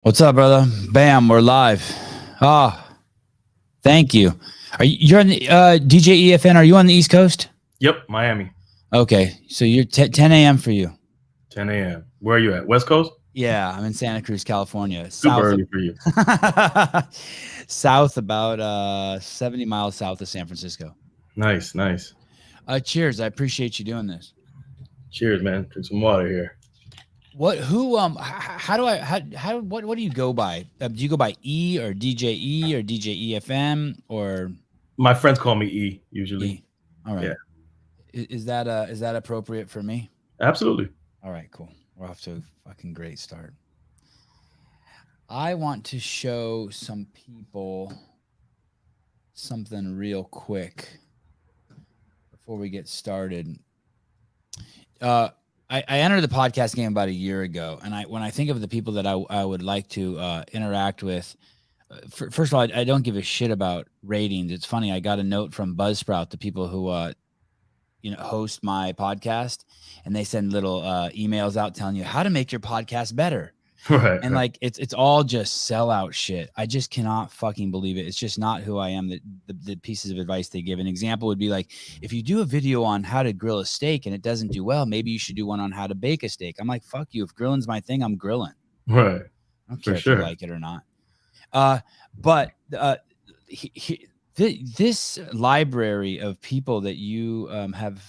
What's up, brother? Bam, we're live. Thank you. You're on the DJ EFN? Are you on the East Coast? Yep, Miami. Okay, so you're 10 a.m. for you. 10 a.m. Where are you at? West Coast? Yeah, I'm in Santa Cruz, California. Super early for you. South, about 70 miles south of San Francisco. Nice. Cheers. I appreciate you doing this. Cheers, man. Drink some water here. What do you go by? Do you go by E or DJ E or DJ EFM or? My friends call me E usually. E. All right. Yeah. Is that appropriate for me? Absolutely. All right, cool. We're off to a fucking great start. I want to show some people something real quick before we get started. I entered the podcast game about a year ago, and when I think of the people that I would like to interact with, first of all, I don't give a shit about ratings. It's funny. I got a note from Buzzsprout, the people who host my podcast, and they send little emails out telling you how to make your podcast better. Right. And like it's all just sellout shit. I just cannot fucking believe it. It's just not who I am. The pieces of advice they give. An example would be like, if you do a video on how to grill a steak and it doesn't do well, maybe you should do one on how to bake a steak. I'm like, fuck you. If grilling's my thing, I'm grilling. Right. I don't care if you like it or not. This library of people that you have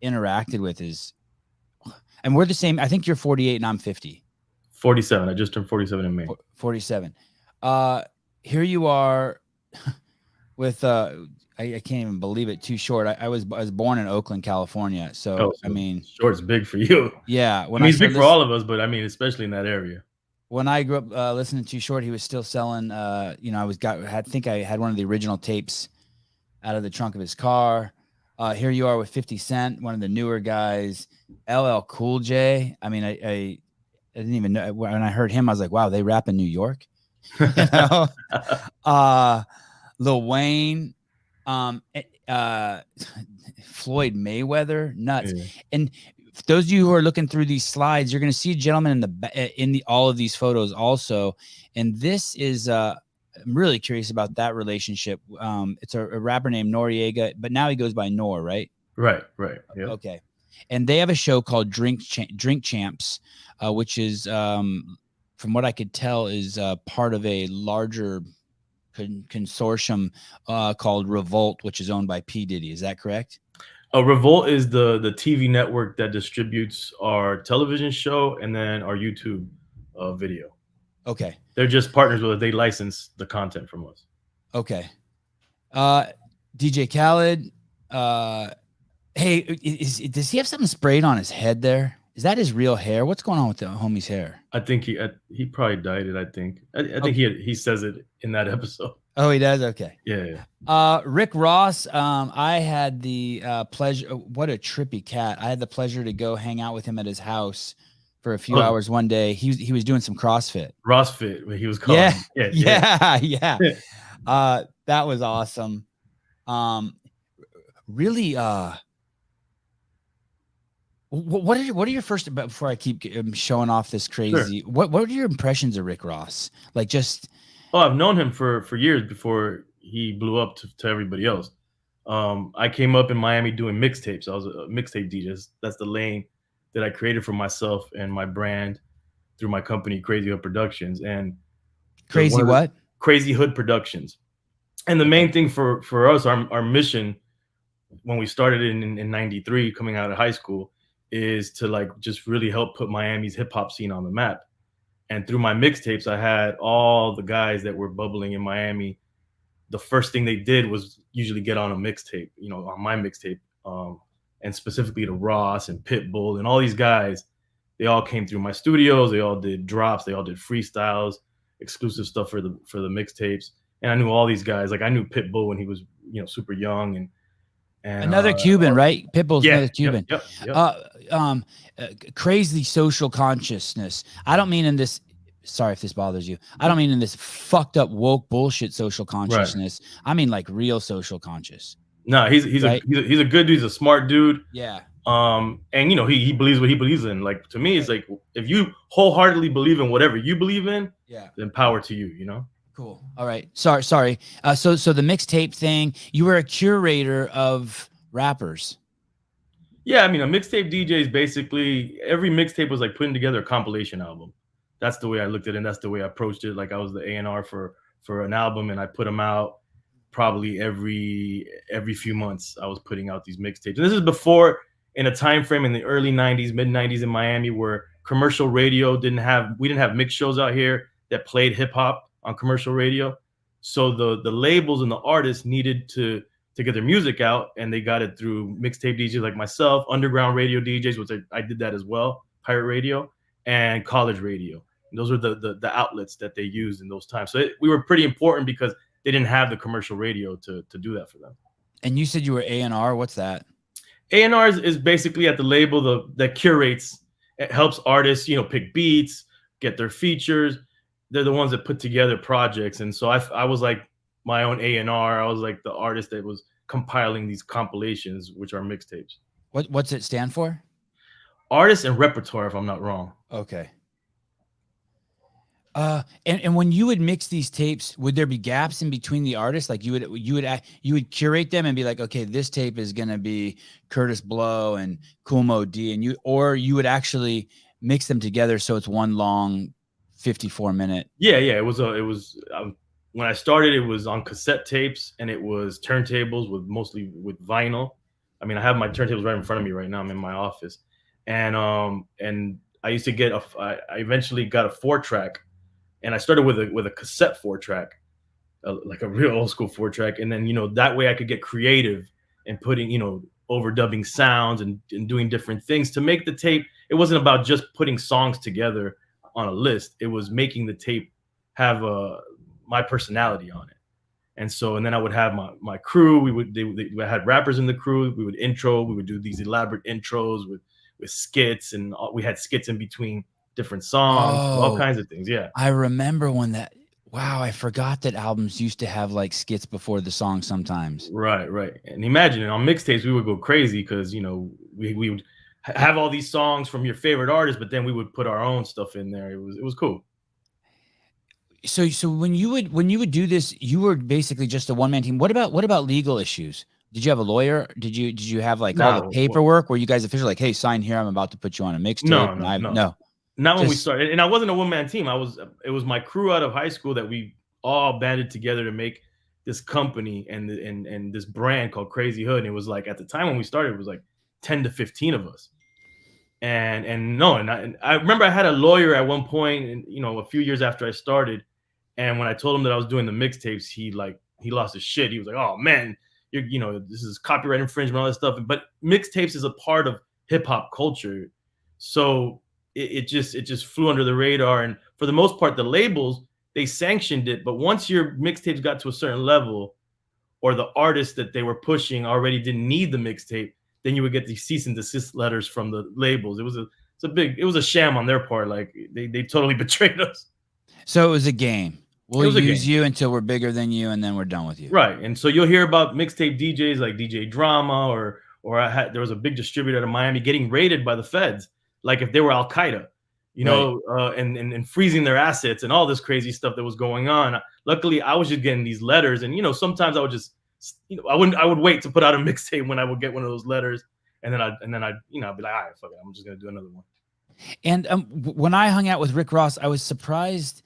interacted with is, and we're the same. I think you're 48 and I'm 50. 47. I just turned 47 in May. 47. Here you are with I can't even believe it. Too short. I was born in Oakland, California. So I mean, short's big for you. Yeah. It's big for all of us, but I mean, especially in that area. When I grew up listening to Too Short, he was still selling. I think I had one of the original tapes out of the trunk of his car. Here you are with 50 Cent, one of the newer guys. LL Cool J. I mean, I didn't even know when I heard him. I was like, wow, they rap in New York. Lil Wayne, Floyd Mayweather, nuts. Yeah. And those of you who are looking through these slides, you're going to see a gentleman in all of these photos also. And this is I'm really curious about that relationship. It's a rapper named n.o.r.e, but now he goes by n.o.r.e, right? Right. Yeah. Okay. And they have a show called Drink Champs, which is, from what I could tell, is part of a larger consortium called Revolt, which is owned by P. Diddy. Is that correct? Revolt is the TV network that distributes our television show and then our YouTube video. Okay. They're just partners with us. They license the content from us. Okay. DJ Khaled, hey, does he have something sprayed on his head there? Is that his real hair? What's going on with the homie's hair? I think he probably dyed it. I think he says it in that episode. Oh, he does? Okay. Yeah. Rick Ross, I had the pleasure. What a trippy cat. I had the pleasure to go hang out with him at his house for a few hours one day. He was doing some CrossFit. CrossFit, he was calling. Yeah. That was awesome. Really, what are your first, before I keep showing off this crazy, sure. What are your impressions of Rick Ross? Like just. Oh, I've known him for years before he blew up to everybody else. I came up in Miami doing mixtapes. I was a mixtape DJ. That's the lane that I created for myself and my brand through my company, Crazy Hood Productions. And Crazy Hood Productions. And the main thing for us, our mission when we started in 93, coming out of high school, is to like just really help put Miami's hip hop scene on the map. And through my mixtapes, I had all the guys that were bubbling in Miami. The first thing they did was usually get on a mixtape, on my mixtape, and specifically to Ross and Pitbull and all these guys. They all came through my studios. They all did drops. They all did freestyles, exclusive stuff for the mixtapes. And I knew all these guys. Like I knew Pitbull when he was super young and another Cuban, right? Pitbull's another Cuban. Yep. Crazy social consciousness. I don't mean in this. Sorry if this bothers you. I don't mean in this fucked up woke bullshit social consciousness. Right. I mean like real social conscious. No, he's a good dude. He's a smart dude. Yeah. And he believes what he believes in. Like, to me, it's like, if you wholeheartedly believe in whatever you believe in, Yeah. then power to you. Cool. All right. Sorry. So the mixtape thing, you were a curator of rappers. Yeah, I mean, a mixtape DJ is basically, every mixtape was like putting together a compilation album. That's the way I looked at it, and that's the way I approached it. Like, I was the A&R for an album, and I put them out probably every few months. I was putting out these mixtapes, and this is before, in a time frame in the early '90s, mid '90s in Miami, where commercial radio we didn't have mix shows out here that played hip hop on commercial radio. So the labels and the artists needed to get their music out, and they got it through mixtape DJs like myself, underground radio DJs, which I did that as well, pirate radio, and college radio. And those were the outlets that they used in those times. So we were pretty important because they didn't have the commercial radio to do that for them. And you said you were A&R. What's that? A&R is basically at the label that curates, it helps artists, pick beats, get their features. They're the ones that put together projects. And so I was like my own A&R. I was like the artist that was compiling these compilations, which are mixtapes. What's it stand for? Artist and repertoire, if I'm not wrong. Okay. And when you would mix these tapes, would there be gaps in between the artists? Like you would curate them and be like, okay, this tape is gonna be Curtis Blow and Kool Moe Dee, and you would actually mix them together so it's one long 54-minute. Yeah. It was when I started, it was on cassette tapes, and it was turntables mostly with vinyl. I mean, I have my turntables right in front of me right now. I'm in my office, and I used to get I eventually got a 4-track. And I started with a cassette 4-track, like a real old school 4-track. And then, that way I could get creative and putting, overdubbing sounds and doing different things to make the tape. It wasn't about just putting songs together on a list. It was making the tape have my personality on it. And then I would have my crew. We had rappers in the crew. We would intro. We would do these elaborate intros with skits, and we had skits in between different songs, all kinds of things. Yeah, I remember when I forgot that albums used to have like skits before the song sometimes. Right. And imagine on mixtapes, we would go crazy because we would have all these songs from your favorite artists, but then we would put our own stuff in there. It was cool. So when you would do this, you were basically just a one-man team. What about legal issues? Did you have a lawyer? Did you have like all the paperwork? Were you guys officially like, hey, sign here, I'm about to put you on a mixtape? No. Not when we started. And I wasn't a one-man team. It was my crew out of high school that we all banded together to make this company and this brand called Crazy Hood. And it was like, at the time when we started, it was like 10 to 15 of us. And I remember I had a lawyer at one point, and a few years after I started. And when I told him that I was doing the mixtapes, he lost his shit. He was like, "Oh man, this is copyright infringement, all that stuff." But mixtapes is a part of hip hop culture. So it just flew under the radar, and for the most part, the labels, they sanctioned it. But once your mixtapes got to a certain level, or the artist that they were pushing already didn't need the mixtape, then you would get these cease and desist letters from the labels. It was a sham on their part. Like they totally betrayed us. So it was a game. We'll use you until we're bigger than you, and then we're done with you. Right. And so you'll hear about mixtape DJs like DJ Drama, or there was a big distributor out of Miami getting raided by the feds, like if they were Al Qaeda, and freezing their assets and all this crazy stuff that was going on. Luckily, I was just getting these letters, and sometimes I would just, I would wait to put out a mixtape when I would get one of those letters, and then I'd be like, all right, fuck it, I'm just gonna do another one. And when I hung out with Rick Ross, I was surprised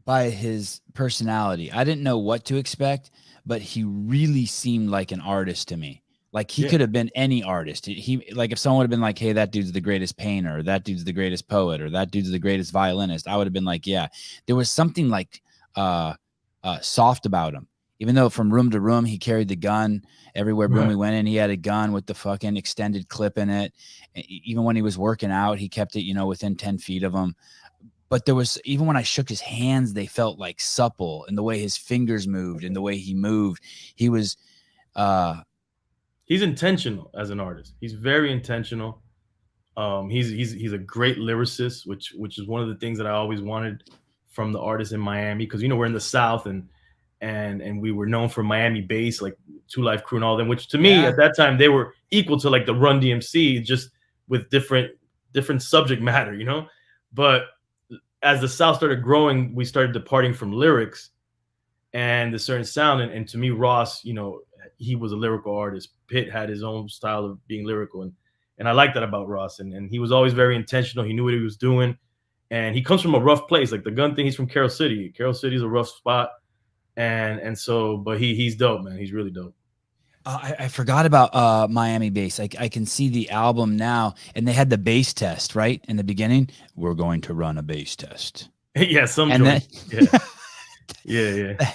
by his personality. I didn't know what to expect, but he really seemed like an artist to me. Like he could have been any artist. He like if someone would have been like, hey, that dude's the greatest painter, or that dude's the greatest poet, or that dude's the greatest violinist, I would have been like, yeah. There was something like soft about him. Even though from room to room he carried the gun everywhere room we went in, he had a gun with the fucking extended clip in it. Even when he was working out, he kept it, within 10 feet of him. But there was, even when I shook his hands, they felt like supple, and the way his fingers moved and the way he moved, he was, he's intentional as an artist. He's very intentional. He's a great lyricist, which is one of the things that I always wanted from the artists in Miami. Cause we're in the South, and and we were known for Miami bass, like Two Life Crew and all them, which to me Yeah. at that time they were equal to like the Run DMC, just with different subject matter, you know. But as the South started growing, we started departing from lyrics and a certain sound. And to me, Ross, you know, he was a lyrical artist. Pitt had his own style of being lyrical, and I like that about Ross. And he was always very intentional. He knew what he was doing, and he comes from a rough place. Like the gun thing, he's from Carroll City. Carroll City is a rough spot, and so, but he's dope, man. He's really dope. I forgot about Miami bass. I can see the album now, and they had the bass test right in the beginning. We're going to run a bass test. Yeah, some And joints. Yeah. Yeah.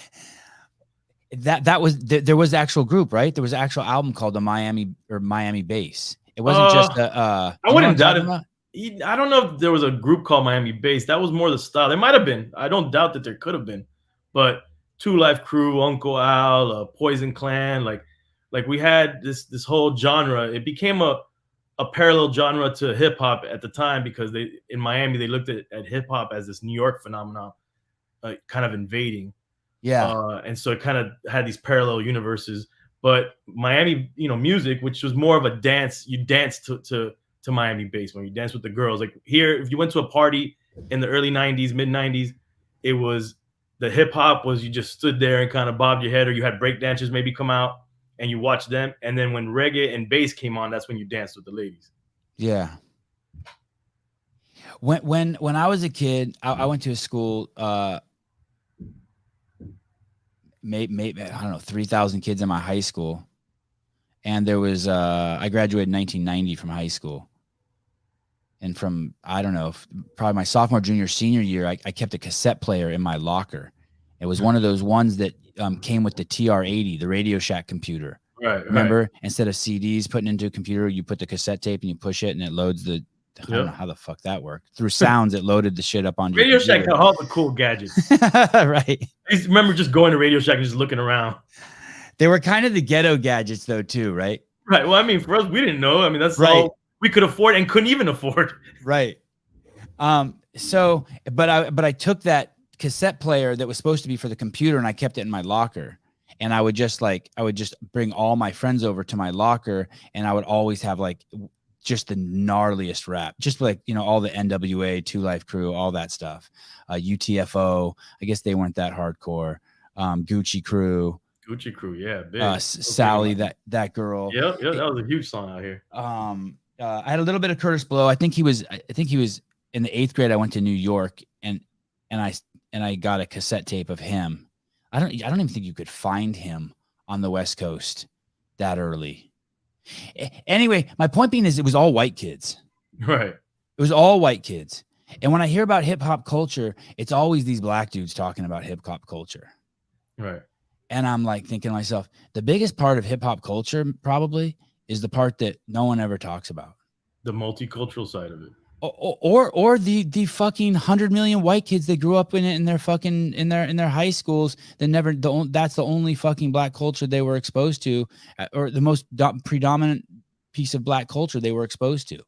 That was there was the actual group, right? There was an actual album called the Miami Bass. It wasn't just I wouldn't doubt it. I don't know if there was a group called Miami Bass. That was more the style. There might have been. I don't doubt that there could have been. But Two Life Crew, Uncle Al, Poison Clan, like we had this whole genre. It became a parallel genre to hip hop at the time, because they in Miami they looked at hip hop as this New York phenomenon, kind of invading. Yeah. And so it kind of had these parallel universes. But Miami, you know, music, which was more of a dance, you dance to Miami bass when you dance with the girls. Like here, if you went to a party in the early 90s, mid 90s, it was the hip hop was you just stood there and kind of bobbed your head, or you had break dancers maybe come out and you watched them. And then when reggae and bass came on, that's when you danced with the ladies. Yeah. When I was a kid, I went to a school, maybe I don't know, 3,000 kids in my high school. And there was, I graduated in 1990 from high school. And from, I don't know, probably my sophomore, junior, senior year, I kept a cassette player in my locker. It was one of those ones that came with the TR-80, the Radio Shack computer. Right. Remember, instead of CDs putting into a computer, you put the cassette tape and you push it and it loads the, I don't know how the fuck that worked. Through sounds, it loaded the shit up on Radio Shack had all the cool gadgets. Right. I remember just going to Radio Shack and just looking around. They were kind of the ghetto gadgets though, too, right? Right. Well, I mean, for us, we didn't know. I mean, that's right. all we could afford and couldn't even afford. Right. So, but I took that cassette player that was supposed to be for the computer and I kept it in my locker. And I would just bring all my friends over to my locker, and I would always have like just the gnarliest rap, just like, you know, all the NWA, Two Life Crew, all that stuff. UTFO, I guess they weren't that hardcore. Gucci Crew, yeah, big. Sally, that girl. Yeah, that was a huge song out here. I had a little bit of Curtis Blow. I think he was in the 8th grade. I went to New York and I got a cassette tape of him. I don't even think you could find him on the West Coast that early. Anyway, my point being is it was all white kids. Right. It was all white kids. And when I hear about hip hop culture, it's always these black dudes talking about hip hop culture. Right. And I'm like thinking to myself, the biggest part of hip hop culture probably is the part that no one ever talks about. The multicultural side of it. Or the fucking 100 million white kids that grew up in it in their fucking in their high schools that that's the only fucking black culture they were exposed to, or the most predominant piece of black culture they were exposed to.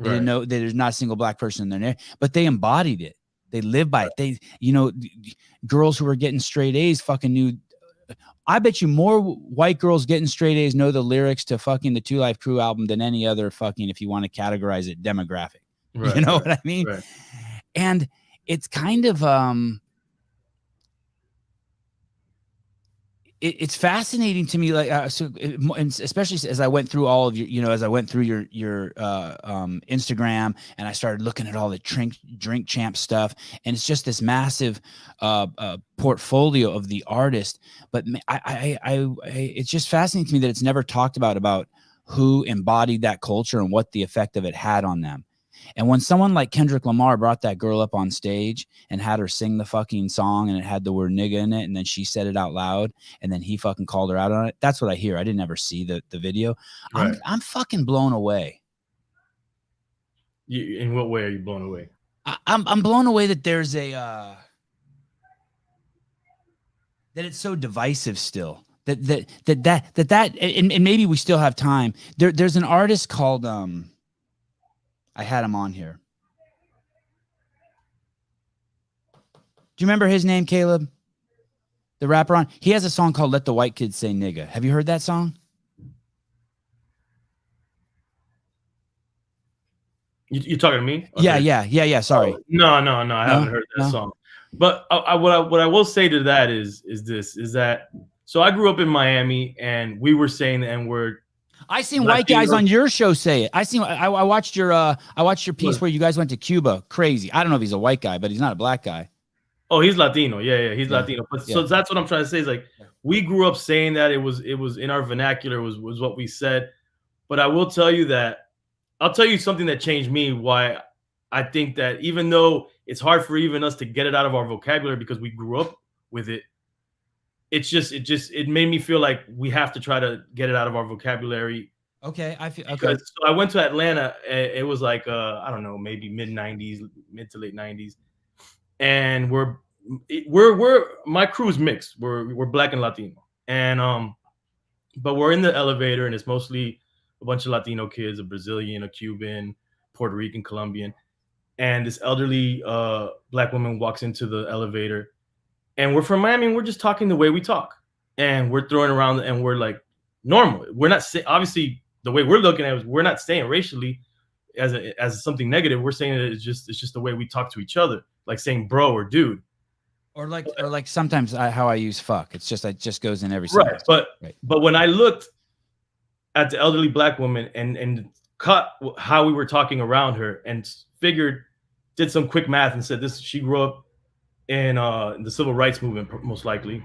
They didn't know that there's not a single black person in there, but they embodied it. They lived by it. They, you know, girls who were getting straight A's fucking knew. I bet you more white girls getting straight A's know the lyrics to fucking the Two Life Crew album than any other fucking, if you want to categorize it, demographic. Right, you know what I mean? Right. And it's kind of it's fascinating to me, like and especially as I went through all of your, you know, as I went through your Instagram and I started looking at all the drink champ stuff, and it's just this massive portfolio of the artist. But it's just fascinating to me that it's never talked about who embodied that culture and what the effect of it had on them. And when someone like Kendrick Lamar brought that girl up on stage and had her sing the fucking song, and it had the word nigga in it, and then she said it out loud, and then he fucking called her out on it. That's what I hear. I didn't ever see the video. Right. I'm fucking blown away. In what way are you blown away? I'm blown away that there's a that it's so divisive still. That and maybe we still have time. There's an artist called I had him on here. Do you remember his name, Caleb? The rapper on. He has a song called "Let the White Kids Say Nigga." Have you heard that song? You talking to me? Yeah. Sorry. No, I haven't heard that song. But what I will say to that is that so I grew up in Miami and we were saying the N-word. I seen white guys on your show say it. I watched your piece where you guys went to Cuba. Crazy. I don't know if he's a white guy, but he's not a black guy. Oh, he's Latino. Yeah, he's Latino. But so that's what I'm trying to say is like we grew up saying that it was in our vernacular was what we said. But I will tell you that I'll tell you something that changed me. Why I think that even though it's hard for even us to get it out of our vocabulary because we grew up with it, it made me feel like we have to try to get it out of our vocabulary. Okay, So I went to Atlanta. It was like I don't know, maybe mid to late 90s, and we're my crew's mixed. We're black and Latino, and but we're in the elevator and it's mostly a bunch of Latino kids, a Brazilian, a Cuban, Puerto Rican, Colombian. And this elderly black woman walks into the elevator. And we're from Miami and we're just talking the way we talk. And we're throwing around and we're like normal. We're not obviously the way we're looking at it, we're not saying racially as something negative. We're saying it's just the way we talk to each other, like saying bro or dude. Or like sometimes how I use fuck. It just goes in every sentence. Right. But when I looked at the elderly black woman and caught how we were talking around her and did some quick math and said she grew up in the civil rights movement, most likely.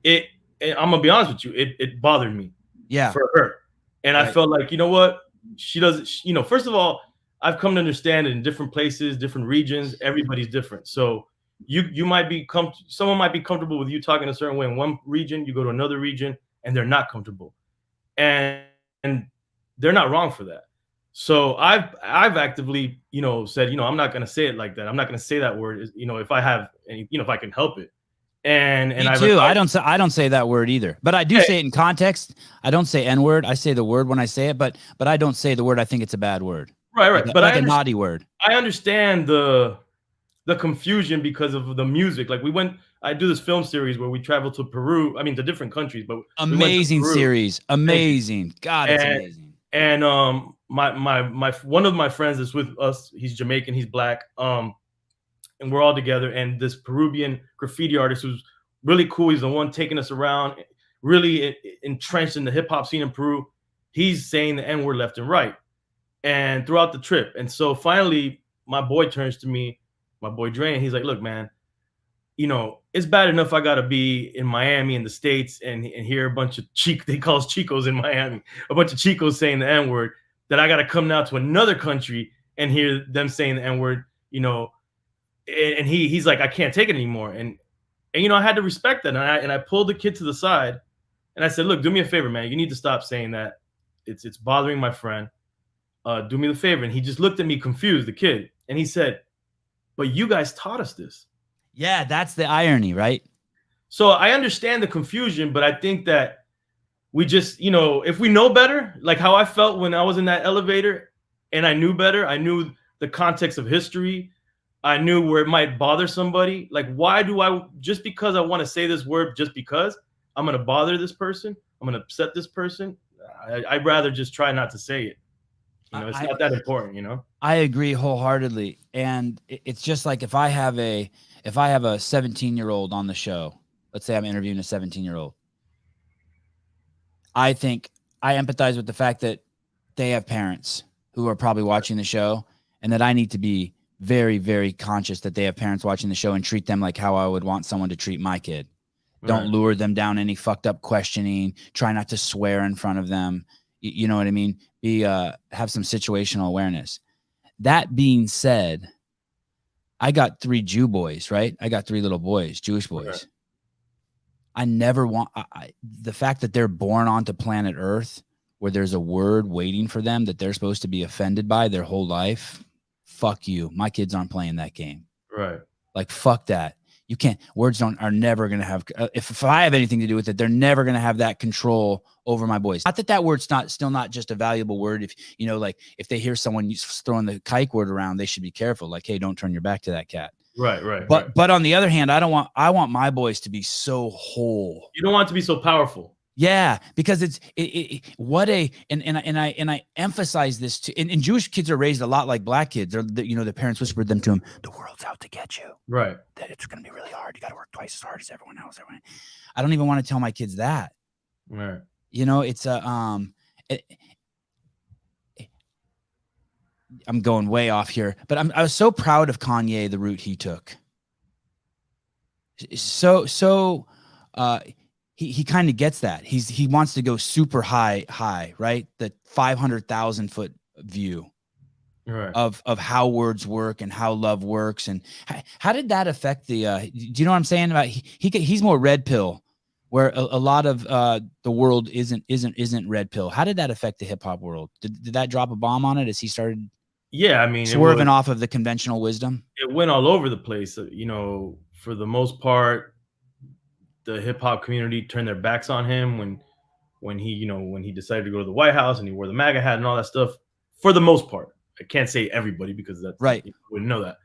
And I'm gonna be honest with you, it bothered me. Yeah. For her. And I felt like, you know what? She doesn't, first of all, I've come to understand it in different places, different regions, everybody's different. So you might be someone might be comfortable with you talking a certain way in one region, you go to another region and they're not comfortable. And they're not wrong for that. So I've actively, said, I'm not going to say it like that. I'm not going to say that word, if I have any, if I can help it. And me too. I don't say that word either, but I do say it in context. I don't say N-word. I say the word when I say it, but I don't say the word. I think it's a bad word. Right. But like a naughty word. I understand the confusion because of the music. Like I do this film series where we travel to Peru. I mean, to different countries, but amazing series. Amazing. God, it's amazing. And my one of my friends is with us. He's Jamaican. He's black. And we're all together. And this Peruvian graffiti artist who's really cool. He's the one taking us around, really entrenched in the hip hop scene in Peru. He's saying the N-word left and right, and throughout the trip. And so finally, my boy turns to me, my boy Dre, and he's like, "Look, man, it's bad enough I gotta be in Miami in the States and hear a bunch of they call us Chicos in Miami, a bunch of Chicos saying the N-word, that I gotta come now to another country and hear them saying the N-word, and he's like, I can't take it anymore. And I had to respect that. And I pulled the kid to the side and I said, look, do me a favor, man. You need to stop saying that. It's bothering my friend. Do me the favor. And he just looked at me confused, the kid. And he said, but you guys taught us this. Yeah, that's the irony, right? So I understand the confusion, but I think that we just, if we know better, like how I felt when I was in that elevator and I knew better, I knew the context of history, I knew where it might bother somebody. Like, why do just because I want to say this word, just because I'm going to bother this person, I'm going to upset this person, I'd rather just try not to say it. It's not that important, I agree wholeheartedly. And it's just like if I have a 17-year-old on the show, let's say I'm interviewing a 17-year-old, I think I empathize with the fact that they have parents who are probably watching the show, and that I need to be very, very conscious that they have parents watching the show and treat them like how I would want someone to treat my kid. Right. Don't lure them down any fucked up questioning. Try not to swear in front of them. You know what I mean? Have some situational awareness. That being said, I got 3 Jew boys, right? I got 3 little boys, Jewish boys. Right. I never want the fact that they're born onto planet Earth where there's a word waiting for them that they're supposed to be offended by their whole life. Fuck you. My kids aren't playing that game. Right. Like, fuck that. You can't, words are never going to have, if I have anything to do with it, they're never going to have that control over my boys. Not that word's still not just a valuable word. If, like if they hear someone throwing the kike word around, they should be careful. Like, hey, don't turn your back to that cat. Right. But on the other hand, I want my boys to be so whole. You don't want it to be so powerful. Yeah, because and I emphasize this too. And Jewish kids are raised a lot like black kids. The parents whispered them to them, "The world's out to get you. Right. That it's going to be really hard. You got to work twice as hard as everyone else." I don't even want to tell my kids that. Right. It's I'm going way off here, but I was so proud of Kanye, the route he took. He kind of gets that. He wants to go super high, right? The 500,000 foot view of how words work and how love works. And how did that affect do you know what I'm saying about he's more red pill, where a lot of the world isn't red pill. How did that affect the hip hop world? Did that drop a bomb on it as he started? Yeah, I mean, swerving off of the conventional wisdom. It went all over the place. For the most part, the hip hop community turned their backs on him when he decided to go to the White House and he wore the MAGA hat and all that stuff. For the most part, I can't say everybody because that's right. You wouldn't know that.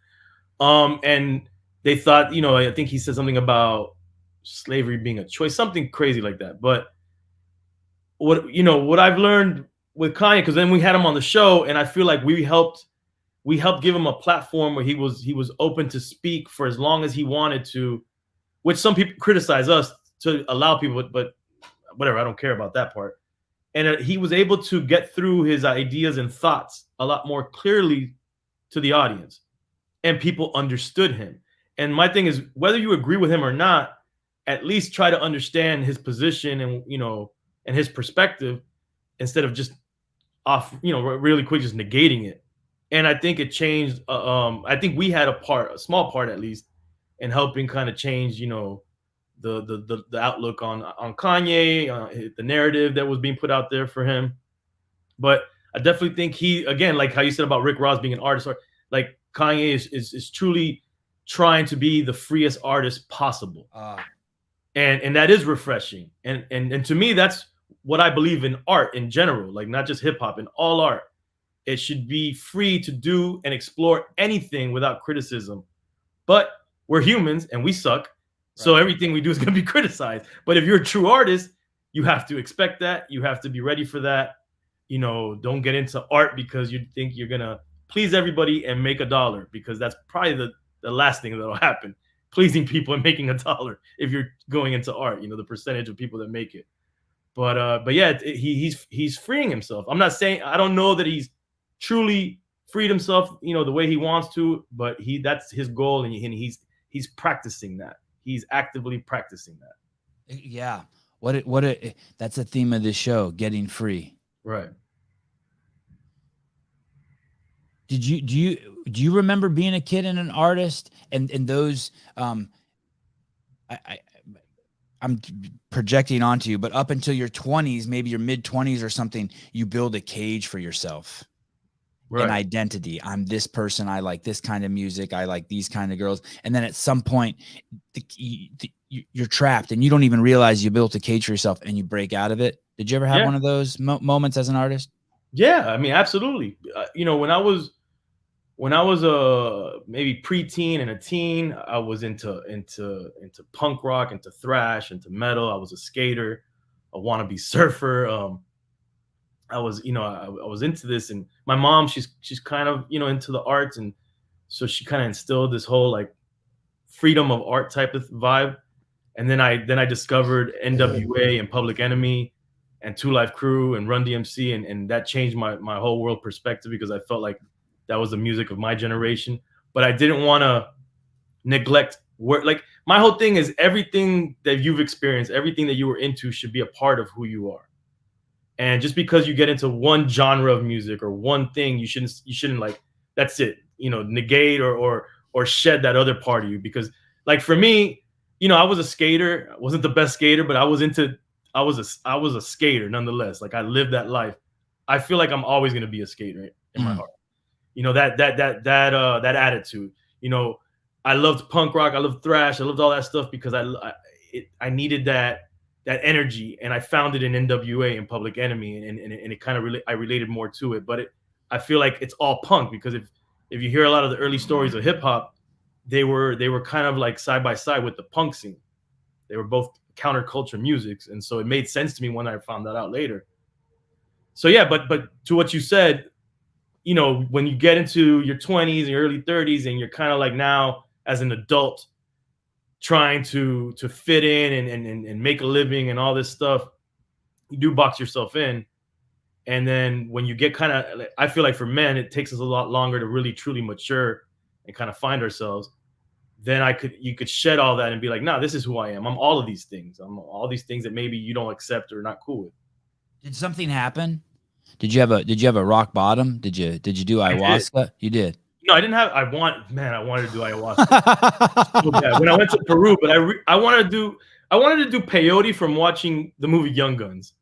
And they thought, I think he said something about slavery being a choice, something crazy like that. But what I've learned with Kanye, because then we had him on the show, and I feel like we helped give him a platform where he was open to speak for as long as he wanted to, which some people criticize us to allow people, but whatever, I don't care about that part. And he was able to get through his ideas and thoughts a lot more clearly to the audience, and people understood him. And my thing is, whether you agree with him or not, at least try to understand his position and his perspective instead of just really quick just negating it. And I think it changed. I think we had a small part at least, in helping kind of change, the outlook on Kanye, the narrative that was being put out there for him. But I definitely think again, like how you said about Rick Ross being an artist, or like Kanye is truly trying to be the freest artist possible, and that is refreshing. And to me, that's what I believe in art in general, like not just hip hop, in all art. It should be free to do and explore anything without criticism. But we're humans and we suck. So everything we do is going to be criticized. But if you're a true artist, you have to expect that. You have to be ready for that. Don't get into art because you think you're going to please everybody and make $1, because that's probably the last thing that'll happen. Pleasing people and making $1 if you're going into art, the percentage of people that make it. But yeah, he's freeing himself. I'm not saying, I don't know that he's truly freed himself, the way he wants to, but that's his goal, and he's practicing that. He's actively practicing that. Yeah. That's the theme of this show, getting free. Right. Do you remember being a kid and an artist and those I'm projecting onto you, but up until your 20s, maybe your mid 20s or something, you build a cage for yourself. An identity. I'm this person. I like this kind of music. I like these kind of girls. And then at some point, you're trapped, and you don't even realize you built a cage for yourself, and you break out of it. Did you ever have one of those moments as an artist? Yeah, I mean, absolutely. When I was maybe preteen and a teen, I was into punk rock, into thrash, into metal. I was a skater, a wannabe surfer. I was into this, and my mom, she's kind of, into the arts. And so she kind of instilled this whole like freedom of art type of vibe. And then I discovered N.w.a. and Public Enemy and Two Live Crew and Run DMC. And that changed my whole world perspective, because I felt like that was the music of my generation. But I didn't want to neglect work. Like, my whole thing is, everything that you've experienced, everything that you were into should be a part of who you are. And just because you get into one genre of music or one thing, you shouldn't like, that's it, negate or shed that other part of you. Because like for me, I was a skater. I wasn't the best skater, but I was a skater nonetheless. Like, I lived that life. I feel like I'm always going to be a skater in my heart. That attitude. I loved punk rock. I loved thrash. I loved all that stuff because I needed that energy, and I found it in N.w.a. and Public Enemy, and it kind of I related more to it. But I feel like it's all punk, because if you hear a lot of the early stories of hip hop, they were kind of like side by side with the punk scene. They were both counterculture musics, and so it made sense to me when I found that out later. So yeah, but to what you said, when you get into your 20s and your early 30s, and you're kind of like now as an adult trying to fit in and make a living and all this stuff, you do box yourself in. And then when you get kind of, I feel like for men, it takes us a lot longer to really truly mature and kind of find ourselves. Then you could shed all that and be like, no, this is who I am. I'm all of these things. I'm all these things that maybe you don't accept or not cool with. Did something happen? Did you have a rock bottom? Did you do ayahuasca? You did. No, I didn't have. I wanted to do ayahuasca. So bad. When I went to Peru, but I wanted to do peyote from watching the movie Young Guns.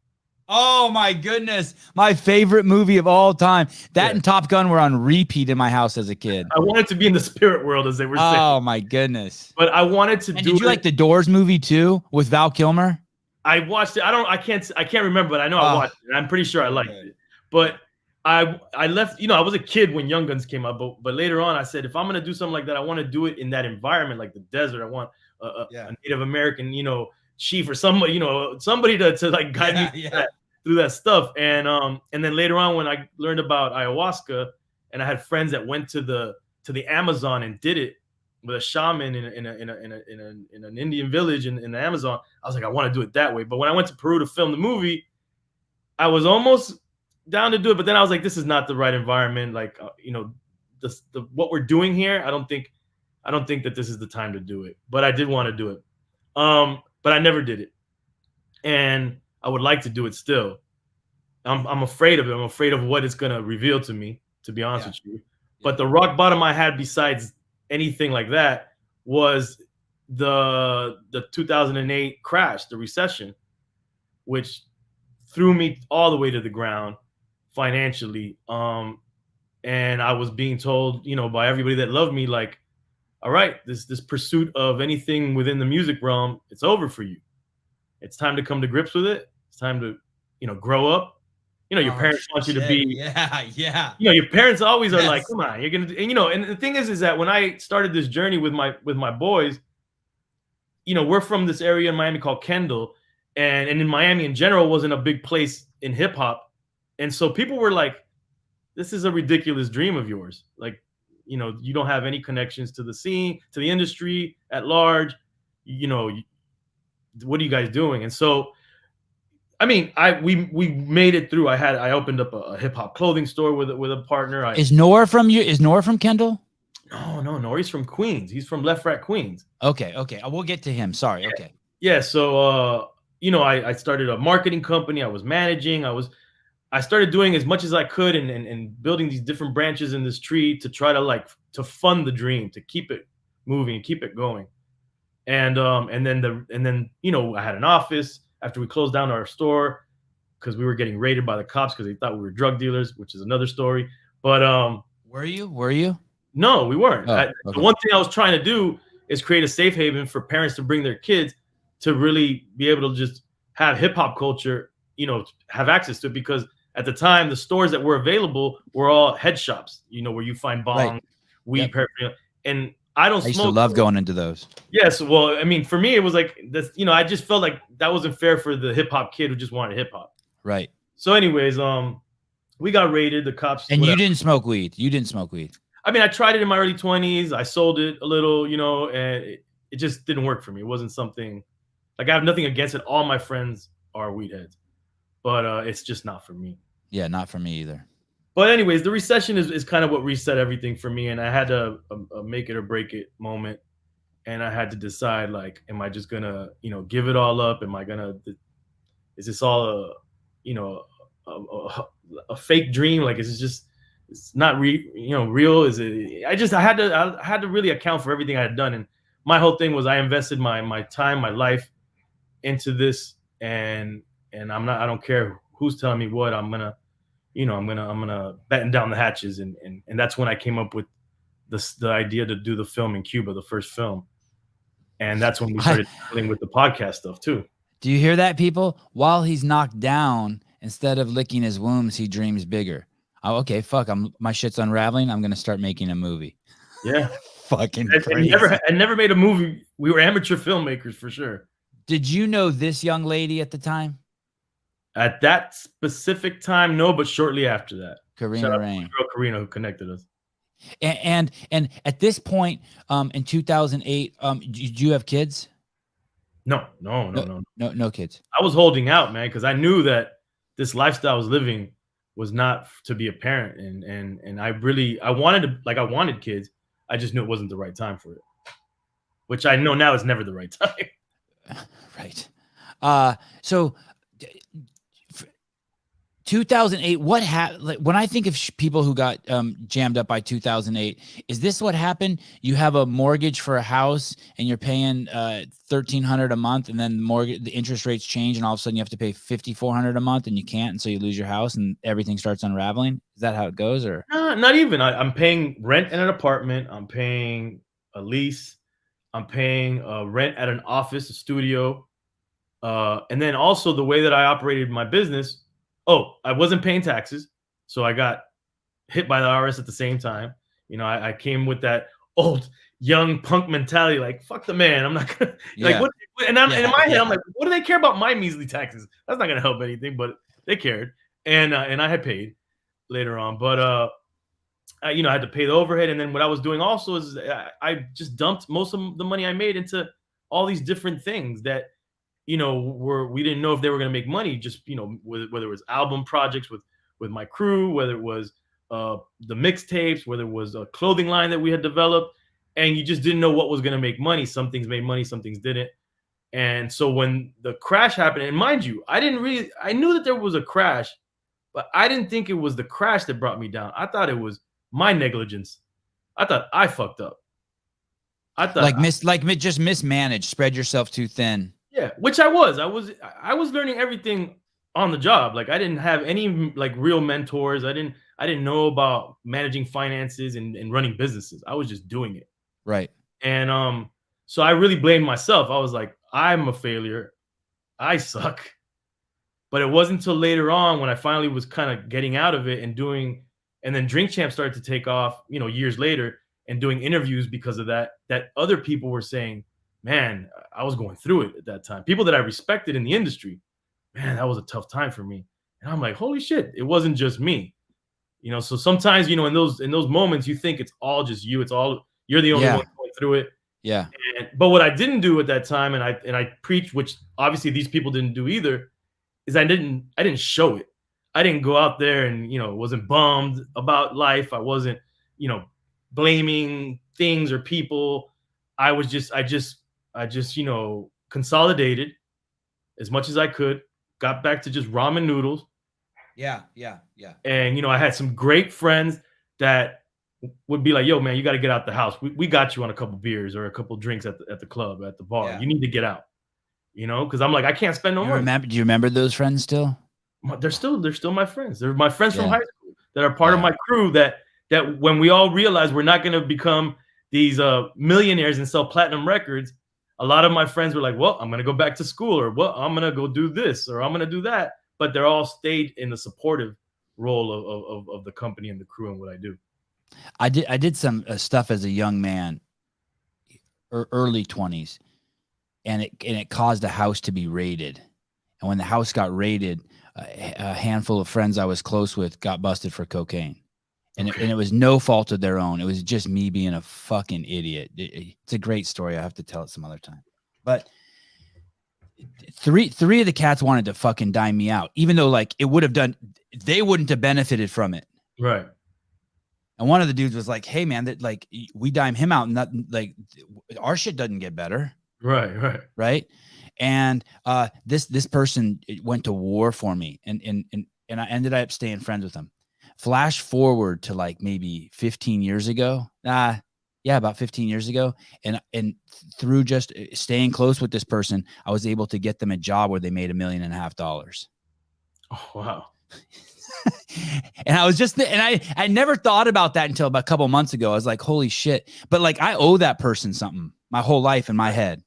Oh my goodness, my favorite movie of all time. That and Top Gun were on repeat in my house as a kid. I wanted to be in the spirit world, as they were saying. Oh my goodness! But I wanted to. And did you like the Doors movie too with Val Kilmer? I watched it. I can't remember, but I know I watched it. I'm pretty sure I liked it. But I left, I was a kid when Young Guns came out, but later on I said, if I'm going to do something like that, I want to do it in that environment, like the desert. I want a Native American, chief or somebody, somebody to like guide me through that stuff. And then later on, when I learned about ayahuasca, and I had friends that went to the Amazon and did it with a shaman in an Indian village in the Amazon, I was like, I want to do it that way. But when I went to Peru to film the movie, I was almost down to do it, but then I was like, this is not the right environment. Like, what we're doing here, I don't think that this is the time to do it. But I did want to do it, but I never did it, and I would like to do it still. I'm afraid of it. I'm afraid of what it's gonna reveal to me, to be honest with you. But the rock bottom I had, besides anything like that, was the 2008 crash, the recession, which threw me all the way to the ground financially. And I was being told, by everybody that loved me, like, all right, this pursuit of anything within the music realm, it's over for you. It's time to come to grips with it. It's time to, grow up. Your parents want you to be, your parents always are like, come on, you're going to, and the thing is that when I started this journey with my boys, we're from this area in Miami called Kendall, and in Miami in general wasn't a big place in hip hop. And so people were like, this is a ridiculous dream of yours. Like, you don't have any connections to the scene, to the industry at large. What are you guys doing? And so, I mean, we made it through. I opened up a hip hop clothing store with a partner. Is n.o.r.e. from you? Is n.o.r.e. from Kendall? No, n.o.r.e. He's from Queens. He's from Left Rat Queens. Okay. We'll get to him. Sorry. Okay. Yeah. So, I started a marketing company. I was managing. I started doing as much as I could and building these different branches in this tree to try to fund the dream, to keep it moving, keep it going. And then I had an office after we closed down our store because we were getting raided by the cops because they thought we were drug dealers, which is another story. But were you? No, we weren't. Okay. The one thing I was trying to do is create a safe haven for parents to bring their kids to really be able to just have hip hop culture, have access to it, because at the time, the stores that were available were all head shops, where you find bong, weed, paraphernalia. And I don't smoke. I used to love going into those. Yes. Well, I mean, for me, it was like this, I just felt like that wasn't fair for the hip hop kid who just wanted hip hop. Right. So anyways, we got raided, the cops. And you didn't smoke weed. I mean, I tried it in my early 20s. I sold it a little, and it just didn't work for me. It wasn't something, like, I have nothing against it. All my friends are weed heads, but it's just not for me. Yeah, not for me either. But anyways, the recession is kind of what reset everything for me. And I had a make it or break it moment. And I had to decide, like, am I just going to, give it all up? Is this all a fake dream? Like, is it just, it's not real? Is it, I had to really account for everything I had done. And my whole thing was I invested my time, my life into this. And I don't care who's telling me what. I'm gonna batten down the hatches, and that's when I came up with the idea to do the film in Cuba, the first film, and that's when we started dealing with the podcast stuff too. Do you hear that, people? While he's knocked down, instead of licking his wounds, he dreams bigger. Oh, okay, fuck, my shit's unraveling. I'm gonna start making a movie. Yeah. fucking And crazy. never made a movie. We were amateur filmmakers for sure. Did you know this young lady at the time? At that specific time, no, but shortly after that. Karina Shout out Rain. to my girl Karina who connected us. And at this point, in 2008, did you have kids? No kids. I was holding out, man, because I knew that this lifestyle I was living was not to be a parent, and I wanted kids. I just knew it wasn't the right time for it, which I know now is never the right time. Right. So 2008, what happened? Like, when I think of people who got jammed up by 2008, is this what happened? You have a mortgage for a house and you're paying $1,300 a month, and then the interest rates change, and all of a sudden you have to pay $5,400 a month, and you can't, and so you lose your house, and everything starts unraveling. Is that how it goes, or not even? I'm paying rent in an apartment. I'm paying a lease. I'm paying rent at an office, a studio, and then also the way that I operated my business. Oh, I wasn't paying taxes, so I got hit by the IRS at the same time. You know, I came with that old young punk mentality, like fuck the man. I'm not gonna like what. And in my head, I'm like, what do they care about my measly taxes? That's not gonna help anything. But they cared, and I had paid later on. But I had to pay the overhead, and then what I was doing also is I just dumped most of the money I made into all these different things that we didn't know if they were going to make money. Just whether it was album projects with my crew, whether it was the mixtapes, whether it was a clothing line that we had developed, and you just didn't know what was going to make money. Some things made money, some things didn't. And so when the crash happened, and mind you, I knew that there was a crash, but I didn't think it was the crash that brought me down. I thought it was my negligence. I thought I fucked up. I thought just mismanaged, spread yourself too thin. Yeah, which I was learning everything on the job. Like I didn't have any like real mentors. I didn't know about managing finances and running businesses. I was just doing it. Right. And so I really blamed myself. I was like, I'm a failure. I suck. But it wasn't until later on when I finally was kind of getting out of it and then Drink Champ started to take off, years later, and doing interviews because of that other people were saying, man, I was going through it at that time. People that I respected in the industry, man, that was a tough time for me. And I'm like, holy shit, it wasn't just me. So sometimes, in those moments, you think it's all just you. It's all, you're the only one going through it. Yeah. But what I didn't do at that time, and I preached, which obviously these people didn't do either, is I didn't show it. I didn't go out there and, wasn't bummed about life. I wasn't, blaming things or people. I just consolidated as much as I could, got back to just ramen noodles. Yeah. And, I had some great friends that would be like, yo, man, you got to get out the house. We got you on a couple beers or a couple drinks at the club, at the bar. Yeah. You need to get out, because I'm like, I can't spend no money. Do you remember those friends still? They're still my friends. They're my friends from high school that are part of my crew that when we all realized we're not going to become these millionaires and sell platinum records, a lot of my friends were like, well, I'm going to go back to school, or well, I'm going to go do this, or I'm going to do that. But they're all stayed in the supportive role of the company and the crew and what I do. I did some stuff as a young man, early 20s, and it caused a house to be raided. And when the house got raided, a handful of friends I was close with got busted for cocaine. And it was no fault of their own. It was just me being a fucking idiot. It's a great story. I have to tell it some other time. But three of the cats wanted to fucking dime me out, even though like they wouldn't have benefited from it. Right. And one of the dudes was like, hey man, that like we dime him out and that like our shit doesn't get better. Right. And this person went to war for me, and I ended up staying friends with him. Flash forward to like maybe 15 years ago. About 15 years ago. And through just staying close with this person, I was able to get them a job where they made $1.5 million. Oh, wow. And I was I never thought about that until about a couple months ago. I was like, holy shit. But like, I owe that person something my whole life in my head.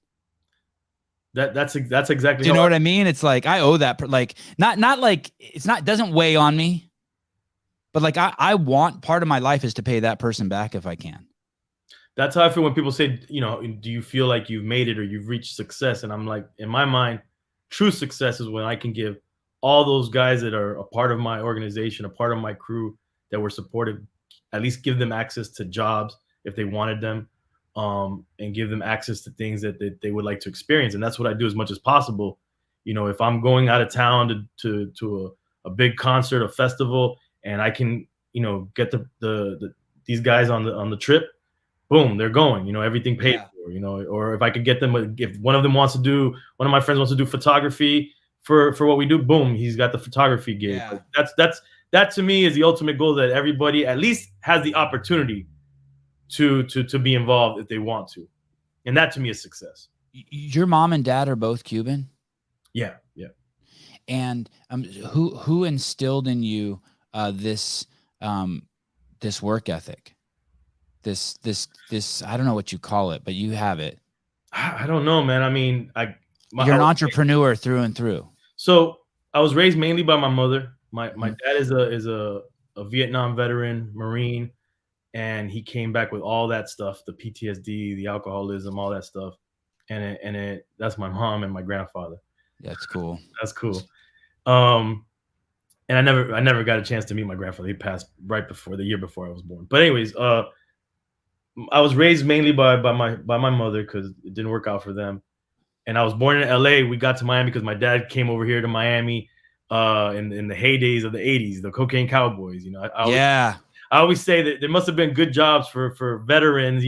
That's exactly. Do you know what I mean? It's like, I owe that, like, not like it doesn't weigh on me. But like, I want part of my life is to pay that person back if I can. That's how I feel when people say, do you feel like you've made it or you've reached success? And I'm like, in my mind, true success is when I can give all those guys that are a part of my organization, a part of my crew that were supported, at least give them access to jobs if they wanted them, and give them access to things that they would like to experience. And that's what I do as much as possible. If I'm going out of town to a big concert, a festival, and I can, get these guys on the trip, boom, they're going, everything paid for, or if I could get them, if one of my friends wants to do photography for what we do, boom, he's got the photography gig. Yeah. That to me is the ultimate goal, that everybody at least has the opportunity to be involved if they want to. And that to me is success. Your mom and dad are both Cuban? Yeah. And who instilled in you this work ethic? This I don't know what you call it, but you have it. I don't know, man. I mean, you're an entrepreneur through and through. So I was raised mainly by my mother. My dad is a Vietnam veteran Marine, and he came back with all that stuff, the PTSD, the alcoholism, all that stuff. And that's my mom and my grandfather. That's cool. That's cool. And I never got a chance to meet my grandfather. He passed the year before I was born. But anyways, I was raised mainly by my mother because it didn't work out for them. And I was born in LA. We got to Miami because my dad came over here to Miami in the heydays of the 80s, the cocaine cowboys. I always say that there must have been good jobs for veterans,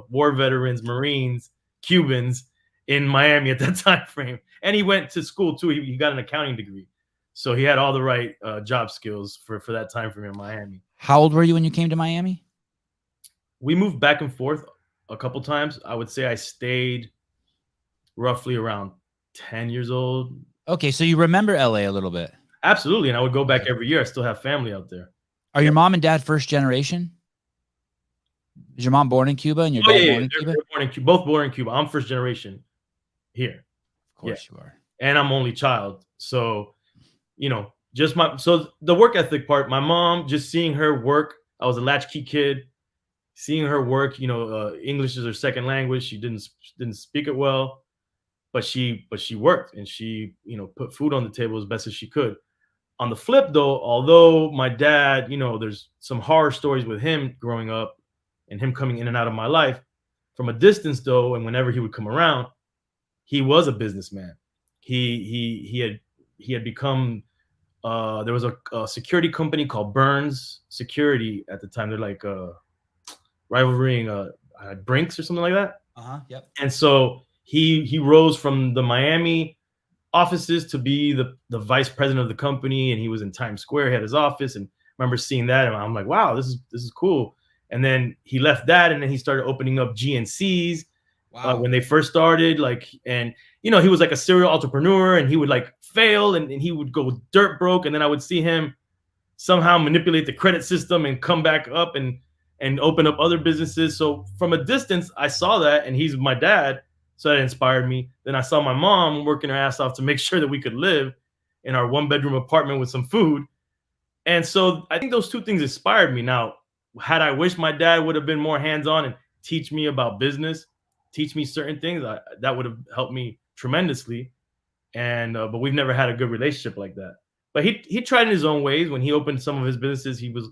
war veterans, Marines, Cubans in Miami at that time frame. And he went to school too. He got an accounting degree. So he had all the right job skills for that time frame in Miami. How old were you when you came to Miami? We moved back and forth a couple times. I would say I stayed roughly around 10 years old. Okay, so you remember LA a little bit. Absolutely. And I would go back every year. I still have family out there. Are your mom and dad first generation? Is your mom born in Cuba and your dad born in Cuba? Both born in Cuba. I'm first generation here. Of course you are. And I'm only child. So, so the work ethic part, my mom, just seeing her work, I was a latchkey kid. Seeing her work, English is her second language. She didn't speak it well, but she worked, and she, put food on the table as best as she could. On the flip, though, although my dad, there's some horror stories with him growing up and him coming in and out of my life from a distance, though, and whenever he would come around, he was a businessman. He had become. There was a security company called Burns Security at the time. They're like rivaling Brinks or something like that. Yep. And so he rose from the Miami offices to be the vice president of the company, and he was in Times Square. He had his office, and I remember seeing that, and I'm like, wow, this is cool. And then he left that, and then he started opening up GNCs. Wow. When they first started, and he was like a serial entrepreneur, and he would fail, and he would go dirt broke, and then I would see him somehow manipulate the credit system and come back up and open up other businesses. So from a distance, I saw that, and he's my dad. So that inspired me. Then I saw my mom working her ass off to make sure that we could live in our 1-bedroom apartment with some food. And so I think those two things inspired me. Now, had I wished my dad would have been more hands-on and teach me about business, teach me certain things, that would have helped me tremendously. And but we've never had a good relationship like that. But he tried in his own ways. When he opened some of his businesses, he was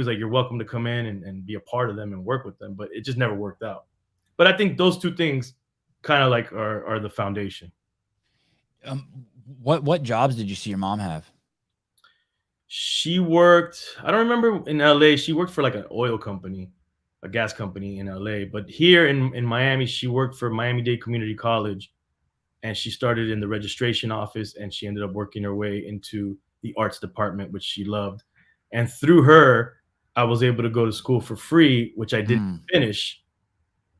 like, you're welcome to come in and be a part of them and work with them. But it just never worked out. But I think those two things kind of are the foundation. What jobs did you see your mom have? She worked, I don't remember, in LA. She worked for an oil company, a gas company in LA. But here in Miami, she worked for Miami-Dade Community College. And she started in the registration office, and she ended up working her way into the arts department, which she loved. And through her, I was able to go to school for free, which I didn't finish.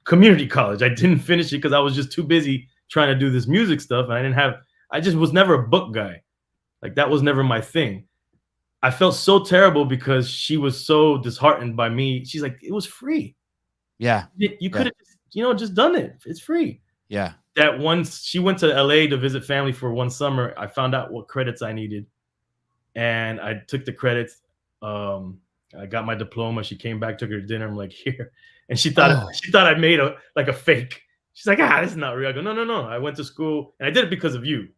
Community college. I didn't finish it because I was just too busy trying to do this music stuff. And I just was never a book guy. That was never my thing. I felt so terrible because she was so disheartened by me. She's like, it was free. Yeah. You could have just done it. It's free. Yeah. That once she went to LA to visit family for one summer, I found out what credits I needed, and I took the credits. I got my diploma. She came back, took her to dinner. I'm like, here. and she Oh, thought I made a fake. She's like, this is not real. I go, no. I went to school and I did it because of you.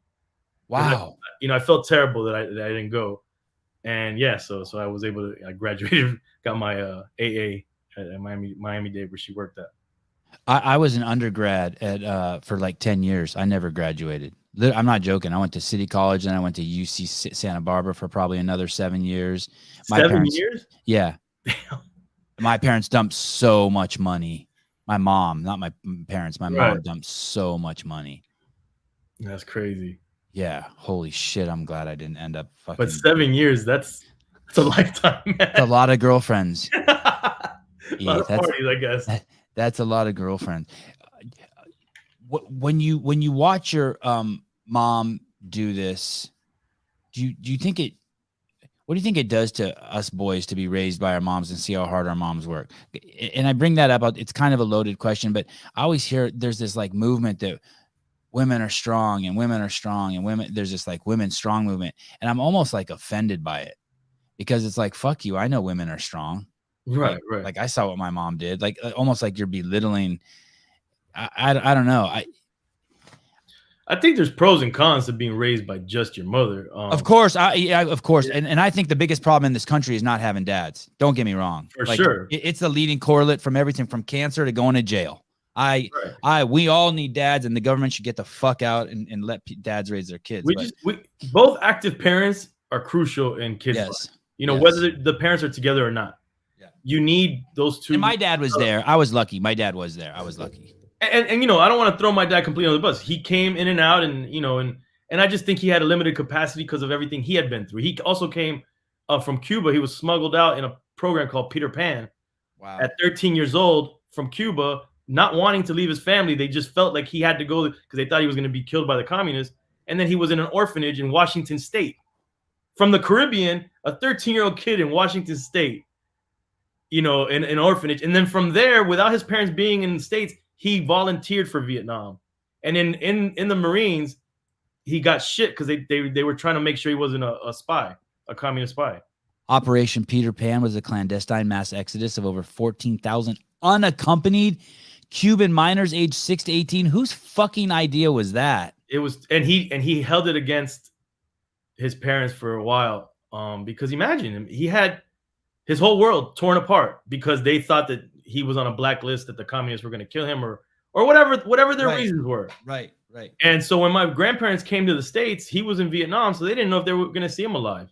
Because wow. I felt terrible that I didn't go. And yeah, so I was able to. I graduated, got my AA at Miami-Dade where she worked at. I was an undergrad at for like 10 years. I never graduated. I'm not joking. I went to City College and I went to UC Santa Barbara for probably another 7 years. My 7 years? Yeah. My parents dumped so much money. My mom, not my parents, my Right. mom dumped so much money. That's crazy. Yeah. Holy shit. I'm glad I didn't end up fucking. But 7 years, that's a lifetime, man. It's a lot of girlfriends. A lot of parties, I guess. That's a lot of girlfriends. When you watch your mom do this, do you think it? What do you think it does to us boys to be raised by our moms and see how hard our moms work? And I bring that up. It's kind of a loaded question, but I always hear there's this like movement that women are strong and women are strong and women. There's this like women strong movement, and I'm almost like offended by it because it's like, fuck you. I know women are strong. Right. Like I saw what my mom did. Like almost like you're belittling. I don't know. I think there's pros and cons to being raised by just your mother. Of course. Of course. Yeah. And I think the biggest problem in this country is not having dads. Don't get me wrong. For sure. It's the leading correlate from everything from cancer to going to jail. We all need dads, and the government should get the fuck out and let dads raise their kids. Both active parents are crucial in kids' life. Whether the parents are together or not. Yeah. You need those two. And my dad was there. I was lucky. My dad was there. I was lucky. And I don't want to throw my dad completely on the bus. He came in and out, and I just think he had a limited capacity because of everything he had been through. He also came from Cuba. He was smuggled out in a program called Peter Pan. Wow. At 13 years old from Cuba, not wanting to leave his family. They just felt like he had to go because they thought he was going to be killed by the communists. And then he was in an orphanage in Washington State. From the Caribbean, a 13-year-old kid in Washington State, in an orphanage. And then from there, without his parents being in the States, he volunteered for Vietnam. And in the Marines, he got shit because they were trying to make sure he wasn't a spy, a communist spy. Operation Peter Pan was a clandestine mass exodus of over 14,000 unaccompanied Cuban minors aged 6 to 18. Whose fucking idea was that? It was, and he held it against his parents for a while, because imagine him. He had his whole world torn apart because they thought that he was on a blacklist, that the communists were going to kill him or whatever their reasons were. Right. And so when my grandparents came to the States, he was in Vietnam, so they didn't know if they were going to see him alive.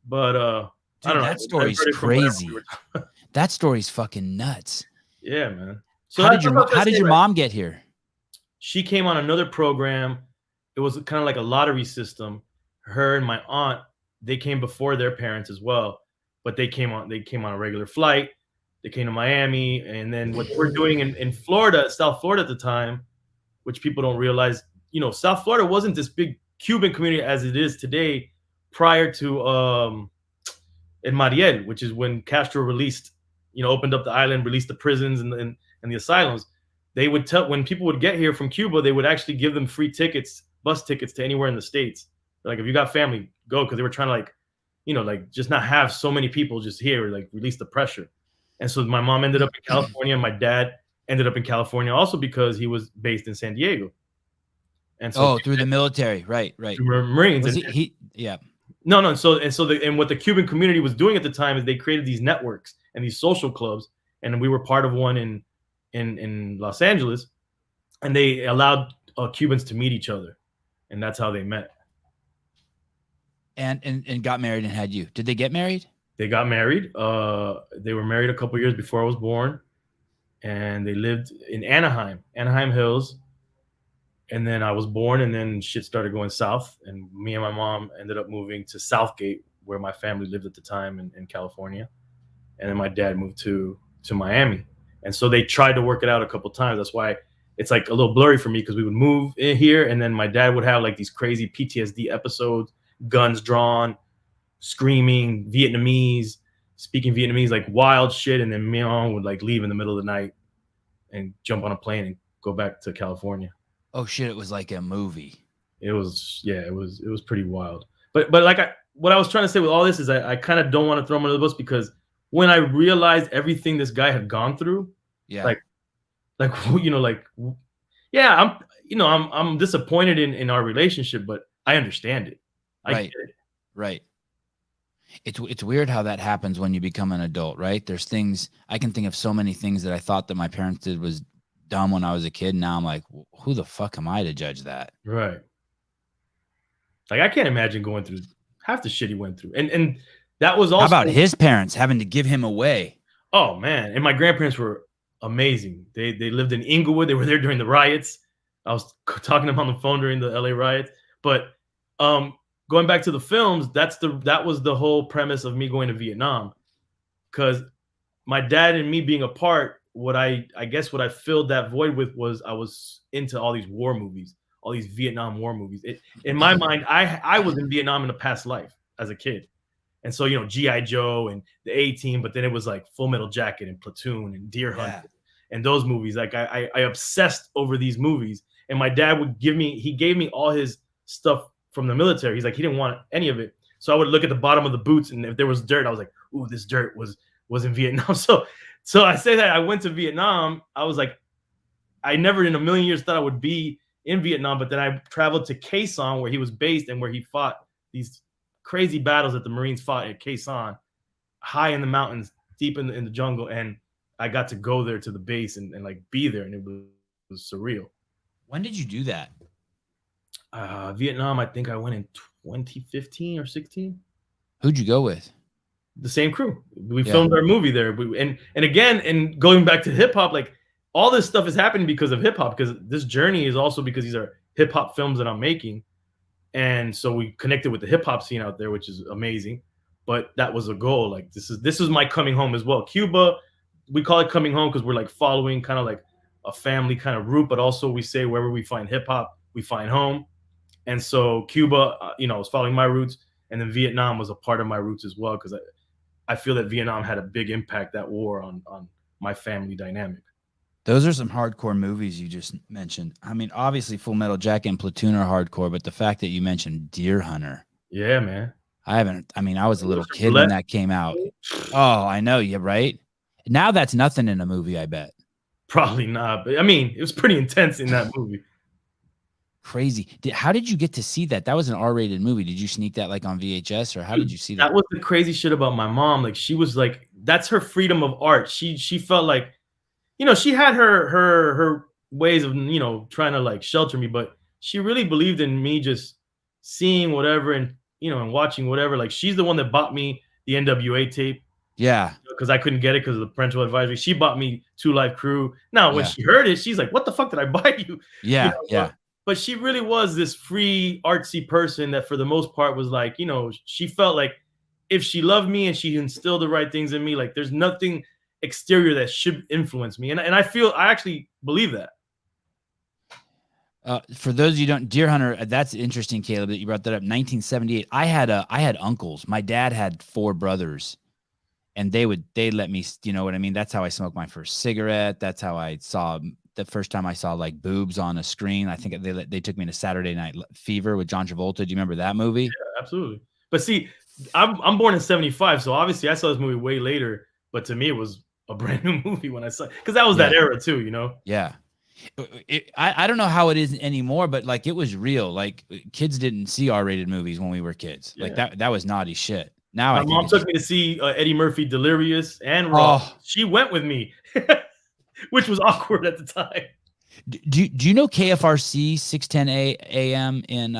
But dude, I don't know. That story's crazy. That story's fucking nuts. Yeah, man. So how did your mom get here? She came on another program. It was kind of like a lottery system. Her and my aunt, they came before their parents as well, but they came on a regular flight. They came to Miami, and then what we're doing in Florida, South Florida at the time, which people don't realize, South Florida wasn't this big Cuban community as it is today prior to in Mariel, which is when Castro released, opened up the island, released the prisons and the asylums. They would when people would get here from Cuba, they would actually give them free tickets, bus tickets to anywhere in the States. Like, if you got family, go, because they were trying to just not have so many people just here, like release the pressure. And so my mom ended up in California, and my dad ended up in California also because he was based in San Diego. And so through the military, right. Through Marines. Was yeah. No. And what the Cuban community was doing at the time is they created these networks and these social clubs, and we were part of one in Los Angeles, and they allowed Cubans to meet each other, and that's how they met. And got married and had you. Did they get married? They got married. They were married a couple years before I was born, and they lived in Anaheim Hills. And then I was born, and then shit started going south, and me and my mom ended up moving to Southgate, where my family lived at the time in California. And then my dad moved to Miami. And so they tried to work it out a couple times. That's why it's like a little blurry for me, because we would move in here, and then my dad would have like these crazy PTSD episodes, guns drawn, screaming, speaking Vietnamese, like wild shit. And then me and mom would like leave in the middle of the night and jump on a plane and go back to California. Oh shit! It was like a movie. It was pretty wild. But like what I was trying to say with all this is I kind of don't want to throw him under the bus, because when I realized everything this guy had gone through, Yeah. like like yeah, I'm disappointed in our relationship, but I understand it. I get Right. it. Right. It's weird how that happens when you become an adult, right? There's things I can think of so many things that I thought that my parents did was dumb when I was a kid. Now I'm like, who the fuck am I to judge that? Right. Like I can't imagine going through half the shit he went through. And that was How also about his parents having to give him away? oh man, and my grandparents were amazing. They lived in Inglewood. They were there during the riots. I was talking to them on the phone during the LA riots. But um, going back to the films, that was the whole premise of me going to Vietnam because my dad and me being apart. What I guess what I filled that void with was I was into all these war movies, all these Vietnam War movies. In my mind, I was in Vietnam in a past life as a kid. And so, G.I. Joe and the A-Team, but then it was like Full Metal Jacket and Platoon and Deer Hunter Yeah. and those movies. Like I obsessed over these movies. And my dad he gave me all his stuff from the military. He's like, he didn't want any of it. So I would look at the bottom of the boots, and if there was dirt, I was like, ooh, this dirt was in Vietnam. So I say that I went to Vietnam. I was like, I never in a million years thought I would be in Vietnam, but then I traveled to Khe Sanh where he was based and where he fought these crazy battles that the Marines fought at Khe Sanh, high in the mountains, deep in the jungle, and I got to go there to the base and like be there, and it was surreal. When did you do that? Vietnam, I think I went in 2015 or 16. Who'd you go with? The same crew. We Yeah. filmed our movie there. And again, and going back to hip hop, like all this stuff is happening because of hip hop. Because this journey is also because these are hip hop films that I'm making, and so we connected with the hip hop scene out there, which is amazing. But that was a goal. Like this is my coming home as well. Cuba, we call it coming home because we're like following kind of like a family kind of route, but also we say wherever we find hip hop, we find home. And so Cuba, was following my roots, and then Vietnam was a part of my roots as well because I feel that Vietnam had a big impact, that war, on my family dynamic. Those are some hardcore movies you just mentioned. I mean, obviously Full Metal Jacket and Platoon are hardcore, but the fact that you mentioned Deer Hunter. Yeah, man. I was a little kid when that came out. Oh, I know. Yeah, right? Now that's nothing in a movie, I bet. Probably not. But I mean, it was pretty intense in that movie. Crazy. How did you get to see that? That was an R-rated movie. Did you sneak that like on VHS, or how did you see that? That was the crazy shit about my mom. Like she was like, that's her freedom of art. She felt like, she had her ways of, trying to like shelter me, but she really believed in me just seeing whatever and watching whatever. Like she's the one that bought me the NWA tape. Yeah. Because I couldn't get it because of the parental advisory. She bought me Two Live Crew. Now, when she heard it, she's like, what the fuck did I buy you? Yeah. Yeah. But she really was this free, artsy person that for the most part was like, she felt like if she loved me and she instilled the right things in me, like there's nothing exterior that should influence me. And I actually believe that. For those of you who don't, Deer Hunter, that's interesting, Caleb, that you brought that up. 1978. I had uncles. My dad had 4 brothers, and they let me, you know what I mean? That's how I smoked my first cigarette. That's how I saw the first time I saw like boobs on a screen. I think they took me to Saturday Night Fever with John Travolta. Do you remember that movie? Yeah, absolutely. But see, I'm born in 75, so obviously I saw this movie way later, but to me it was a brand new movie when I saw it, because that was that era too, Yeah. I don't know how it is anymore, but like it was real. Like kids didn't see R-rated movies when we were kids. Like that was naughty shit. Now my mom took me to see Eddie Murphy Delirious and Raw. Oh. She went with me, which was awkward at the time. Do you know KFRC 610 AM in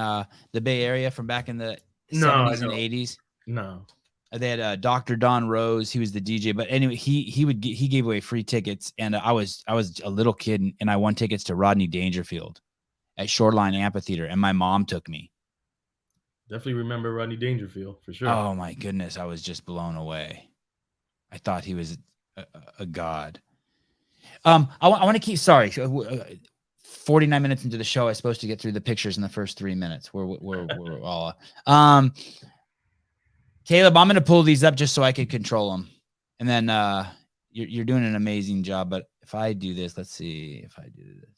the Bay Area from back in the 70s and 80s? No. They had Dr. Don Rose. He was the DJ, but anyway, he gave away free tickets, and I was a little kid, and I won tickets to Rodney Dangerfield at Shoreline Amphitheater, and my mom took me. Definitely remember Rodney Dangerfield for sure. Oh my goodness, I was just blown away. I thought he was a god. I want to keep. Sorry, 49 minutes into the show, I was supposed to get through the pictures in the first 3 minutes. We're all. Caleb, I'm going to pull these up just so I can control them. And then you're doing an amazing job. But if I do this, let's see if I do this.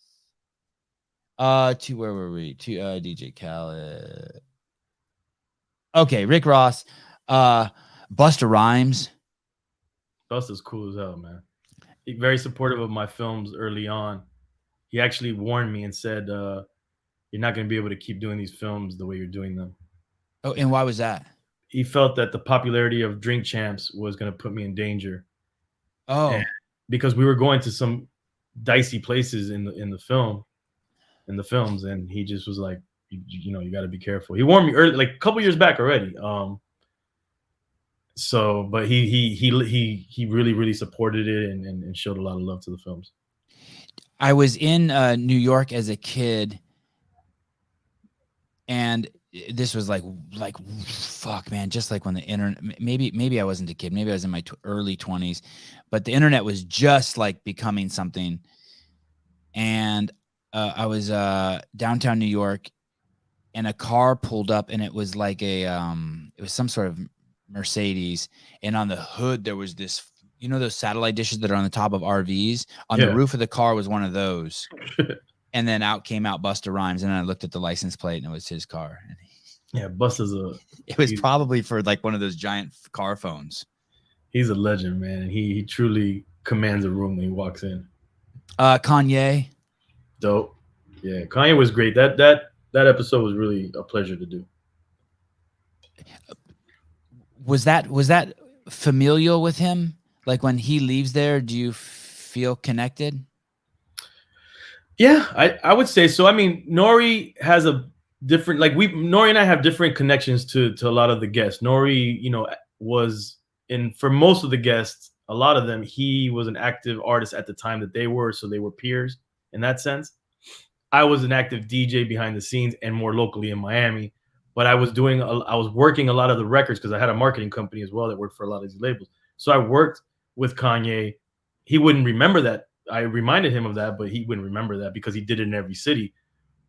To where were we? To DJ Khaled. Okay, Rick Ross. Busta Rhymes. Busta's cool as hell, man. He's very supportive of my films early on. He actually warned me and said, "You're not going to be able to keep doing these films the way you're doing them." Oh, and why was that? He felt that the popularity of Drink Champs was going to put me in danger, and Oh, because we were going to some dicey places in the films, and he just was like, you got to be careful. He warned me early, like a couple years back already. So, but he really really supported it and showed a lot of love to the films. I was in New York as a kid, and this was like fuck, man, just like when the internet, maybe I wasn't a kid, maybe I was in my early 20s, but the internet was just like becoming something. And I was downtown New York, and a car pulled up, and it was like it was some sort of Mercedes, and on the hood there was this, those satellite dishes that are on the top of RVs. On the roof of the car was one of those. And then out came Busta Rhymes, and I looked at the license plate, and it was his car. Yeah, Busta's it was probably for like one of those giant car phones. He's a legend, man. He truly commands a room when he walks in. Kanye. Dope. Yeah, Kanye was great. That episode was really a pleasure to do. Was that familial with him? Like when he leaves there, do you feel connected? Yeah, I would say so. I mean, n.o.r.e has a different, like n.o.r.e and I have different connections to a lot of the guests. n.o.r.e, was for most of the guests, a lot of them, he was an active artist at the time that they were, so they were peers in that sense. I was an active DJ behind the scenes and more locally in Miami, but I was working a lot of the records because I had a marketing company as well that worked for a lot of these labels. So I worked with Kanye. He wouldn't remember that. I reminded him of that, but he wouldn't remember that because he did it in every city.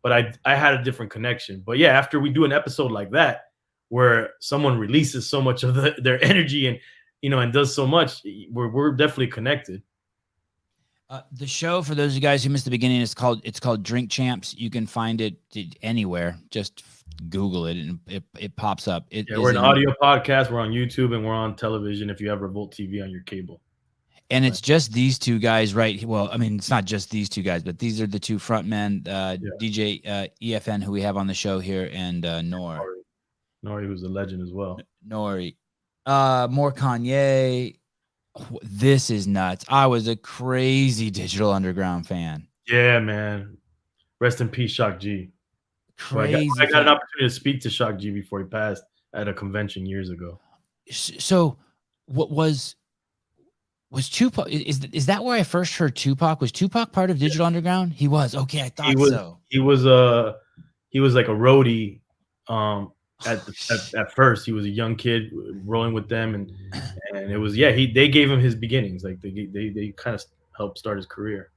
But I had a different connection. But yeah, after we do an episode like that, where someone releases so much of their energy and and does so much, we're definitely connected. The show, for those of you guys who missed the beginning, it's called Drink Champs. You can find it anywhere. Just Google it, and it pops up. We're an audio podcast. We're on YouTube, and we're on television if you have Revolt TV on your cable. And it's just these two guys, right? Well, I mean, it's not just these two guys, but these are the two frontmen, DJ EFN, who we have on the show here, and n.o.r.e. n.o.r.e, who's a legend as well. n.o.r.e. More Kanye. This is nuts. I was a crazy Digital Underground fan. Yeah, man. Rest in peace, Shock G. Crazy. I got an opportunity to speak to Shock G before he passed at a convention years ago. So, what was Tupac? Is that where I first heard Tupac? Was Tupac part of Digital Underground? He was. Okay, I thought so. He was like a roadie. At first, he was a young kid rolling with them, and it was they gave him his beginnings. Like they kind of helped start his career,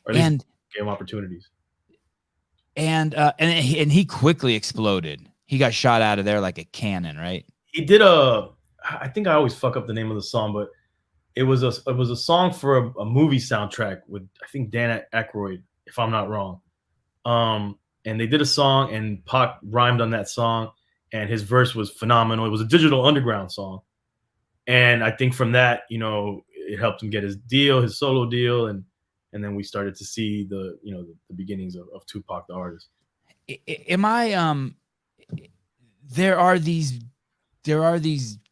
or at least gave him opportunities. And he quickly exploded. He got shot out of there like a cannon, right? He did I think I always fuck up the name of the song, but it was a song for a movie soundtrack with, I think, Dan Aykroyd, if I'm not wrong. And they did a song, and Pac rhymed on that song, and his verse was phenomenal. It was a Digital Underground song, and I think from that, it helped him get his solo deal, and then we started to see the beginnings of Tupac the artist. Am I there are these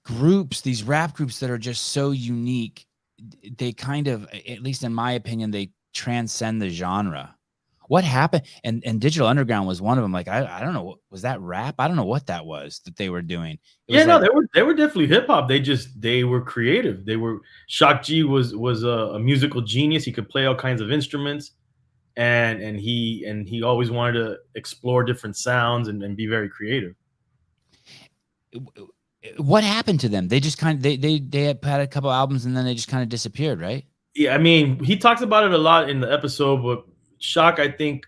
groups, these rap groups that are just so unique. They kind of, at least in my opinion, they transcend the genre. What happened? And Digital Underground was one of them. Like, I don't know, was that rap? I don't know what that was that they were doing. They were definitely hip hop. They were creative. Shock G was a musical genius. He could play all kinds of instruments, and he always wanted to explore different sounds and be very creative. What happened to them? They just kind of they had a couple albums, and then they just kind of disappeared, right? Yeah, I mean, he talks about it a lot in the episode, but Shock, I think,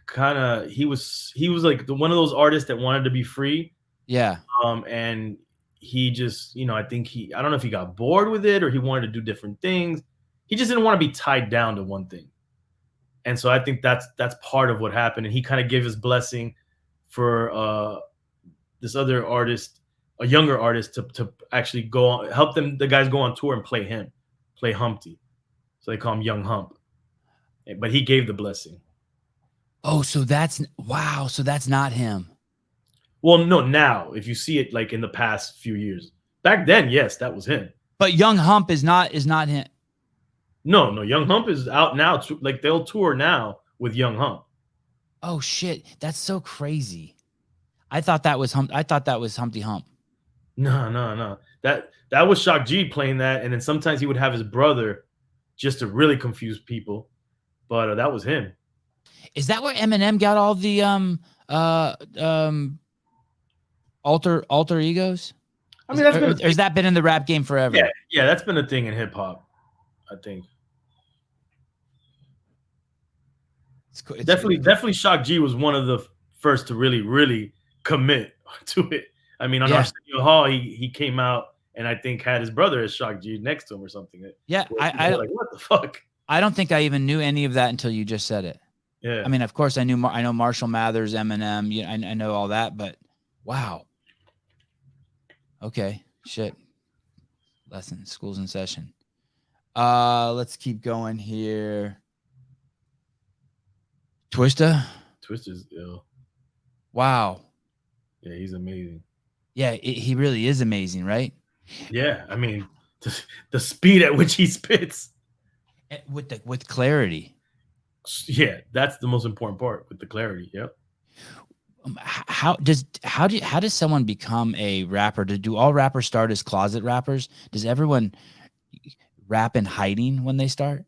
he was like one of those artists that wanted to be free. Yeah. And he just, I think I don't know if he got bored with it or he wanted to do different things. He just didn't want to be tied down to one thing. And so I think that's part of what happened. And he kind of gave his blessing for this other artist, a younger artist, to actually help the guys go on tour and play play Humpty, so they call him Young Hump. But he gave the blessing. Oh, so that's wow. So that's not him. Well, no, now if you see it like in the past few years, back then, yes, that was him. But Young Hump is not him. No, Young Hump is out now. Like they'll tour now with Young Hump. Oh shit, that's so crazy. I thought that was Humpty Hump. No. That was Shock G playing that, and then sometimes he would have his brother just to really confuse people. But that was him. Is that where Eminem got all the alter egos? I mean, or has that been in the rap game forever? Yeah, that's been a thing in hip hop, I think. It's definitely Shock G was one of the first to really commit to it. I mean, on Arsenio Hall, he came out and I think had his brother as Shock G next to him or something. Yeah, I like, what the fuck? I don't think I even knew any of that until you just said it. Yeah. I mean, of course, I know Marshall Mathers, Eminem. I know all that, but wow. Okay, shit. Lesson. School's in session. Let's keep going here. Twista. Twista's ill. Wow. Yeah, he's amazing. Yeah, he really is amazing, right? Yeah, I mean, the speed at which he spits with clarity. Yeah, that's the most important part, with the clarity. Yep. How does someone become a rapper? Do all rappers start as closet rappers? Does everyone rap in hiding when they start?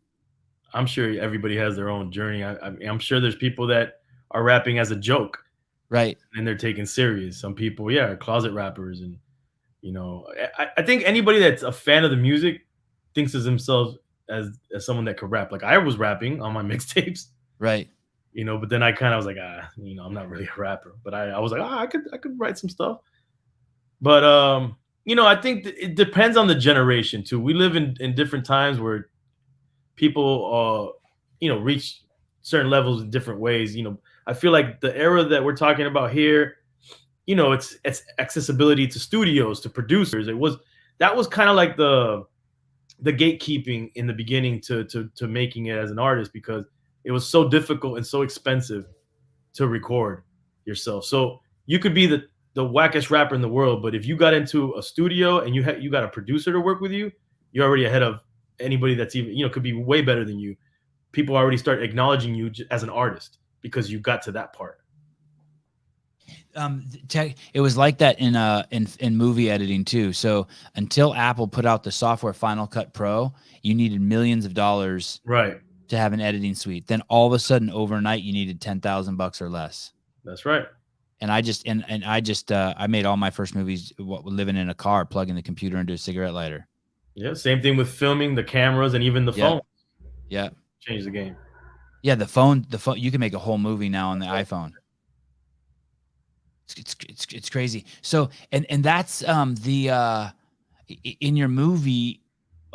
I'm sure everybody has their own journey. I'm sure there's people that are rapping as a joke, right? And they're taken serious. Some people, are closet rappers, and I think anybody that's a fan of the music thinks of themselves as someone that could rap. Like I was rapping on my mixtapes, right? But then I kind of was like, I'm not really a rapper, but I was like, I could write some stuff. But I think it depends on the generation too. We live in different times where people reach certain levels in different ways. I feel like the era that we're talking about here, it's accessibility to studios, to producers. That was kind of like the gatekeeping in the beginning to making it as an artist, because it was so difficult and so expensive to record yourself. So you could be the wackest rapper in the world, but if you got into a studio and you got a producer to work with you, you're already ahead of anybody that's even could be way better than you. People already start acknowledging you as an artist because you got to that part. It was like that in movie editing too. So until Apple put out the software Final Cut Pro, you needed millions of dollars, right, to have an editing suite. Then all of a sudden, overnight, you needed $10,000 or less. That's right. And I made all my first movies living in a car, plugging the computer into a cigarette lighter. Yeah, same thing with filming, the cameras, and even the phone. Yeah, changed the game. Yeah, the phone. You can make a whole movie now on the iPhone. It's crazy. So and that's in your movie.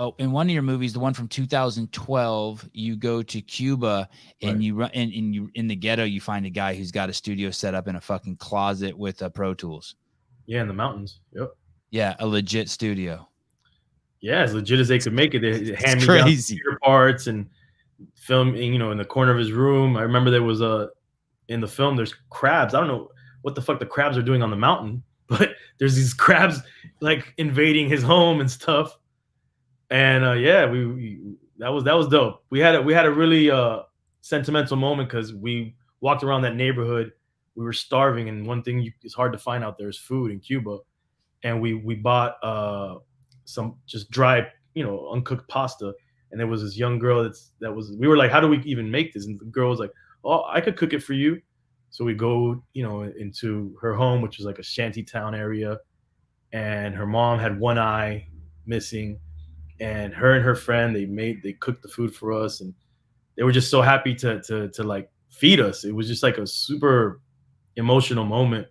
Oh, in one of your movies, the one from 2012, you go to Cuba and right. You run and you in the ghetto. You find a guy who's got a studio set up in a fucking closet with Pro Tools. Yeah, in the mountains. Yep. Yeah, a legit studio. Yeah, as legit as they could make it. They hand me down computer parts and film. In the corner of his room. I remember there was in the film. There's crabs. I don't know what the fuck the crabs are doing on the mountain, but there's these crabs like invading his home and stuff. And that was dope. We had a really sentimental moment because we walked around that neighborhood. We were starving, and one thing it's hard to find out there is food in Cuba. And we bought some just dry, uncooked pasta. And there was this young girl we were like, how do we even make this? And the girl was like, oh, I could cook it for you. So we go, into her home, which was like a shanty town area, and her mom had one eye missing. And her and her friend, they cooked the food for us, and they were just so happy to like feed us. It was just like a super emotional moment.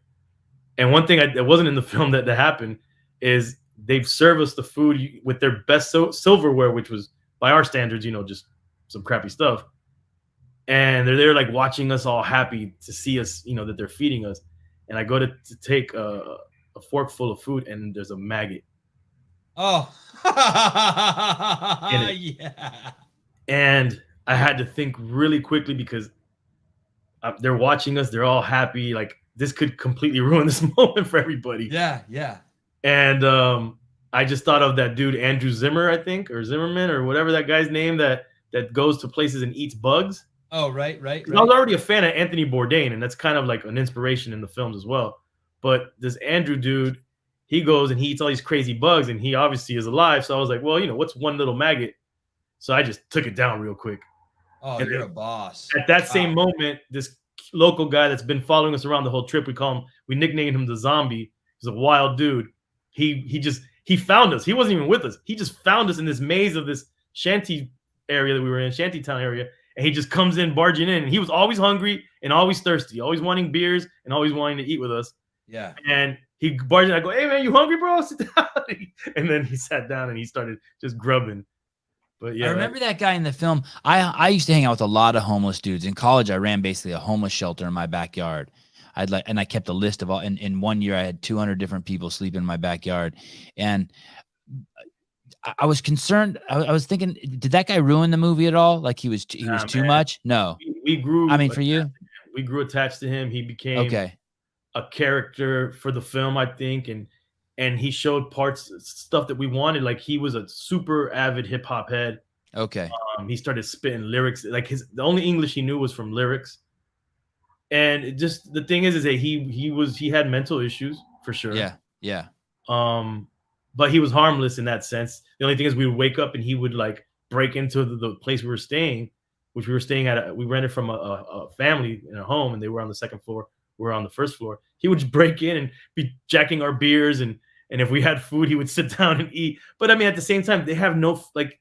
And one thing that wasn't in the film that happened is they've served us the food with their best silverware, which was by our standards, just some crappy stuff. And they're there like watching us all happy to see us, that they're feeding us. And I go to take a fork full of food, and there's a maggot Oh, And yeah. and I had to think really quickly because they're watching us. They're all happy. Like this could completely ruin this moment for everybody. Yeah, yeah. And I just thought of that dude Andrew Zimmer, I think, or Zimmerman, or whatever that guy's name that goes to places and eats bugs. Oh, right, right, I was right. already a fan of Anthony Bourdain, and that's kind of like an inspiration in the films as well. But this Andrew dude, he goes and he eats all these crazy bugs, and he obviously is alive. So I was like, well, what's one little maggot? So I just took it down real quick. Oh, And you're a boss. at that same Wow. moment, this local guy that's been following us around the whole trip, we nicknamed him the zombie. He's a wild dude. He found us. He wasn't even with us. He just found us in this maze of this shanty area that we were in, shantytown area. And he just comes in, barging in. And he was always hungry and always thirsty, always wanting beers and always wanting to eat with us. Yeah. And he barged in. I go, hey man, you hungry, bro? Sit down. And then he sat down and he started just grubbing. But yeah, I remember that guy in the film. I used to hang out with a lot of homeless dudes. In college, I ran basically a homeless shelter in my backyard. And I kept a list of all. In 1 year, I had 200 different people sleep in my backyard, and I was concerned. I was thinking, did that guy ruin the movie at all? Like he was too man. much? No. We grew. I mean, for you, we grew attached to him. He became okay. a character for the film, I think, and he showed stuff that we wanted. Like he was a super avid hip hop head. Okay. He started spitting lyrics. Like the only English he knew was from lyrics. And the thing is that he had mental issues for sure. Yeah. Yeah. But he was harmless in that sense. The only thing is we would wake up and he would like break into the place we were staying, which we were staying at. We rented from a family in a home, and they were on the second floor. We were on the first floor. He would break in and be jacking our beers, and if we had food, he would sit down and eat. But I mean, at the same time, they have no like.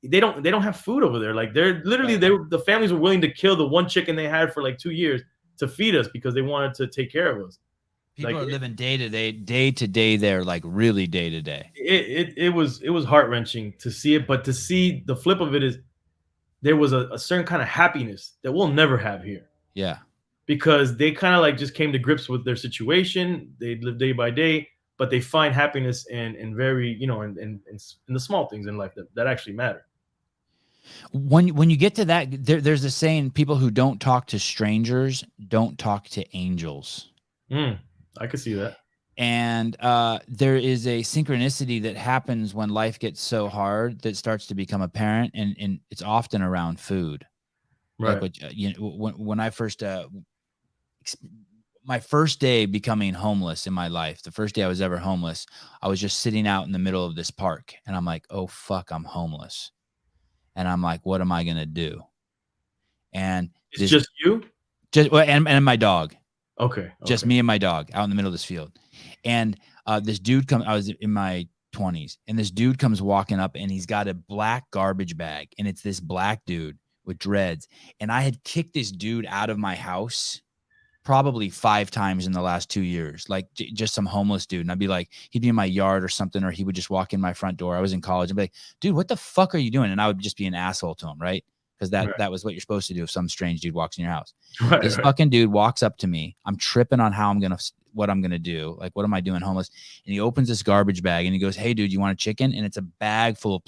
They don't have food over there. Like they're literally the families were willing to kill the one chicken they had for like 2 years to feed us because they wanted to take care of us. People are living day to day there, like really day to day. It was heart-wrenching to see it, but to see the flip of it is there was a certain kind of happiness that we'll never have here. Yeah. Because they kind of like just came to grips with their situation. They live day by day, but they find happiness in very, in the small things in life that actually matter. When you get to that, there's a saying: people who don't talk to strangers don't talk to angels. I could see that. And there is a synchronicity that happens when life gets so hard that starts to become apparent, and it's often around food. Right. Like when I first my first day becoming homeless in my life, the first day I was ever homeless, I was just sitting out in the middle of this park, and I'm like, oh fuck, I'm homeless. And I'm like, what am I gonna do? And it's just you? And my dog. Okay. Just me and my dog out in the middle of this field. And this dude I was in my 20s, and this dude comes walking up, and he's got a black garbage bag, and it's this black dude with dreads. And I had kicked this dude out of my house probably 5 times in the last 2 years, like just some homeless dude. And I'd be like, he'd be in my yard or something, or he would just walk in my front door. I was in college. I'd be like, dude, what the fuck are you doing? And I would just be an asshole to him, right? Because that was what you're supposed to do if some strange dude walks in your house. This fucking dude walks up to me. I'm tripping on what I'm gonna do. Like, what am I doing homeless? And he opens this garbage bag and he goes, hey dude, you want a chicken? And it's a bag full of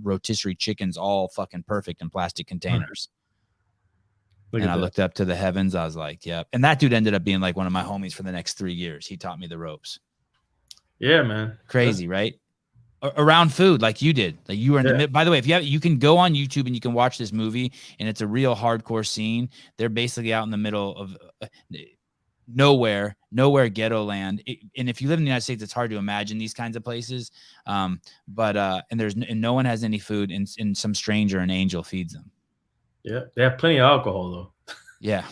rotisserie chickens, all fucking perfect in plastic containers. And I looked up to the heavens. I was like, yep. And that dude ended up being like one of my homies for the next 3 years. He taught me the ropes. Yeah, man. Crazy, right? Around food, like you did. Like you were in the, by the way, you can go on YouTube and you can watch this movie, and it's a real hardcore scene. They're basically out in the middle of nowhere ghetto land. And if you live in the United States, it's hard to imagine these kinds of places. But no one has any food, and some stranger, an angel, feeds them. Yeah, they have plenty of alcohol though. Yeah,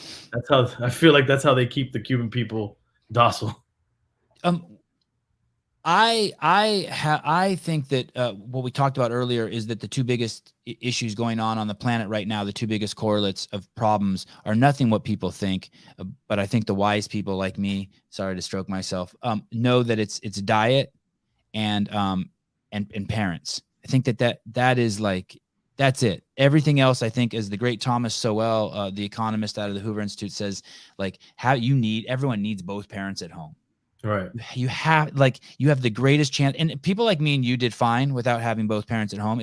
I feel like that's how they keep the Cuban people docile. I think that what we talked about earlier is that the two biggest issues going on the planet right now, the two biggest correlates of problems, are nothing what people think, but I think the wise people like me, sorry to stroke myself, know that it's diet and parents. I think that is like, that's it. Everything else, I think, as the great Thomas Sowell, the economist out of the Hoover Institute, says, like, everyone needs both parents at home. Right. You have the greatest chance, and people like me and you did fine without having both parents at home.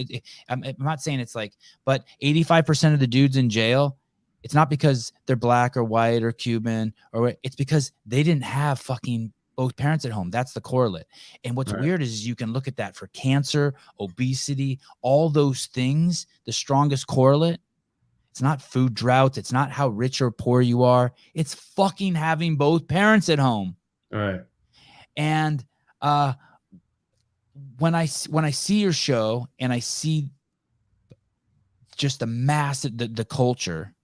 I'm not saying it's like, but 85% of the dudes in jail, it's not because they're black or white or Cuban, or it's because they didn't have fucking both parents at home. That's the correlate. And what's Right. weird is you can look at that for cancer, obesity, all those things. The strongest correlate, it's not food droughts, it's not how rich or poor you are, it's fucking having both parents at home. Right. And when I see your show and I see just the massive the culture,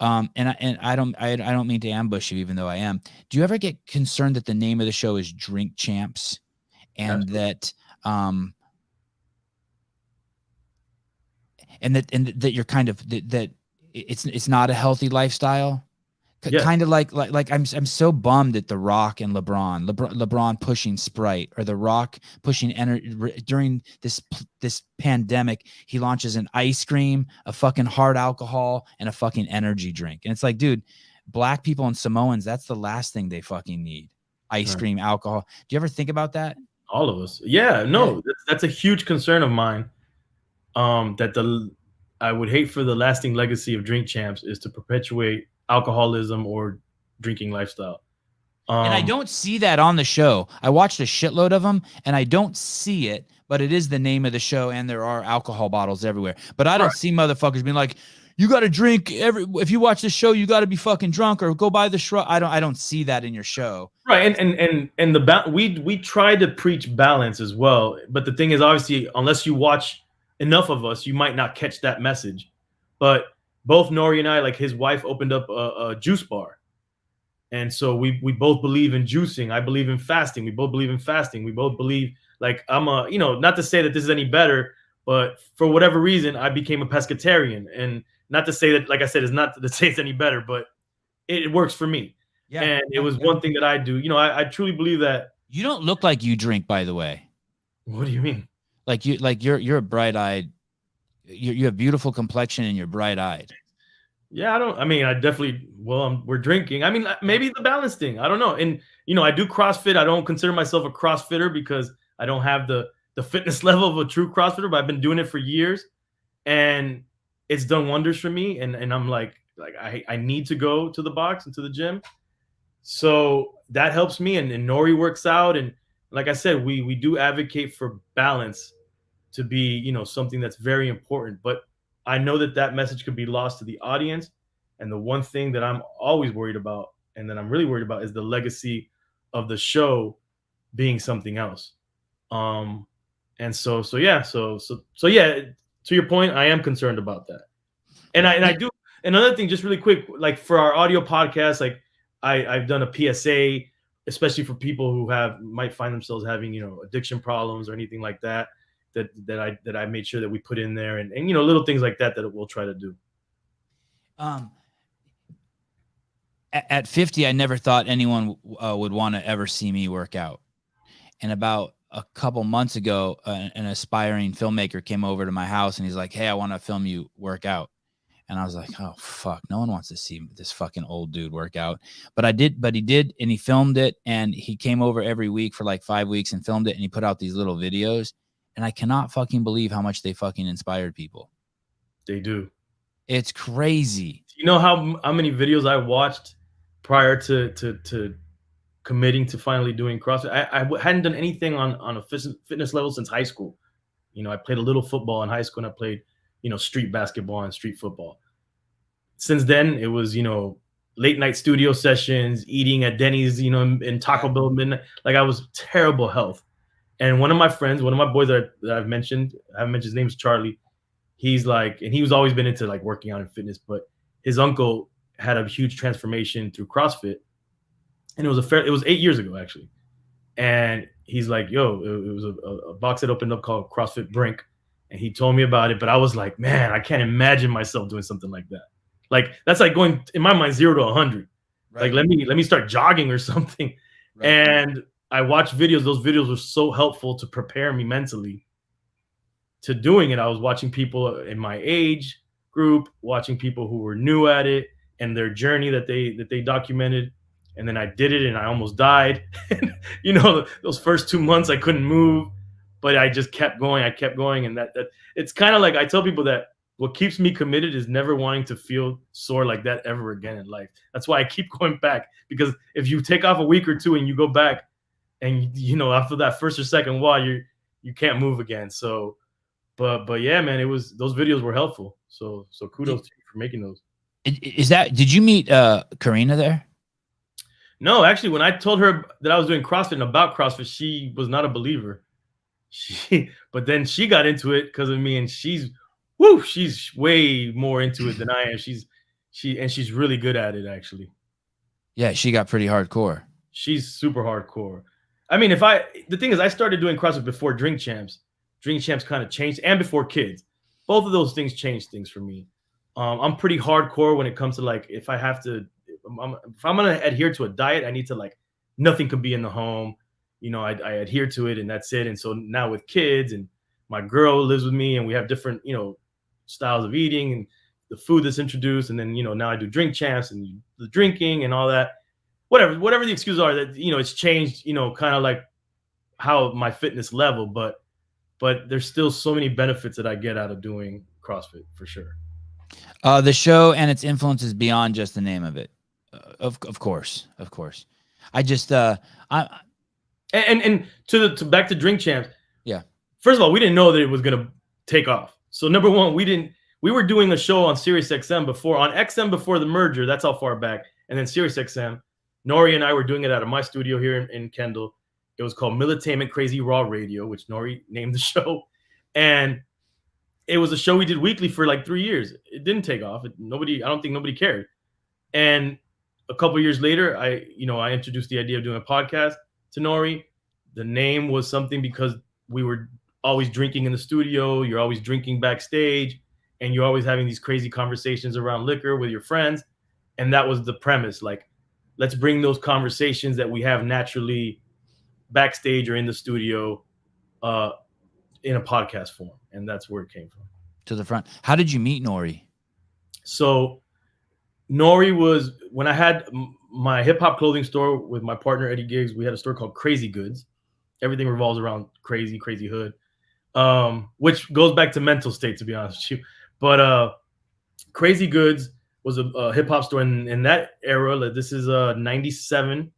and I don't mean to ambush you, even though I am. Do you ever get concerned that the name of the show is Drink Champs, and Absolutely. that you're kind of that it's not a healthy lifestyle? Yeah. Kind of like I'm so bummed at The Rock and LeBron pushing Sprite, or The Rock pushing energy during this pandemic. He launches an ice cream, a fucking hard alcohol, and a fucking energy drink, and it's like, dude, black people and Samoans, that's the last thing they fucking need: ice Right. cream, alcohol. Do you ever think about that? All of us. Yeah. Yeah. No, that's a huge concern of mine. That I would hate for the lasting legacy of Drink Champs is to perpetuate alcoholism or drinking lifestyle. And I don't see that on the show. I watched a shitload of them, and I don't see it, but it is the name of the show, and there are alcohol bottles everywhere. But I don't see motherfuckers being like, you got to drink if you watch the show, you got to be fucking drunk or go buy the shrub. I don't see that in your show. Right. And we try to preach balance as well. But the thing is, obviously, unless you watch enough of us, you might not catch that message. But both n.o.r.e. and I, like his wife, opened up a juice bar. And so we both believe in juicing. I believe in fasting. We both believe in fasting. We both believe, like, I'm not to say that this is any better, but for whatever reason, I became a pescatarian. And not to say that, like I said, it's not to say it's any better, but it works for me. Yeah. And it was one thing that I do. I truly believe that. You don't look like you drink, by the way. What do you mean? Like you're a bright-eyed. You have beautiful complexion and you're bright-eyed. Yeah, I definitely, we're drinking. I mean, maybe the balance thing. I don't know. And, I do CrossFit. I don't consider myself a CrossFitter because I don't have the fitness level of a true CrossFitter, but I've been doing it for years and it's done wonders for me. And I'm like I need to go to the box and to the gym. So that helps me. And n.o.r.e. works out. And like I said, we do advocate for balance to be, something that's very important. But I know that message could be lost to the audience. And the one thing that I'm always worried about, and that I'm really worried about, is the legacy of the show being something else. And so yeah, so yeah, to your point, I am concerned about that. And I do another thing, just really quick, like for our audio podcast, like I've done a PSA, especially for people who might find themselves having, addiction problems or anything like that. That I made sure that we put in there, and little things like that we'll try to do. At 50, I never thought anyone would want to ever see me work out. And about a couple months ago, an aspiring filmmaker came over to my house and he's like, "Hey, I want to film you work out." And I was like, "Oh fuck, no one wants to see this fucking old dude work out." But he did, and he filmed it, and he came over every week for like 5 weeks and filmed it, and he put out these little videos. And I cannot fucking believe how much they fucking inspired people. They do. It's crazy. You know how many videos I watched prior to committing to finally doing CrossFit? I hadn't done anything on a fitness level since high school. I played a little football in high school, and I played, street basketball and street football. Since then, it was, late night studio sessions, eating at Denny's, in Taco Bell midnight. Like, I was terrible health. And one of my friends, one of my boys that I've mentioned, I haven't mentioned, his name is Charlie. He's like, and he was always been into like working out and fitness, but his uncle had a huge transformation through CrossFit. And it was 8 years ago, actually. And he's like, yo, it was a box that opened up called CrossFit Brink. And he told me about it, but I was like, man, I can't imagine myself doing something like that. Like, that's like going, in my mind, 0 to 100. Right. Like, let me start jogging or something. Right. And I watched videos. Those videos were so helpful to prepare me mentally to doing it. I was watching people in my age group, watching people who were new at it and their journey that they documented. and then I did it and I almost died. You know, those first 2 months I couldn't move, but I just kept going. I kept going, and that it's kind of like I tell people that what keeps me committed is never wanting to feel sore like that ever again in life. That's why I keep going back, because if you take off a week or two and you go back, and you know after that first or second wall, you can't move again. So, but yeah, man, it was those videos were helpful. So kudos to you for making those. Did you meet Karina there? No, actually, when I told her that I was doing CrossFit and about CrossFit, she was not a believer. But then she got into it because of me, and she's way more into it than I am. She's really good at it, actually. Yeah, she got pretty hardcore. She's super hardcore. I mean, the thing is, I started doing CrossFit before Drink Champs. Drink Champs kind of changed, and before kids. Both of those things changed things for me. I'm pretty hardcore when it comes to like if I'm gonna adhere to a diet, I need to like nothing could be in the home. You know, I adhere to it, and that's it. And so now with kids, and my girl lives with me, and we have different styles of eating and the food that's introduced, and then now I do Drink Champs and the drinking and all that. Whatever the excuses are, that it's changed. Kind of like how my fitness level, but there's still so many benefits that I get out of doing CrossFit for sure. The show and its influence is beyond just the name of it. Of course. I just and to back to Drink Champs. Yeah. First of all, we didn't know that it was gonna take off. So number one, we were doing a show on SiriusXM on XM before the merger. That's how far back. And then SiriusXM, n.o.r.e and I were doing it out of my studio here in Kendall. It was called Militainment Crazy Raw Radio, which n.o.r.e named the show. And it was a show we did weekly for like 3 years. It didn't take off. I don't think nobody cared. And a couple of years later, I introduced the idea of doing a podcast to n.o.r.e. The name was something because we were always drinking in the studio. You're always drinking backstage, and you're always having these crazy conversations around liquor with your friends. And that was the premise. Like, let's bring those conversations that we have naturally backstage or in the studio in a podcast form. And that's where it came from. To the front. How did you meet n.o.r.e? So n.o.r.e was when I had my hip hop clothing store with my partner, Eddie Giggs. We had a store called Crazy Goods. Everything revolves around crazy hood, which goes back to mental state, to be honest with you. But Crazy Goods was a hip hop store in that era. Like, this is 97.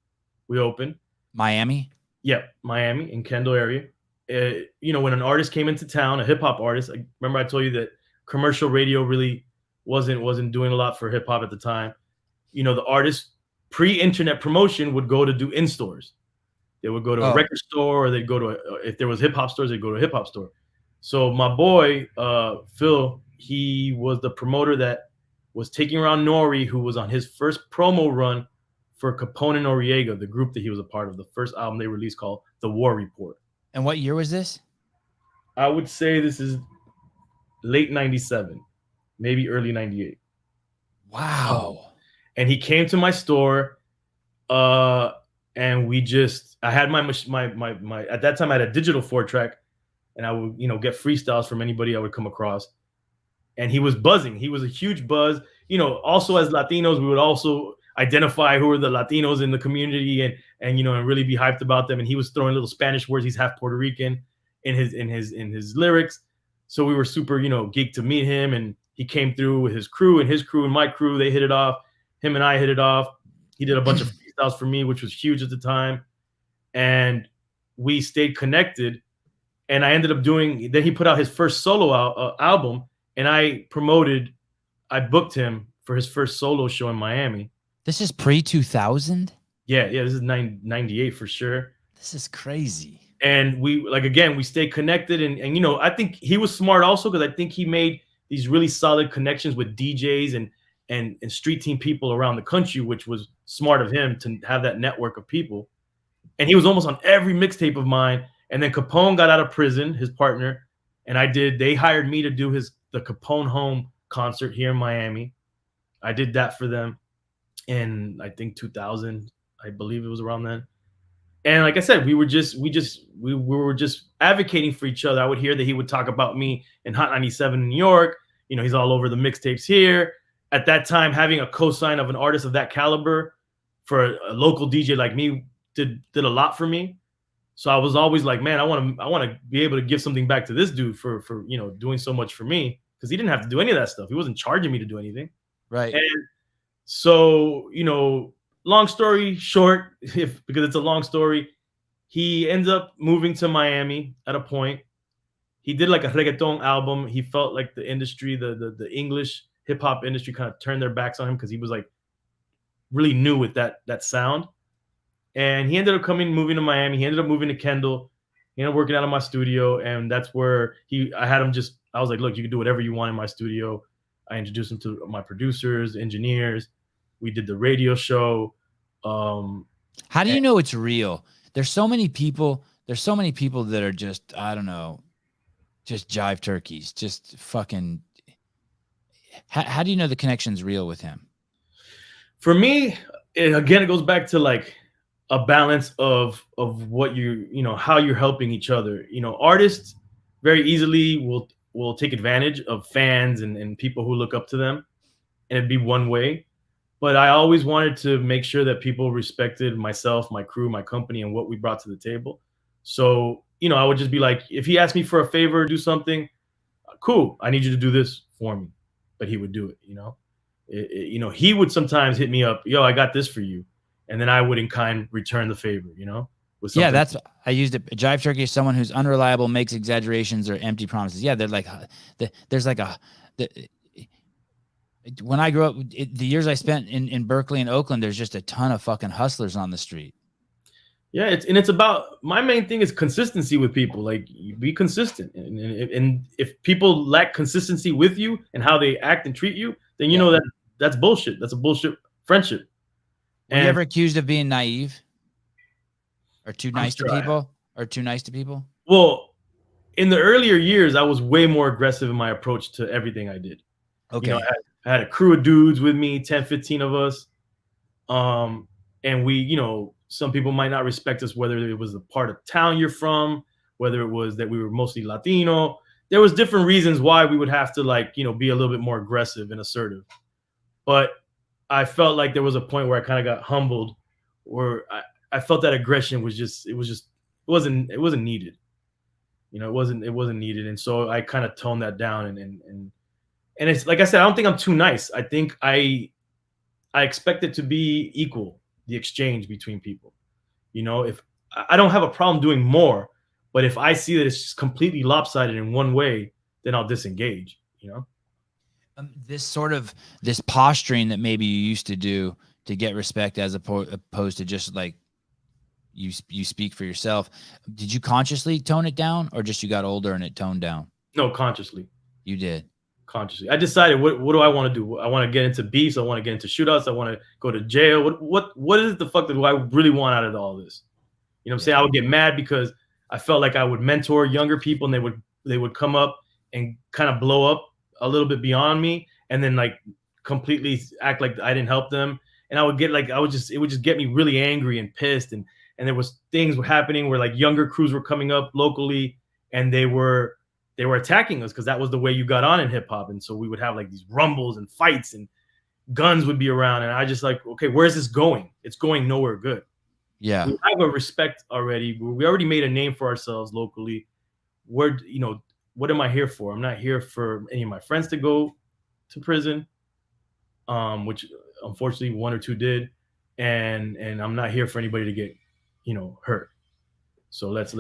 We opened. Miami? Yeah, Miami in Kendall area. When an artist came into town, a hip hop artist, remember I told you that commercial radio really wasn't doing a lot for hip hop at the time. The artist pre-internet promotion would go to do in stores. They would go to a record store, or they'd go to if there was hip hop stores, they'd go to a hip hop store. So my boy Phil, he was the promoter that was taking around n.o.r.e, who was on his first promo run for Capone and Noriega, the group that he was a part of, the first album they released called The War Report. And what year was this? I would say this is late 97, maybe early 98. Wow. And he came to my store, and I had my at that time I had a digital 4-track, and I would, get freestyles from anybody I would come across. And he was buzzing. He was a huge buzz. Also as Latinos, we would also identify who were the Latinos in the community and really be hyped about them. And he was throwing little Spanish words. He's half Puerto Rican in his lyrics. So we were super, geeked to meet him. And he came through with his crew and my crew. They hit it off. Him and I hit it off. He did a bunch of freestyles for me, which was huge at the time. And we stayed connected. And I ended up then he put out his first solo album, and I booked him for his first solo show in Miami. This is pre-2000? Yeah, this is 98 for sure. This is crazy. And we stayed connected, and I think he was smart also, because I think he made these really solid connections with DJs and street team people around the country, which was smart of him to have that network of people. And he was almost on every mixtape of mine. And then Capone got out of prison, his partner, and they hired me to do the Capone Home concert here in Miami. I did that for them in, I think, 2000. I believe it was around then. And like I said, we were just advocating for each other. I would hear that he would talk about me in Hot 97 in New York. He's all over the mixtapes here. At that time, having a cosign of an artist of that caliber for a local DJ like me did a lot for me. So I was always like, man, I want to be able to give something back to this dude for doing so much for me, because he didn't have to do any of that stuff. He wasn't charging me to do anything. Right. And so, long story short, because it's a long story, he ends up moving to Miami at a point. He did like a reggaeton album. He felt like the industry, the English hip hop industry kind of turned their backs on him because he was like really new with that sound. And he ended up moving to Miami. He ended up moving to Kendall. He ended up working out of my studio. And that's where I was like, look, you can do whatever you want in my studio. I introduced him to my producers, engineers. We did the radio show. How do you know it's real? There's so many people that are just, I don't know, just jive turkeys, just fucking. How do you know the connection's real with him? For me, it goes back to like a balance of what how you're helping each other. Artists very easily will take advantage of fans and people who look up to them, and it'd be one way. But I always wanted to make sure that people respected myself, my crew, my company, and what we brought to the table. So, I would just be like, if he asked me for a favor, do something, cool, I need you to do this for me. But he would do it, he would sometimes hit me up, yo, I got this for you. And then I would in kind return the favor, with something. I used it. A jive turkey is someone who's unreliable, makes exaggerations or empty promises. Yeah, they're like, when I grew up, the years I spent in Berkeley and Oakland, there's just a ton of fucking hustlers on the street. Yeah, it's about, my main thing is consistency with people. Like, you be consistent, and if people lack consistency with you and how they act and treat you, then you know that's bullshit. That's a bullshit friendship. Were you ever accused of being naive, or too nice to people, Well, in the earlier years, I was way more aggressive in my approach to everything I did. Okay. I had a crew of dudes with me, 10, 15 of us. And we, some people might not respect us, whether it was the part of town you're from, whether it was that we were mostly Latino. There was different reasons why we would have to be a little bit more aggressive and assertive. But I felt like there was a point where I kind of got humbled, where I felt that aggression it wasn't needed. It wasn't needed. And so I kind of toned that down, and it's like I said, I don't think I'm too nice. I think I expect it to be equal, the exchange between people. If I don't have a problem doing more, but if I see that it's just completely lopsided in one way, then I'll disengage. This posturing that maybe you used to do to get respect, as opposed to just like you speak for yourself. Did you consciously tone it down, or just you got older and it toned down? No, consciously. You did. Consciously. I decided, what do I want to do? I want to get into beefs. I want to get into shootouts. I want to go to jail. What is the fuck do I really want out of all this? I'm saying? I would get mad because I felt like I would mentor younger people, and they would come up and kind of blow up a little bit beyond me, and then like completely act like I didn't help them. And I would get it would just get me really angry and pissed. And there was things were happening where like younger crews were coming up locally, and they were attacking us because that was the way you got on in hip hop. And so we would have like these rumbles and fights, and guns would be around. And I just like, okay, where's this going? It's going nowhere good. Yeah. We have a respect already. We already made a name for ourselves locally. What am I here for? I'm not here for any of my friends to go to prison, which unfortunately one or two did. And I'm not here for anybody to get, hurt. So let's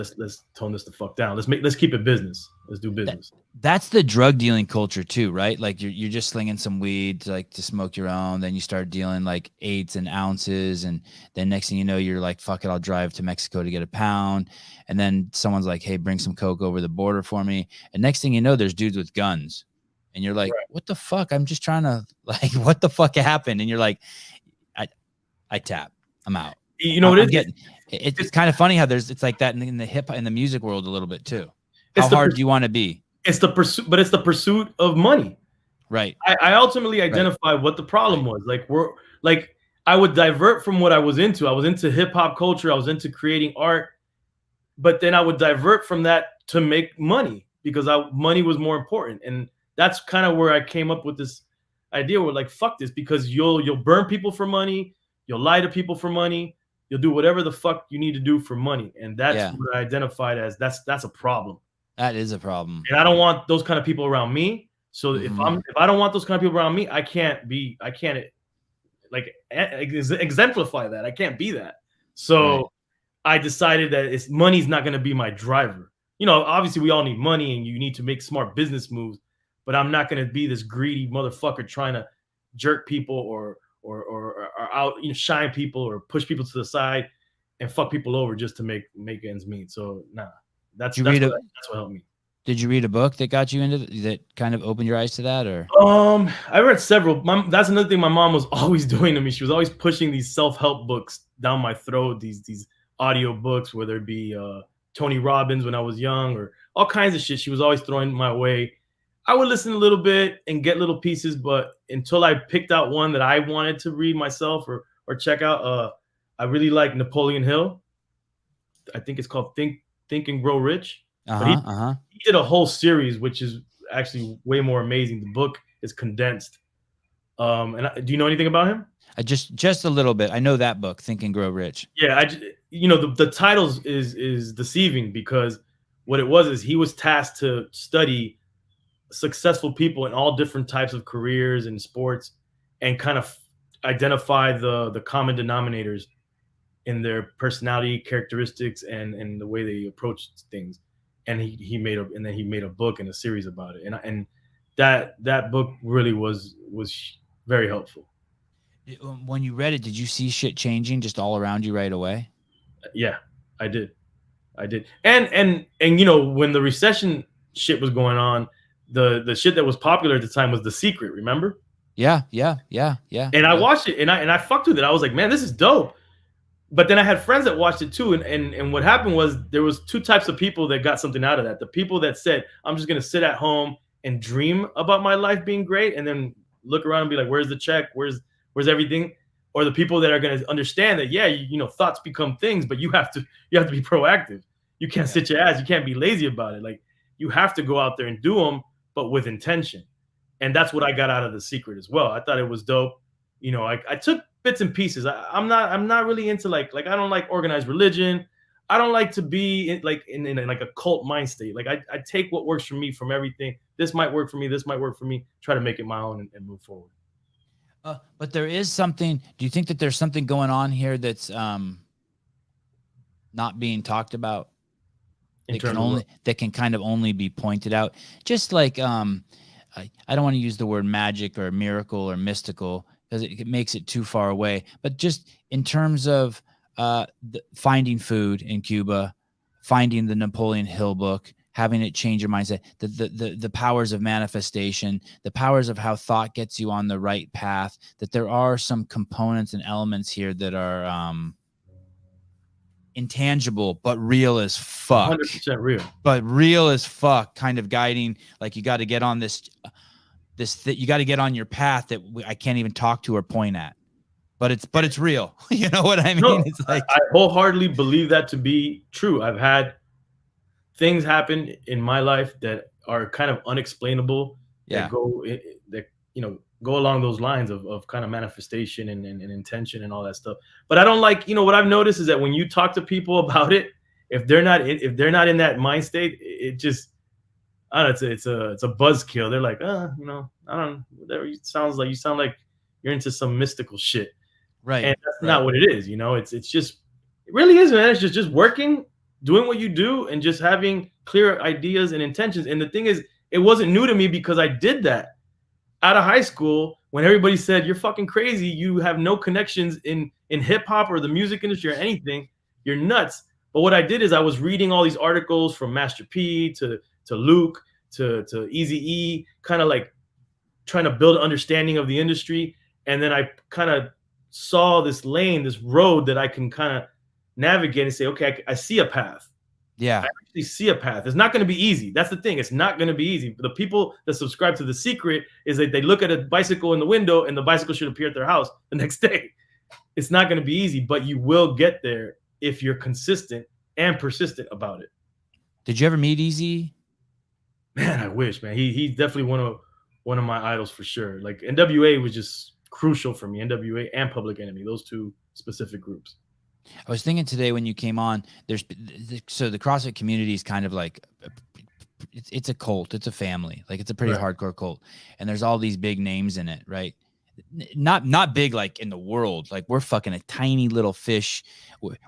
tone this the fuck down. Let's keep it business. Let's do business. That's the drug dealing culture too, right? Like you're just slinging some weed to smoke your own. Then you start dealing like eighths and ounces, and then next thing you know, you're like, fuck it, I'll drive to Mexico to get a pound. And then someone's like, hey, bring some coke over the border for me. And next thing you know, there's dudes with guns, and you're like, right. What the fuck? I'm just trying to what the fuck happened? And you're like, I tap, I'm out. It's kind of funny how it's like that in the music world a little bit too. How hard do you want to be? It's the pursuit, but it's the pursuit of money. Right. I ultimately identified what the problem was. Like I would divert from what I was into. I was into hip hop culture. I was into creating art, but then I would divert from that to make money because money was more important. And that's kind of where I came up with this idea where like, fuck this, because you'll burn people for money. You'll lie to people for money. You'll do whatever the fuck you need to do for money. And that's what I identified as that's a problem. That is a problem. And I don't want those kind of people around me. So if I don't want those kind of people around me, I can't like exemplify that. I can't be that. So I decided that money's not going to be my driver. You know, obviously we all need money and you need to make smart business moves, but I'm not going to be this greedy motherfucker trying to jerk people or out, you know, shine people or push people to the side and fuck people over just to make ends meet. So nah, that's what helped me. Did you read a book that got you into that kind of opened your eyes to that, or? I read several. That's another thing my mom was always doing to me. She was always pushing these self-help books down my throat, these audio books, whether it be Tony Robbins when I was young or all kinds of shit. She was always throwing my way. I would listen a little bit and get little pieces, but until I picked out one that I wanted to read myself or check out, I really like Napoleon Hill. I think it's called Think and Grow Rich. But he did a whole series, which is actually way more amazing. The book is condensed. Do you know anything about him? Just a little bit. I know that book, Think and Grow Rich. Yeah, the titles is deceiving because what it was is he was tasked to study successful people in all different types of careers and sports and kind of identify the common denominators in their personality characteristics and the way they approach things. And he made a book and a series about it. And that book really was very helpful. When you read it, did you see shit changing just all around you right away? Yeah, I did. And you know, when the recession shit was going on, the shit that was popular at the time was The Secret, remember? Yeah. And I watched it and I fucked with it. I was like, man, this is dope. But then I had friends that watched it too. And what happened was there was two types of people that got something out of that. The people that said, I'm just going to sit at home and dream about my life being great. And then look around and be like, where's the check? Where's everything? Or the people that are going to understand that, yeah, you know, thoughts become things, but you have to be proactive. You can't sit your ass. You can't be lazy about it. Like you have to go out there and do them, but with intention. And that's what I got out of The Secret as well. I thought it was dope. You know, I took bits and pieces. I'm not really into like I don't like organized religion. I don't like to be in like a cult mind state. Like I take what works for me from everything. This might work for me. This might work for me. Try to make it my own and move forward. But there is something. Do you think that there's something going on here that's not being talked about? That can kind of only be pointed out. Just like I don't want to use the word magic or miracle or mystical, because it makes it too far away. But just in terms of finding food in Cuba, finding the Napoleon Hill book, having it change your mindset, the powers of manifestation, the powers of how thought gets you on the right path, that there are some components and elements here that are intangible but real as fuck. 100% real. But real as fuck, kind of guiding, like you got to get on you got to get on your path that I can't even talk to or point at, but it's real. You know what I mean? No, it's like I wholeheartedly believe that to be true. I've had things happen in my life that are kind of unexplainable. Yeah. That go along those lines of kind of manifestation and intention and all that stuff. But I don't like, what I've noticed is that when you talk to people about it, if they're not in that mind state, it just, I don't know, it's a buzzkill. They're like, I don't, whatever. You sound like you're into some mystical shit. Right. And that's not what it is. It's just, it really is, man. It's just working, doing what you do, and just having clear ideas and intentions. And the thing is, it wasn't new to me because I did that out of high school when everybody said, you're fucking crazy. You have no connections in hip hop or the music industry or anything. You're nuts. But what I did is I was reading all these articles from Master P to Luke to Eazy-E, kind of like trying to build an understanding of the industry. And then I kind of saw this road that I can kind of navigate and say, okay, I see a path. Yeah. I actually see a path. It's not going to be easy. That's the thing. It's not going to be easy. The people that subscribe to The Secret is that they look at a bicycle in the window and the bicycle should appear at their house the next day. It's not going to be easy, but you will get there if you're consistent and persistent about it. Did you ever meet Eazy? Man, I wish, man. He's definitely one of my idols for sure. Like NWA was just crucial for me. NWA and Public Enemy, those two specific groups. I was thinking today when you came on, so the CrossFit community is kind of like, it's a cult, it's a family, like it's a pretty hardcore cult, and there's all these big names in it, right? Not big like in the world, like we're fucking a tiny little fish.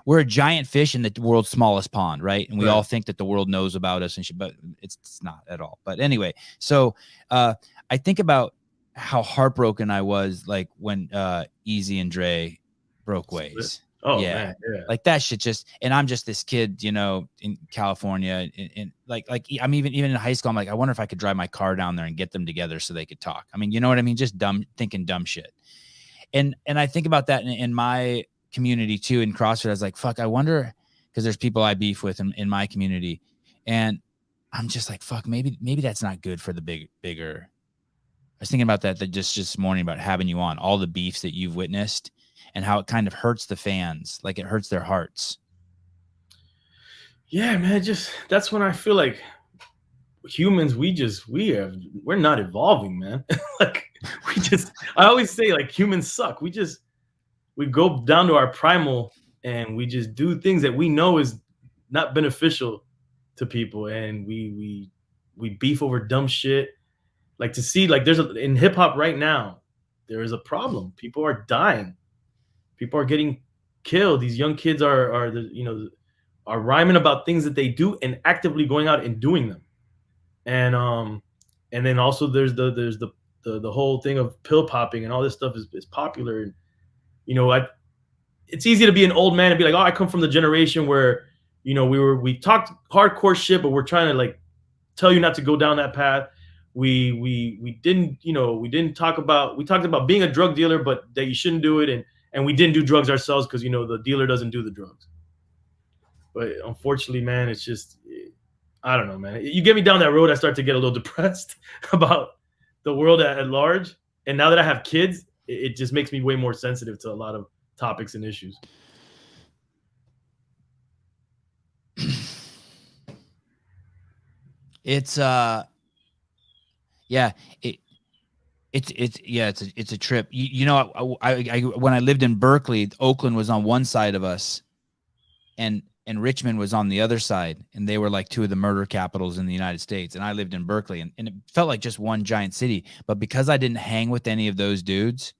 We're a giant fish in the world's smallest pond, right? And we all think that the world knows about us and shit, but it's not at all. But anyway, so I think about how heartbroken I was like when Easy and Dre broke ways. Oh man, yeah. Like that shit just, and I'm just this kid, you know, in California, and like I'm even in high school, I'm like, I wonder if I could drive my car down there and get them together so they could talk. I mean, you know what I mean? Just thinking dumb shit. And I think about that in my community too, in CrossFit. I was like, fuck, I wonder, because there's people I beef with in my community, and I'm just like, fuck, maybe that's not good for the bigger. I was thinking about that just this morning, about having you on, all the beefs that you've witnessed and how it kind of hurts the fans, like it hurts their hearts. Yeah, man, just that's when I feel like humans, we're not evolving, man. Like I always say, like, humans suck. We go down to our primal and we just do things that we know is not beneficial to people, and we beef over dumb shit. Like, to see, like, in hip hop right now, there is a problem. People are dying. People are getting killed. These young kids are rhyming about things that they do and actively going out and doing them. And then also there's the whole thing of pill popping, and all this stuff is popular. And it's easy to be an old man and be like, oh, I come from the generation where we talked hardcore shit, but we're trying to like tell you not to go down that path. We talked about being a drug dealer, but that you shouldn't do it, and we didn't do drugs ourselves because the dealer doesn't do the drugs. But unfortunately, man, it's just, I don't know, man. You get me down that road, I start to get a little depressed about the world at large. And now that I have kids, it just makes me way more sensitive to a lot of topics and issues. It's a trip. I when I lived in Berkeley, Oakland was on one side of us, and Richmond was on the other side, and they were like two of the murder capitals in the United States. And I lived in Berkeley, and it felt like just one giant city. But because I didn't hang with any of those dudes,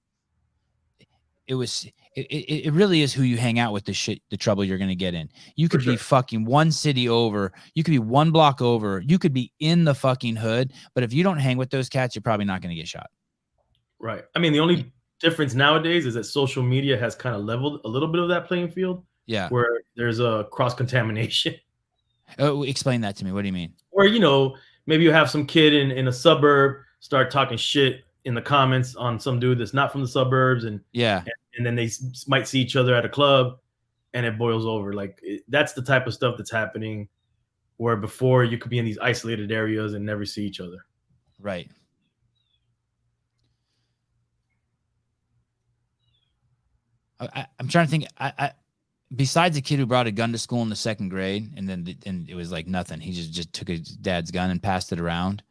it really is who you hang out with, the trouble you're going to get in. You could be fucking one city over. You could be one block over. You could be in the fucking hood. But if you don't hang with those cats, you're probably not going to get shot. Right. I mean, the only difference nowadays is that social media has kind of leveled a little bit of that playing field. Yeah. Where there's a cross-contamination. Oh, explain that to me. What do you mean? Where, maybe you have some kid in a suburb start talking shit in the comments on some dude that's not from the suburbs, and then they might see each other at a club, and it boils over. Like, that's the type of stuff that's happening, where before you could be in these isolated areas and never see each other. Right. I'm trying to think. Besides the kid who brought a gun to school in the second grade, and it was like nothing. He just took his dad's gun and passed it around.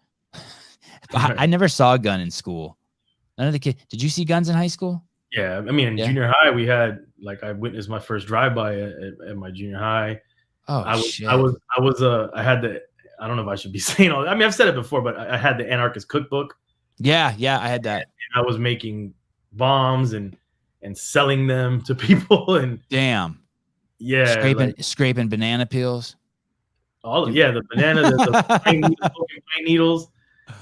I never saw a gun in school. None of the kids. Did you see guns in high school? Yeah, I mean, in junior high, we had, like, I witnessed my first drive-by at my junior high. Oh, shit. I had the, I don't know if I should be saying all that. I mean, I've said it before, but I had the anarchist cookbook. Yeah, I had that. And I was making bombs and selling them to people, and damn. Yeah, scraping banana peels. The bananas, the pine needles,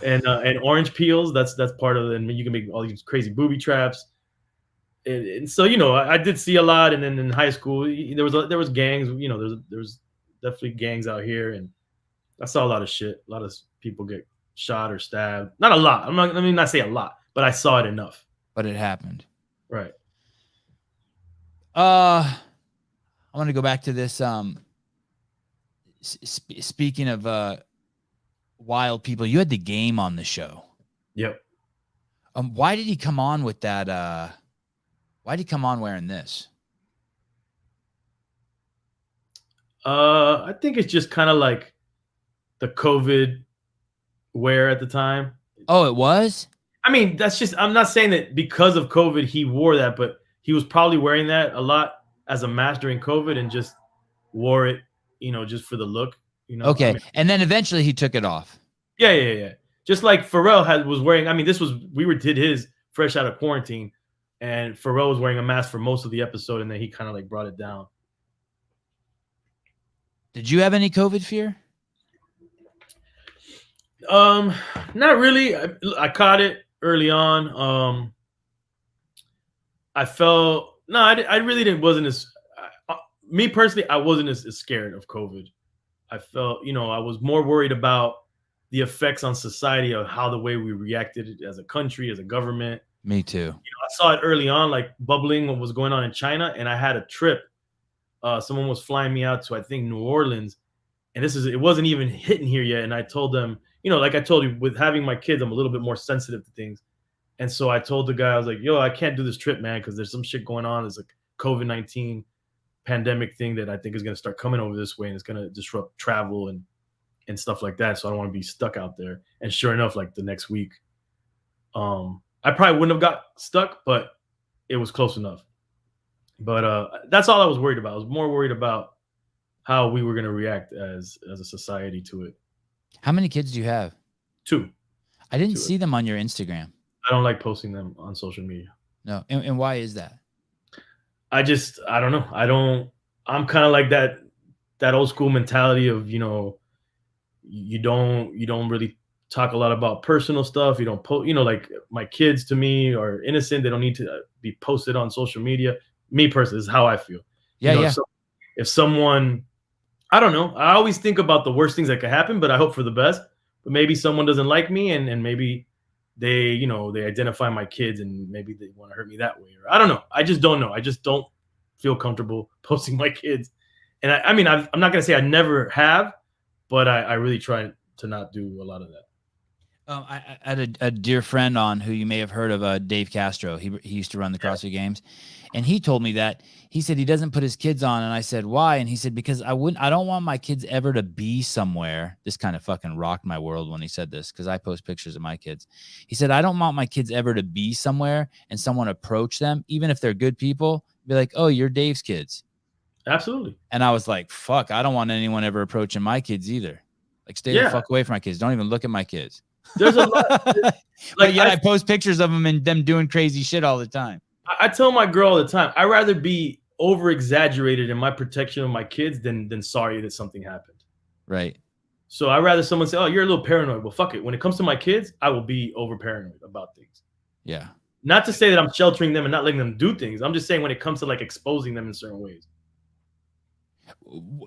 and orange peels. That's part of it. And you can make all these crazy booby traps. And so I did see a lot. And then in high school, there was gangs. There's definitely gangs out here, and I saw a lot of shit. A lot of people get shot or stabbed. Not a lot. Not say a lot, but I saw it enough. But it happened. Right. I want to go back to this. Speaking of wild people, you had the Game on the show. Yep. Why did he come on with that? Why did he come on wearing this? I think it's just kind of like the COVID wear at the time. Oh, it was? I mean, that's just, I'm not saying that because of COVID he wore that, but he was probably wearing that a lot as a mask during COVID and just wore it, just for the look. I Okay. mean, And then eventually he took it off. yeah. Just like Pharrell was wearing. I mean, did his fresh out of quarantine, and Pharrell was wearing a mask for most of the episode, and then he kind of like brought it down. Did you have any COVID fear? Not really. I caught it early on. I felt no, I really didn't. Wasn't as me personally. I wasn't as scared of COVID. I felt, I was more worried about the effects on society of how the way we reacted as a country, as a government. Me too. I saw it early on, like bubbling what was going on in China, and I had a trip. Someone was flying me out to, I think, New Orleans, and it wasn't even hitting here yet. And I told them, like I told you, with having my kids, I'm a little bit more sensitive to things. And so I told the guy, I was like, yo, I can't do this trip, man, because there's some shit going on. There's like COVID-19 pandemic thing that I think is going to start coming over this way, and it's going to disrupt travel and stuff like that. So I don't want to be stuck out there. And sure enough, like the next week, I probably wouldn't have got stuck, but it was close enough. But that's all I was worried about. I was more worried about how we were going to react as a society to it. How many kids do you have? 2. I didn't see them on your Instagram. I don't like posting them on social media. No. And why is that? I don't know. I'm kind of like that old school mentality of, you don't really talk a lot about personal stuff. You don't post, like my kids to me are innocent. They don't need to be posted on social media. Me personally, is how I feel. Yeah. If someone, I don't know, I always think about the worst things that could happen, but I hope for the best. But maybe someone doesn't like me, and maybe they, they identify my kids, and maybe they want to hurt me that way. Or I don't know. I just don't know. I just don't feel comfortable posting my kids. And I mean, I'm not going to say I never have, but I really try to not do a lot of that. I had a dear friend on who you may have heard of, Dave Castro. He used to run the CrossFit Games, and he told me that he said he doesn't put his kids on, and I said why, and he said because I don't want my kids ever to be somewhere. This kind of fucking rocked my world when he said this, because I post pictures of my kids. He said I don't want my kids ever to be somewhere and someone approach them, even if they're good people, be like, oh, you're Dave's kids. Absolutely. And I was like, fuck, I don't want anyone ever approaching my kids either. Like, stay the fuck away from my kids. Don't even look at my kids. There's a lot. Like, I post pictures of them and them doing crazy shit all the time. I tell my girl all the time, I'd rather be over exaggerated in my protection of my kids than sorry that something happened. Right. So I'd rather someone say, oh, you're a little paranoid. Well, fuck it. When it comes to my kids, I will be over paranoid about things. Yeah. Not to say that I'm sheltering them and not letting them do things. I'm just saying when it comes to like exposing them in certain ways.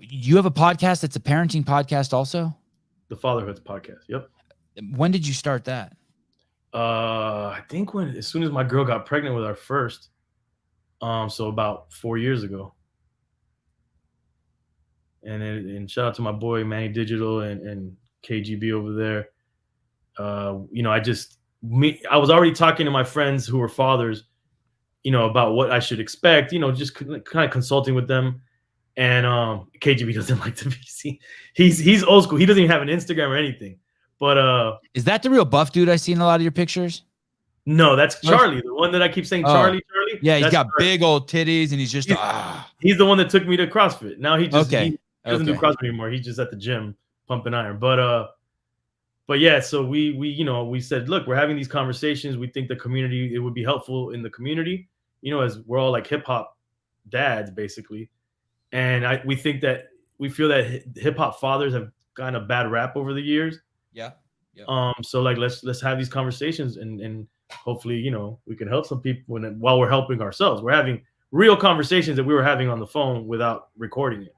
You have a podcast that's a parenting podcast also? The Fatherhood Podcast. Yep. When did you start that? I think as soon as my girl got pregnant with our first, so about 4 years ago. And shout out to my boy Manny Digital and KGB over there. I was already talking to my friends who were fathers, about what I should expect, just kind of consulting with them. And KGB doesn't like to be seen. He's old school. He doesn't even have an Instagram or anything. But is that the real buff dude I see in a lot of your pictures? No, that's Charlie, the one that I keep saying Charlie. Yeah, he's got Charlie. Big old titties, and he's just he's the one that took me to CrossFit. Now he doesn't do CrossFit anymore. He's just at the gym pumping iron. But yeah, so we said, look, we're having these conversations. We think it would be helpful in the community, as we're all like hip hop dads basically. And we feel that hip hop fathers have gotten a bad rap over the years. Yeah. So like let's have these conversations and hopefully we can help some people while we're helping ourselves. We're having real conversations that we were having on the phone without recording it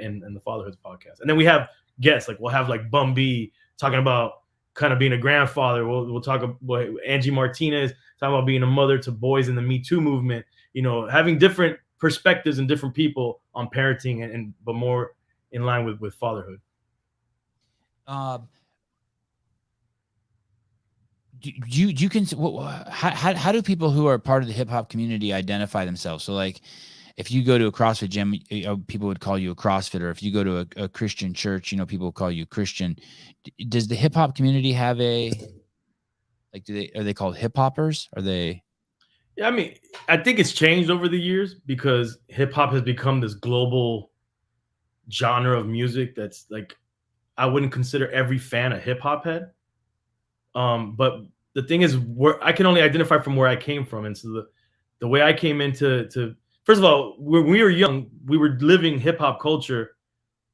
in the Fatherhood Podcast. And then we have guests, like we'll have like Bum B talking about kind of being a grandfather. We'll talk about Angie Martinez talking about being a mother to boys in the Me Too movement. Having different perspectives and different people on parenting but more in line with fatherhood. You can how do people who are part of the hip hop community identify themselves? So like if you go to a CrossFit gym, people would call you a CrossFitter. If you go to a Christian church, people call you Christian. Does the hip hop community have Like, are they called hip hoppers? Are they? Yeah, I mean, I think it's changed over the years because hip hop has become this global genre of music that's like I wouldn't consider every fan a hip hop head. But the thing is, where I can only identify from where I came from, and so the way I came into first of all, when we were young, we were living hip hop culture.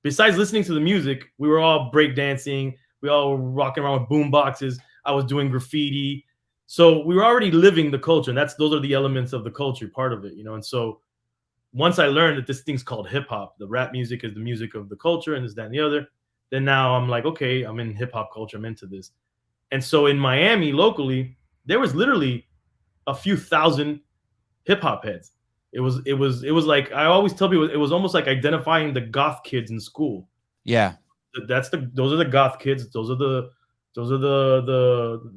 Besides listening to the music, we were all breakdancing. We all were rocking around with boom boxes. I was doing graffiti. So we were already living the culture. And those are the elements of the culture, part of it, you know. And so once I learned that this thing's called hip hop, the rap music is the music of the culture and this, that, and the other, then now I'm like, okay, I'm in hip hop culture. I'm into this. And so in Miami, locally, there was literally a few thousand hip hop heads. It was like I always tell people it was almost like identifying the goth kids in school. Yeah. Those are the goth kids. Those are the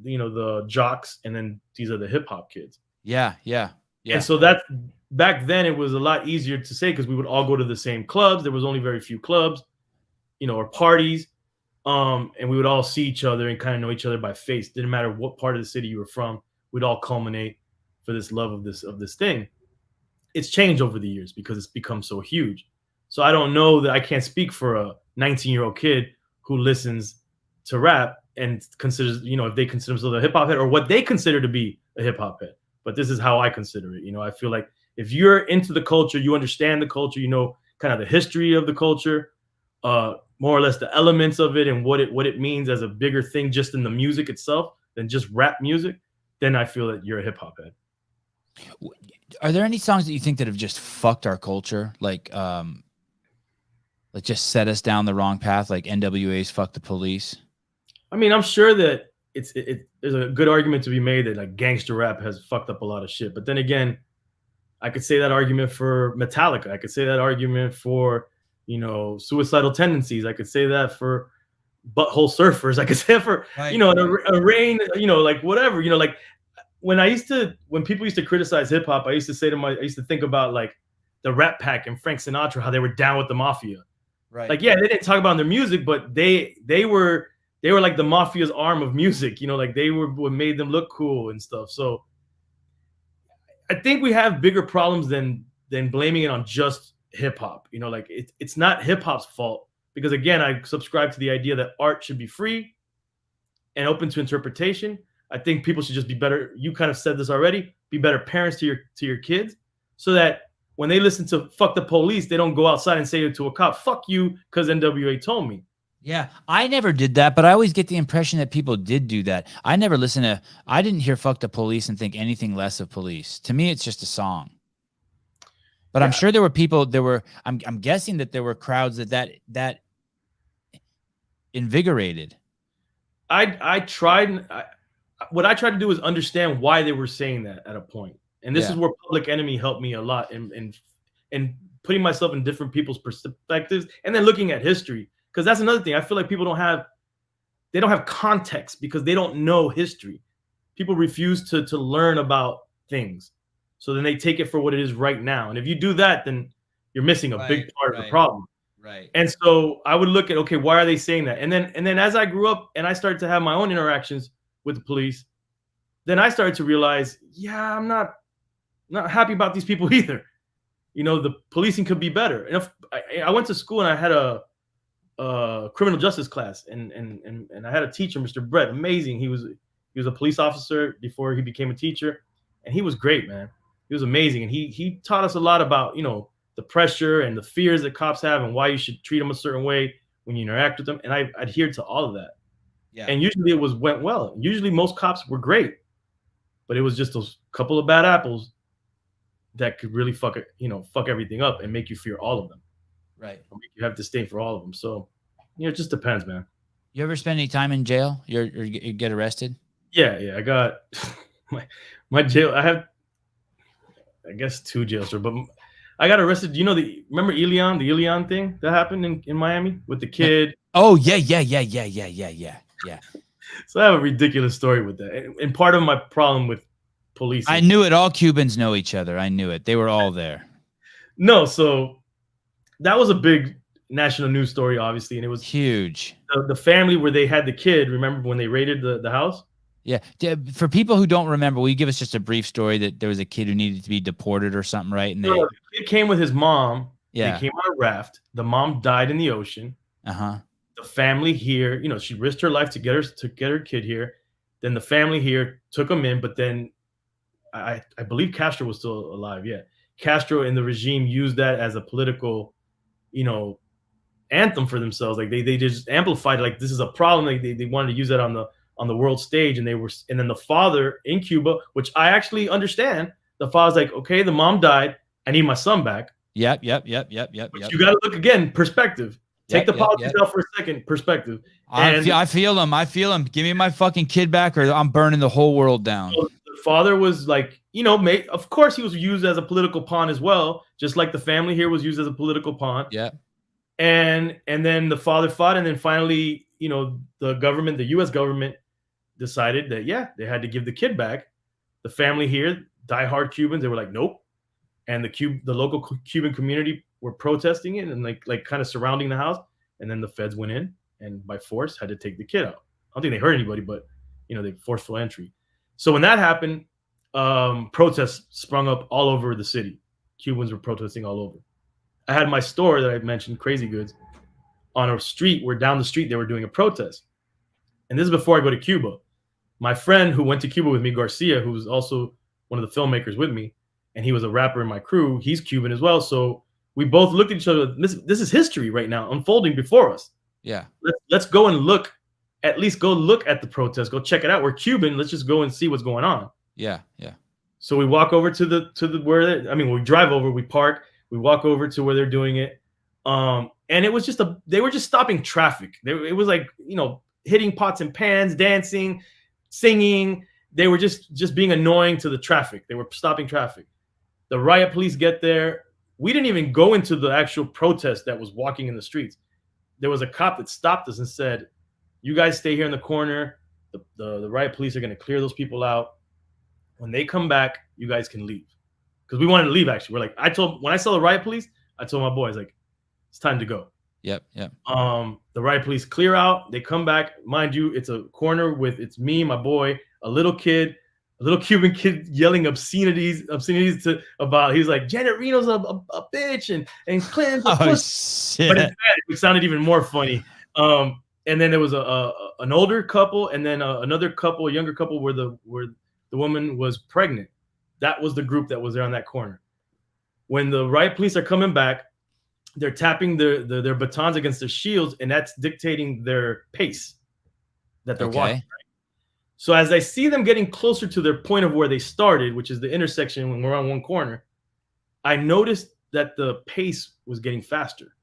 you know, the jocks, and then these are the hip hop kids. Yeah. Yeah. Yeah. And so that back then it was a lot easier to say because we would all go to the same clubs. There was only very few clubs, you know, or parties. And we would all see each other and kind of know each other by face. Didn't matter what part of the city you were from. We'd all culminate for this love of this thing. It's changed over the years because it's become so huge. So I don't know that I can't speak for a 19-year-old kid who listens to rap and considers, you know, if they consider themselves a hip hop head or what they consider to be a hip hop head. But this is how I consider it. You know, I feel like if you're into the culture, you understand the culture, you know, kind of the history of the culture, more or less the elements of it and what it means as a bigger thing just in the music itself than just rap music, then I feel that you're a hip hop head. Are there any songs that you think that have just fucked our culture? Like just set us down the wrong path, like NWA's Fuck the Police? I mean, I'm sure that there's a good argument to be made that like gangster rap has fucked up a lot of shit. But then again, I could say that argument for Metallica. I could say that argument for, you know, Suicidal Tendencies. I could say that for Butthole Surfers. I could say that for, right, you know, a rain, you know, like whatever, you know, like when people used to criticize hip hop, I used to think about like the Rat Pack and Frank Sinatra, how they were down with the mafia. Right. Like, yeah, they didn't talk about their music, but they were like the mafia's arm of music, you know, like they were what made them look cool and stuff. So I think we have bigger problems than blaming it on just hip hop. You know, like it's not hip hop's fault because again, I subscribe to the idea that art should be free and open to interpretation. I think people should just be better. You kind of said this already. Be better parents to your kids, so that when they listen to "Fuck the Police," they don't go outside and say to a cop, "Fuck you," because NWA told me. Yeah, I never did that, but I always get the impression that people did do that. I didn't hear "Fuck the Police" and think anything less of Police. To me, it's just a song. But yeah. I'm sure there were people. I'm guessing that there were crowds that invigorated. What I tried to do is understand why they were saying that at a point. And this is where Public Enemy helped me a lot in putting myself in different people's perspectives and then looking at history. Because that's another thing. I feel like people don't have context because they don't know history. People refuse to learn about things. So then they take it for what it is right now. And if you do that, then you're missing a big part of the problem. Right. And so I would look at, okay, why are they saying that? And then as I grew up and I started to have my own interactions with the police, then I started to realize, yeah, I'm not happy about these people either. You know, the policing could be better. And if I went to school and I had a criminal justice class, and I had a teacher, Mr. Brett, amazing. He was a police officer before he became a teacher, and he was great, man. He was amazing, and he taught us a lot about, you know, the pressure and the fears that cops have and why you should treat them a certain way when you interact with them. And I adhered to all of that. Yeah. And usually it went well. Usually most cops were great, but it was just those couple of bad apples that could really fuck everything up and make you fear all of them. Right. Or make you have disdain for all of them. So, you know, it just depends, man. You ever spend any time in jail? You get arrested? Yeah. I got my jail. I have, I guess, 2 jails, but I got arrested. You know, remember the Elian thing that happened in Miami with the kid? Oh, yeah. So I have a ridiculous story with that. And part of my problem with police. I knew it. All Cubans know each other. I knew it. They were all there. No, so that was a big national news story, obviously. And it was huge. The family where they had the kid, remember when they raided the house? Yeah. For people who don't remember, will you give us just a brief story that there was a kid who needed to be deported or something, right? And The kid came with his mom. They yeah. came on a raft. The mom died in the ocean. Uh-huh. The family here, she risked her life to get her kid here. Then the family here took him in, but then I believe Castro was still alive. Yeah, Castro and the regime used that as a political, anthem for themselves. Like they just amplified like this is a problem. Like they wanted to use that on the world stage, and then the father in Cuba, which I actually understand. The father's like, okay, the mom died. I need my son back. Yep. But you got to look again, perspective. Take the politics out for a second, perspective. I feel him. Give me my fucking kid back, or I'm burning the whole world down. So the father was like, of course he was used as a political pawn as well, just like the family here was used as a political pawn. Yeah. And then the father fought, and then finally, the U.S. government decided that they had to give the kid back. The family here, diehard Cubans, they were like, nope. And the local Cuban community were protesting it and like kind of surrounding the house. And then the feds went in and by force had to take the kid out. I don't think they hurt anybody, but they forceful entry. So when that happened, protests sprung up all over the city. Cubans were protesting all over. I had my store that I mentioned, Crazy Goods, on a street where down the street they were doing a protest. And this is before I go to Cuba. My friend who went to Cuba with me, Garcia, who was also one of the filmmakers with me, and he was a rapper in my crew. He's Cuban as well. So we both looked at each other. This is history right now unfolding before us. Yeah. Let's go and look, at least go look at the protest. Go check it out. We're Cuban. Let's just go and see what's going on. Yeah. So we walk over we drive over, we park, we walk over to where they're doing it. And it was they were just stopping traffic. It was like, hitting pots and pans, dancing, singing. They were just being annoying to the traffic. They were stopping traffic. The riot police get there. We didn't even go into the actual protest that was walking in the streets. There was a cop that stopped us and said, you guys stay here in the corner. The riot police are going to clear those people out. When they come back, you guys can leave. Because we wanted to leave, actually. We're like, when I saw the riot police, I told my boys, like, it's time to go. Yep. The riot police clear out. They come back. Mind you, it's a corner it's me, my boy, a little Cuban kid yelling obscenities about, he's like, Janet Reno's a bitch and Clinton's a pussy. Shit. But in fact, it sounded even more funny. And then there was an older couple, and then another couple, a younger couple, where the woman was pregnant. That was the group that was there on that corner. When the riot police are coming back, they're tapping their batons against their shields, and that's dictating their pace that they're walking. Right? So as I see them getting closer to their point of where they started, which is the intersection when we're on one corner, I noticed that the pace was getting faster.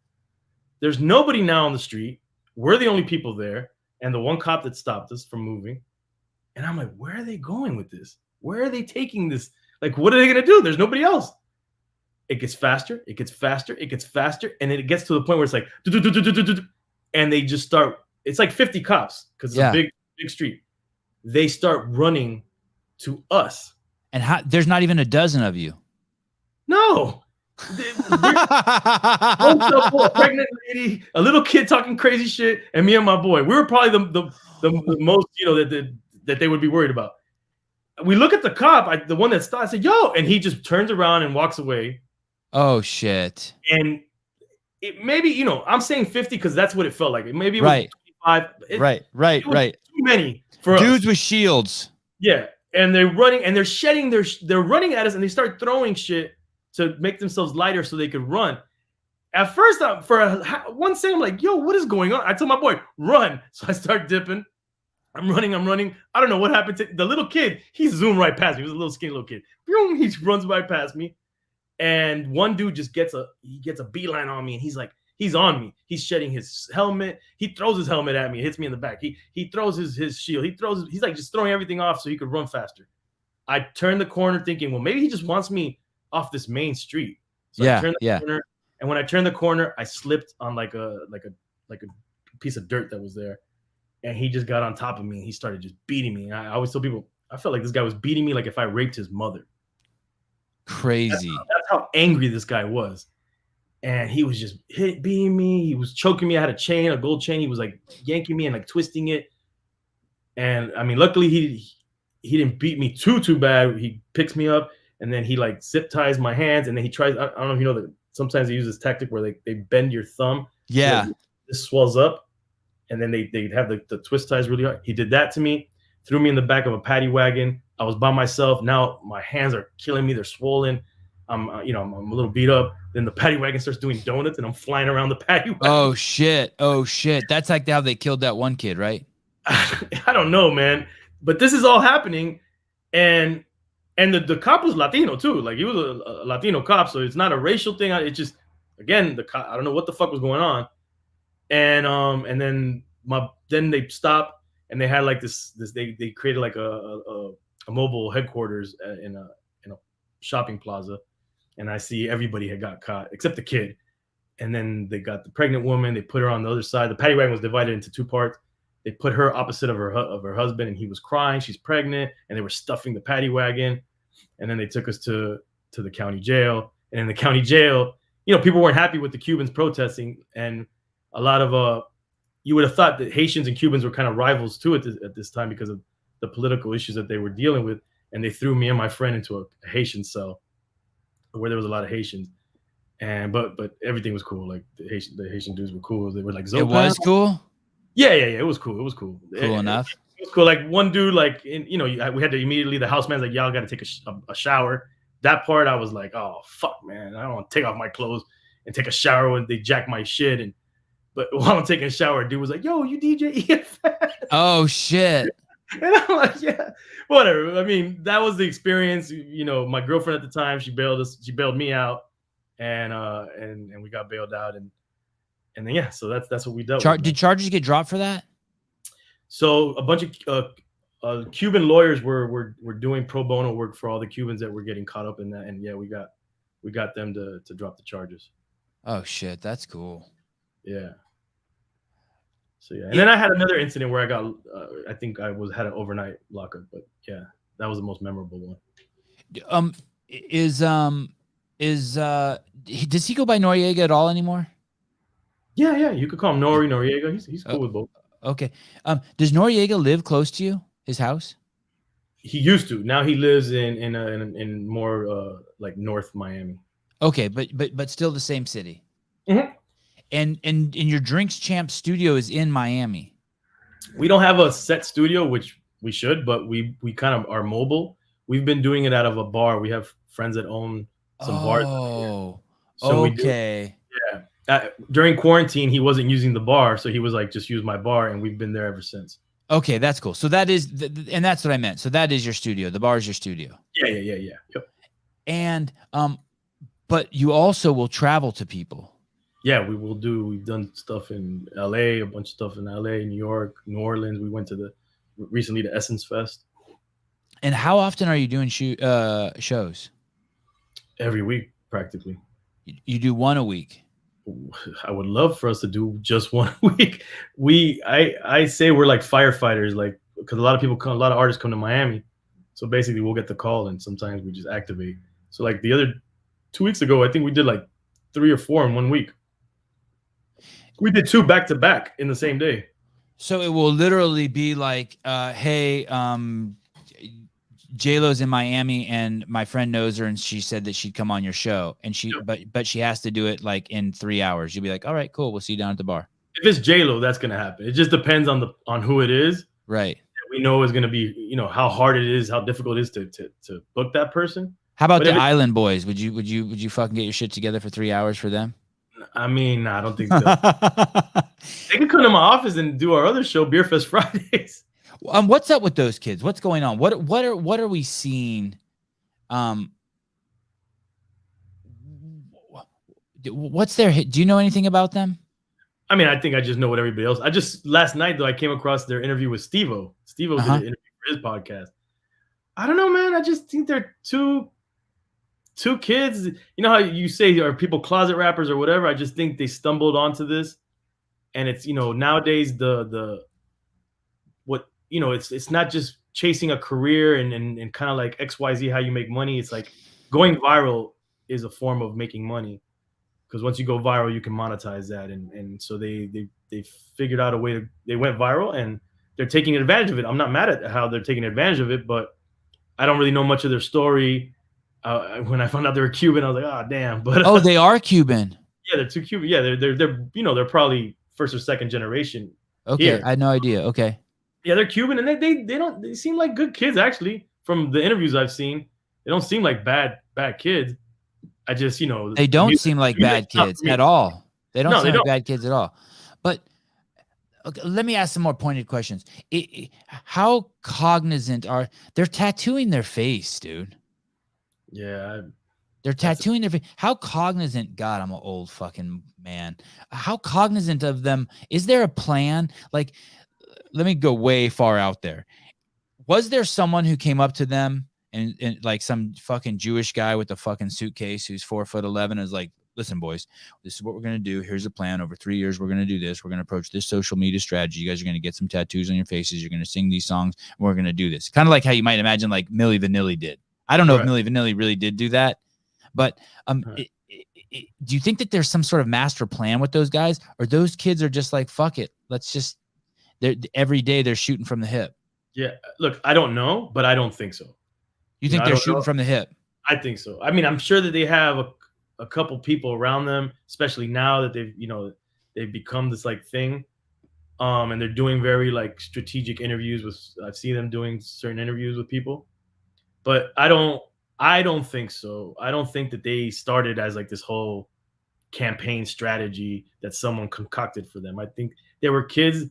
There's nobody now on the street. We're the only people there, and the one cop that stopped us from moving. And I'm like, where are they going with this? Where are they taking this? Like, what are they going to do? There's nobody else. It gets faster. It gets faster. It gets faster. And then it gets to the point where it's like, and they just start, it's like 50 cops because it's a big street. They start running to us. And there's not even a dozen of you. No. A pregnant lady, a little kid talking crazy shit, and me and my boy. We were probably the most, that they would be worried about. We look at the cop, the one that stopped. I said, "Yo," and he just turns around and walks away. Oh shit! And it maybe, I'm saying 50 because that's what it felt like. Maybe it was 25. Right. Too many for dudes us. With shields. Yeah, and they're running and they're shedding. They're running at us, and they start throwing shit to make themselves lighter so they could run. At first, for one second, I'm like, "Yo, what is going on?" I told my boy, "Run!" So I start dipping. I'm running. I don't know what happened to the little kid. He zoomed right past me. He was a little skinny little kid. He runs right past me. And one dude just gets a beeline on me, and he's on me. He's shedding his helmet. He throws his helmet at me. It hits me in the back. He throws his shield. He's like just throwing everything off so he could run faster. I turn the corner thinking, well, maybe he just wants me off this main street. So I turn the corner, and when I turned the corner, I slipped on like a piece of dirt that was there. And he just got on top of me, and he started just beating me. I always tell people, I felt like this guy was beating me like if I raped his mother. Crazy. That's how angry this guy was. And he was just beating me. He was choking me. I had a gold chain. He was like yanking me and like twisting it. And I mean, luckily he didn't beat me too bad. He picks me up and then he like zip ties my hands and then he tries. I don't know if you know that sometimes they use this tactic where they bend your thumb so that Yeah. this swells up, and then they have the twist ties really hard. He did that to me, threw me in the back of a paddy wagon. I was by myself. Now my hands are killing me. They're swollen. I'm I'm a little beat up. Then the paddy wagon starts doing donuts, and I'm flying around the paddy wagon. Oh shit. Oh shit. That's like how they killed that one kid, right? I don't know, man. But this is all happening, and the cop was Latino too. Like he was a Latino cop, so it's not a racial thing. It just again the cop. I don't know what the fuck was going on, and then they stopped and they had like this they created like a mobile headquarters in a shopping plaza, and I see everybody had got caught except the kid, and then they got the pregnant woman. They put her on the other side. The paddy wagon was divided into two parts. They put her opposite of her husband, and he was crying. She's pregnant, and they were stuffing the paddy wagon. And then they took us to the county jail. And in the county jail, people weren't happy with the Cubans protesting, and a lot of you would have thought that Haitians and Cubans were kind of rivals too at this time because of the political issues that they were dealing with. And they threw me and my friend into a Haitian cell where there was a lot of Haitians. And but everything was cool. Like the Haitian dudes were cool. They were like, It was cool. Yeah. It was cool. It was cool. Cool enough. It was cool. Like one dude, like we had to immediately. The houseman's like, y'all got to take a shower. That part, I was like, oh fuck, man, I don't want to take off my clothes and take a shower when they jack my shit. But while I'm taking a shower, dude was like, yo, you DJ EFN? Oh shit. And I'm like, yeah, whatever. I mean, that was the experience. My girlfriend at the time, she bailed me out, and we got bailed out, and then yeah, so that's what we dealt with. Did charges get dropped for that? So a bunch of Cuban lawyers were doing pro bono work for all the Cubans that were getting caught up in that, and yeah, we got them to drop the charges. Oh shit, that's cool. Yeah. So yeah, and then I had another incident where I got I think I had an overnight lockup, but yeah, that was the most memorable one. Does he go by Noriega at all anymore? Yeah, you could call him n.o.r.e. Noriega. He's cool with both. Okay. Does Noriega live close to you? His house? He used to. Now he lives in more like North Miami. Okay, but still the same city. Mm-hmm. And your Drinks Champ studio is in Miami. We don't have a set studio, which we should, but we kind of are mobile. We've been doing it out of a bar. We have friends that own some bars. Oh, so okay. Yeah. During quarantine, he wasn't using the bar, so he was like, just use my bar, and we've been there ever since. Okay, that's cool. So that is, and that's what I meant. So that is your studio. The bar is your studio. Yeah. Yep. And but you also will travel to people. Yeah, we will do. We've done stuff in LA, a bunch of stuff in LA, New York, New Orleans. We went to recently to Essence Fest. And how often are you doing shows? Every week, practically. You do one a week. I would love for us to do just one a week. I say we're like firefighters, like because a lot of artists come to Miami. So basically, we'll get the call, and sometimes we just activate. So like the other 2 weeks ago, I think we did like 3 or 4 in 1 week. We did 2 back to back in the same day. So it will literally be like, hey, J-Lo's in Miami and my friend knows her and she said that she'd come on your show and but she has to do it like in 3 hours. You'll be like, all right, cool. We'll see you down at the bar. If it's J-Lo, that's going to happen. It just depends on who it is. Right. We know is going to be, how hard it is, how difficult it is to book that person. How about the Island Boys? Would you fucking get your shit together for 3 hours for them? I mean, I don't think so. They can come to my office and do our other show, Beer Fest Fridays. What's up with those kids? What's going on? What are we seeing? What's their hit? Do you know anything about them? I mean, I think I just know what everybody else. Last night though, I came across their interview with Steve-O. Steve-O did an interview for his podcast. I don't know, man. I just think they're two kids. You know how you say are people closet rappers or whatever? I just think they stumbled onto this, and it's nowadays it's not just chasing a career and kind of like XYZ how you make money. It's like going viral is a form of making money, because once you go viral, you can monetize that, and so they figured out a way they went viral, and they're taking advantage of it. I'm not mad at how they're taking advantage of it, but I don't really know much of their story. When I found out they were Cuban, I was like, oh damn. But Oh, they are Cuban. yeah, they're too Cuban. Yeah, they're they're probably first or second generation Okay, here. I had no idea. Okay. Yeah, they're Cuban, and they seem like good kids actually. From the interviews I've seen, they don't seem like bad kids. I just They the don't seem like music's bad not kids for me. at all. They don't No, seem they like don't. bad kids at all. But okay, let me ask some more pointed questions. How cognizant are they're tattooing their face, dude? Yeah, They're that's tattooing their face. How cognizant? God, I'm an old fucking man. How cognizant of them? Is there a plan? Like, let me go way far out there. Was there someone who came up to them and like some fucking Jewish guy with a fucking suitcase who's 4'11" is like, listen, boys, this is what we're gonna do. Here's a plan. Over 3 years, we're gonna do this. We're gonna approach this social media strategy. You guys are gonna get some tattoos on your faces. You're gonna sing these songs. And we're gonna do this. Kind of like how you might imagine like Milli Vanilli did. I don't know if right. Milli Vanilli really did do that, but Right. do you think that there's some sort of master plan with those guys, or those kids are just like, fuck it, let's just, every day they're shooting from the hip? Yeah, look, I don't know, but I don't think so. You think I they're don't shooting know. from the hip? I think so. I mean, I'm sure that they have a couple people around them, especially now that they've become this like thing. And they're doing very like strategic interviews with. I've seen them doing certain interviews with people, but I don't think so. I don't think that they started as like this whole campaign strategy that someone concocted for them. I think there were kids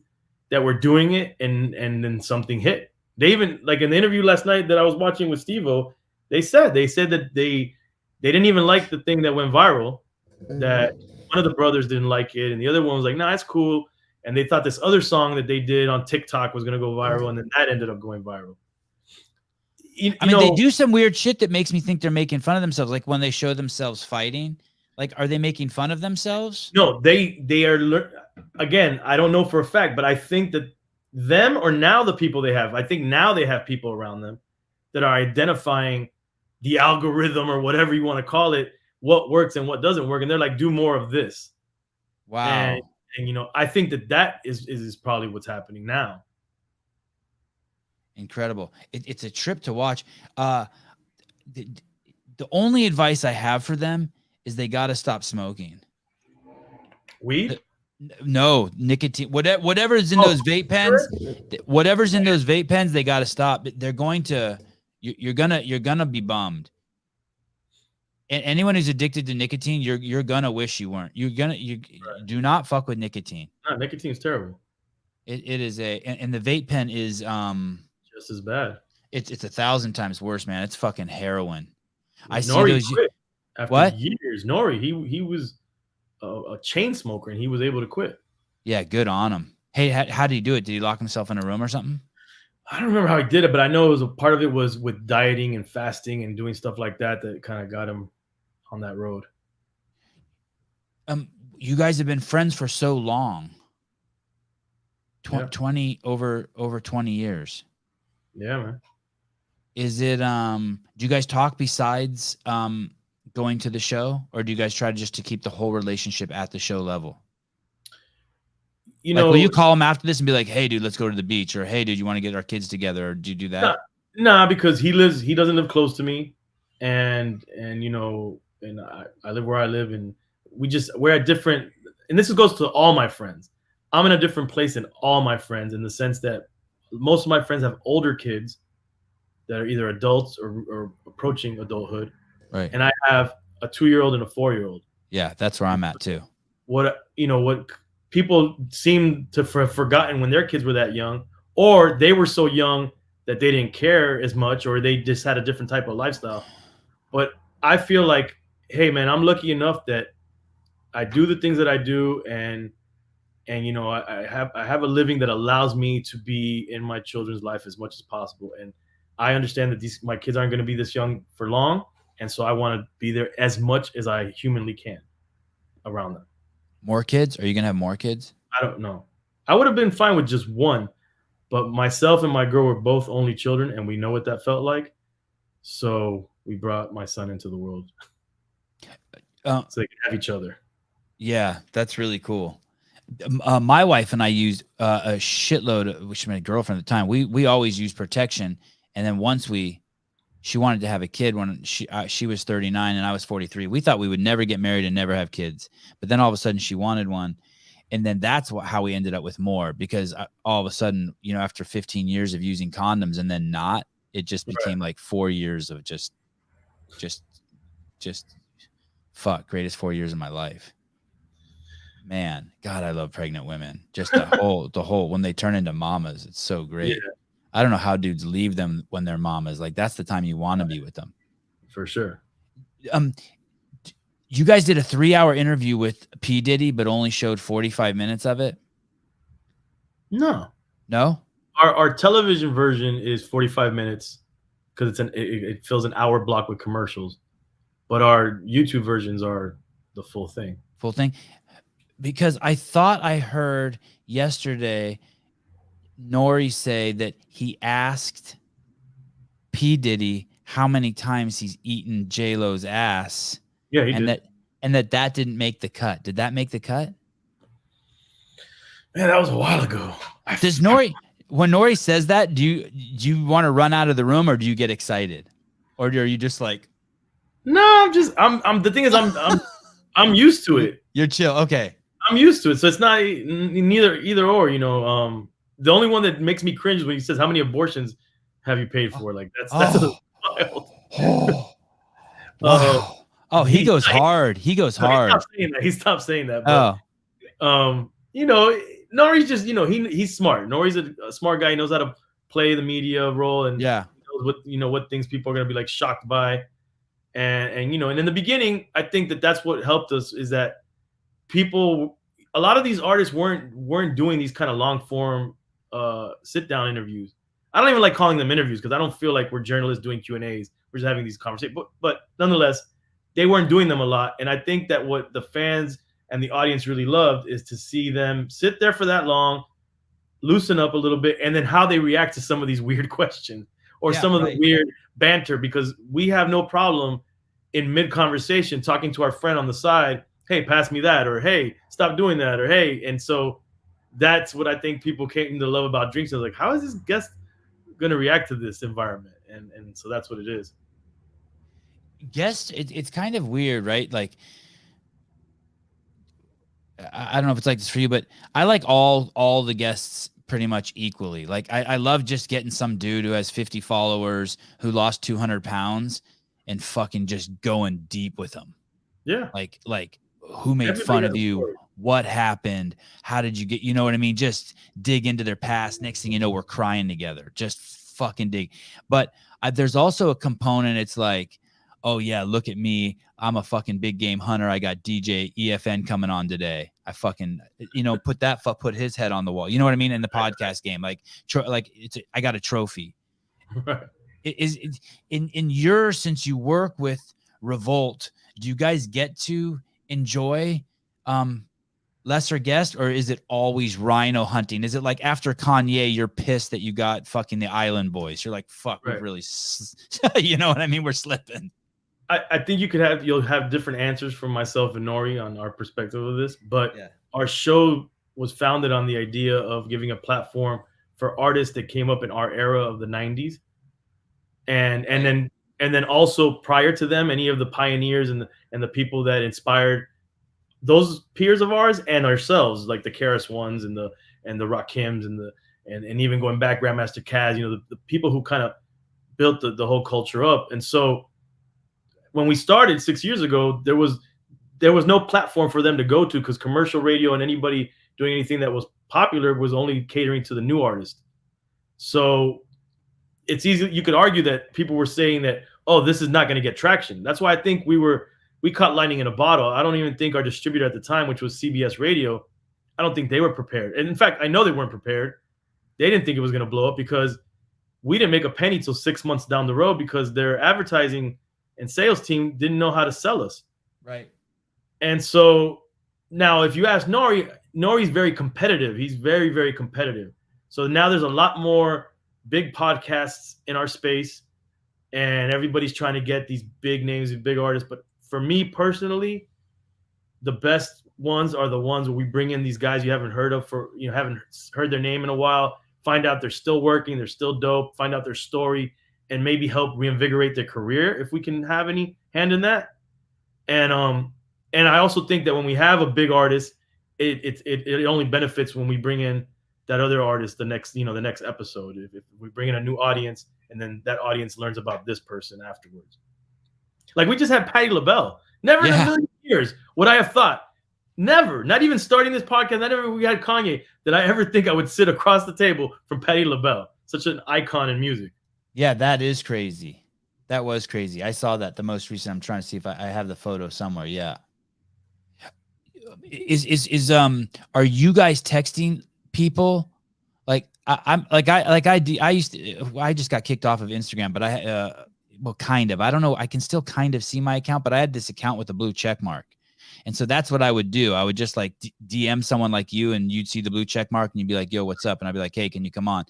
that were doing it, and then something hit. They even like in the interview last night that I was watching with Steve-O, they said that they didn't even like the thing that went viral. That one of the brothers didn't like it, and the other one was like, "Nah, it's cool." And they thought this other song that they did on TikTok was gonna go viral, and then that ended up going viral. I mean, they do some weird shit that makes me think they're making fun of themselves. Like when they show themselves fighting, like, are they making fun of themselves? No, they are again, I don't know for a fact, but I think that them or now the people they have, I think now they have people around them that are identifying the algorithm or whatever you want to call it, what works and what doesn't work, and they're like, do more of this. And Wow. I think that is probably what's happening now. Incredible. It's a trip to watch. The, the only advice I have for them is they got to stop smoking. Weed? No, nicotine, whatever's in those vape pens, whatever's in those vape pens, they got to stop. They're going to, you're gonna be bummed. And anyone who's addicted to nicotine, you're gonna wish you weren't. You Right. do not fuck with nicotine. No, nicotine's terrible. It is and the vape pen is Just as bad. it's 1,000 times worse, man. It's fucking heroin. I see N.o.r.e. those. quit after What? years. N.o.r.e. he was a chain smoker and he was able to quit. Yeah, good on him. Hey, how did he do it? Did he lock himself in a room or something? I don't remember how he did it, but I know it was a part of it was with dieting and fasting and doing stuff like that kind of got him on that road. You guys have been friends for so long. Yeah. 20 over 20 years. Yeah, man. Is it do you guys talk besides going to the show, or do you guys try just to keep the whole relationship at the show level? Will you call him after this and be like, "Hey dude, let's go to the beach," or "Hey dude, you want to get our kids together," or do you do that? Nah, because he doesn't live close to me, and I live where I live, and we're at different, and this goes to all my friends. I'm in a different place than all my friends in the sense that most of my friends have older kids that are either adults or approaching adulthood. Right. And I have a 2-year-old and a 4-year-old. Yeah, that's where I'm at too. What people seem to have forgotten when their kids were that young, or they were so young that they didn't care as much, or they just had a different type of lifestyle. But I feel like, hey man, I'm lucky enough that I do the things that I do, and I have a living that allows me to be in my children's life as much as possible. And I understand that my kids aren't going to be this young for long, and so I want to be there as much as I humanly can around them. More kids? Are you gonna have more kids? I don't know. I would have been fine with just one, but myself and my girl were both only children, and we know what that felt like. So we brought my son into the world so they can have each other. Yeah, that's really cool. My wife and I used a shitload, which was my girlfriend at the time. We always used protection, and then once she wanted to have a kid when she was 39 and I was 43. We thought we would never get married and never have kids, but then all of a sudden she wanted one, and then that's how we ended up with more, because all of a sudden, after 15 years of using condoms and then not, it just became like 4 years of just fuck, greatest 4 years of my life. Man, God, I love pregnant women. Just the whole when they turn into mamas, it's so great. Yeah. I don't know how dudes leave them when they're mamas. Like, that's the time you want to be with them. For sure. You guys did a 3-hour interview with P. Diddy, but only showed 45 minutes of it? No. Our television version is 45 minutes because it fills an hour block with commercials, but our YouTube versions are the full thing. Because I thought I heard yesterday n.o.r.e. say that he asked P. Diddy how many times he's eaten J-Lo's ass. Yeah, he did. That didn't make the cut. Did that make the cut? Man, that was a while ago. Does n.o.r.e. when n.o.r.e. says that, do you want to run out of the room, or do you get excited, or are you just like? No, I'm. The thing is, I'm used to it. You're chill. Okay. I'm used to it, so it's not either or. The only one that makes me cringe is when he says, "How many abortions have you paid for?" Like that's wild. Wow. He goes hard. He stopped saying that. But, n.o.r.e.'s just he's smart. n.o.r.e.'s a smart guy. He knows how to play the media role, and knows what things people are gonna be like shocked by, and in the beginning, I think that's what helped us, is that a lot of these artists weren't doing these kind of long form sit down interviews. I don't even like calling them interviews because I don't feel like we're journalists doing Q&As. We're just having these conversations, but nonetheless, they weren't doing them a lot. And I think that what the fans and the audience really loved is to see them sit there for that long, loosen up a little bit, and then how they react to some of these weird questions or some of the weird banter, because we have no problem in mid conversation talking to our friend on the side, hey, pass me that, or hey, stop doing that, or hey. And so that's what I think people came to love about Drinks. I was like, how is this guest going to react to this environment? And so that's what it is. Guest, it's kind of weird, right? Like, I don't know if it's like this for you, but I like all the guests pretty much equally. Like, I love just getting some dude who has 50 followers who lost 200 pounds and fucking just going deep with them. Yeah. Like who made fun of you? What happened? How did you get, you know what I mean? Just dig into their past. Next thing you know, we're crying together. Just fucking dig. But there's also a component. It's like, oh yeah, look at me. I'm a fucking big game hunter. I got DJ EFN coming on today. I fucking, put his head on the wall. You know what I mean? In the podcast game, I got a trophy. Right. Since you work with Revolt, do you guys get to enjoy lesser guests, or is it always rhino hunting? Is it like after Kanye, you're pissed that you got fucking the Island Boys? You're like, fuck, we really, you know what I mean? We're slipping. I think you'll have different answers from myself and n.o.r.e. on our perspective of this, but our show was founded on the idea of giving a platform for artists that came up in our era of the 90s. And then also prior to them, any of the pioneers and the people that inspired those peers of ours and ourselves, like the Karis ones and the Rakims and even going back, Grandmaster Kaz, the people who kind of built the whole culture up. And so when we started 6 years ago, there was no platform for them to go to, because commercial radio and anybody doing anything that was popular was only catering to the new artist. So it's easy. You could argue that people were saying that, oh, this is not going to get traction. That's why I think we caught lightning in a bottle. I don't even think our distributor at the time, which was CBS Radio, I don't think they were prepared. And in fact, I know they weren't prepared. They didn't think it was going to blow up, because we didn't make a penny till 6 months down the road, because their advertising and sales team didn't know how to sell us. Right. And so now if you ask n.o.r.e., n.o.r.e. is very competitive. He's very, very competitive. So now there's a lot more big podcasts in our space, and everybody's trying to get these big names and big artists. But for me personally, the best ones are the ones where we bring in these guys you haven't heard of haven't heard their name in a while, find out they're still working, they're still dope, find out their story, and maybe help reinvigorate their career if we can have any hand in that. And I also think that when we have a big artist, it only benefits when we bring in that other artist the next episode. If we bring in a new audience and then that audience learns about this person afterwards. Like we just had Patti LaBelle. Never in a million years would I have thought, never, not even starting this podcast, not even we had Kanye, did I ever think I would sit across the table from Patti LaBelle, such an icon in music. Yeah, that is crazy. That was crazy. I saw that the most recent. I'm trying to see if I have the photo somewhere. Yeah. Are you guys texting people? Like I just got kicked off of Instagram, but well, kind of. I don't know. I can still kind of see my account, but I had this account with a blue check mark. And so that's what I would do. I would just like DM someone like you, and you'd see the blue check mark and you'd be like, yo, what's up? And I'd be like, hey, can you come on?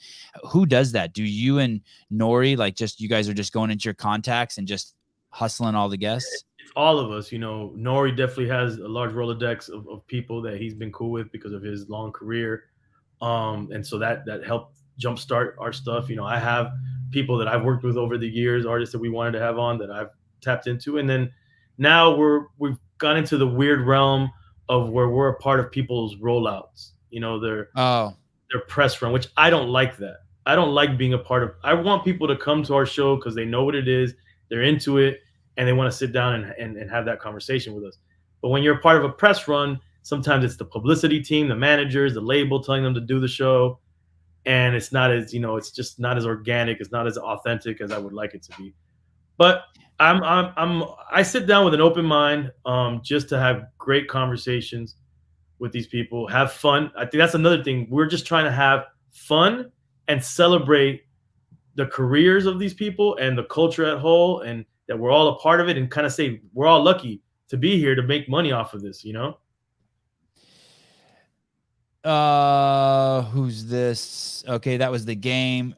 Who does that? Do you and n.o.r.e, like just you guys are just going into your contacts and just hustling all the guests? It's all of us. n.o.r.e definitely has a large Rolodex of people that he's been cool with because of his long career. And so that helped jumpstart our stuff. I have people that I've worked with over the years, artists that we wanted to have on that I've tapped into. And then now we've gone into the weird realm of where we're a part of people's rollouts, their press run, which I don't like that. I don't like being a part of. I want people to come to our show because they know what it is, they're into it, and they want to sit down and have that conversation with us. But when you're a part of a press run, sometimes it's the publicity team, the managers, the label telling them to do the show, and it's not as it's just not as organic, it's not as authentic as I would like it to be. But I sit down with an open mind, just to have great conversations with these people, have fun. I think that's another thing. We're just trying to have fun and celebrate the careers of these people and the culture at whole, and that we're all a part of it, and kind of say we're all lucky to be here to make money off of this, Who's this? Okay, that was the game.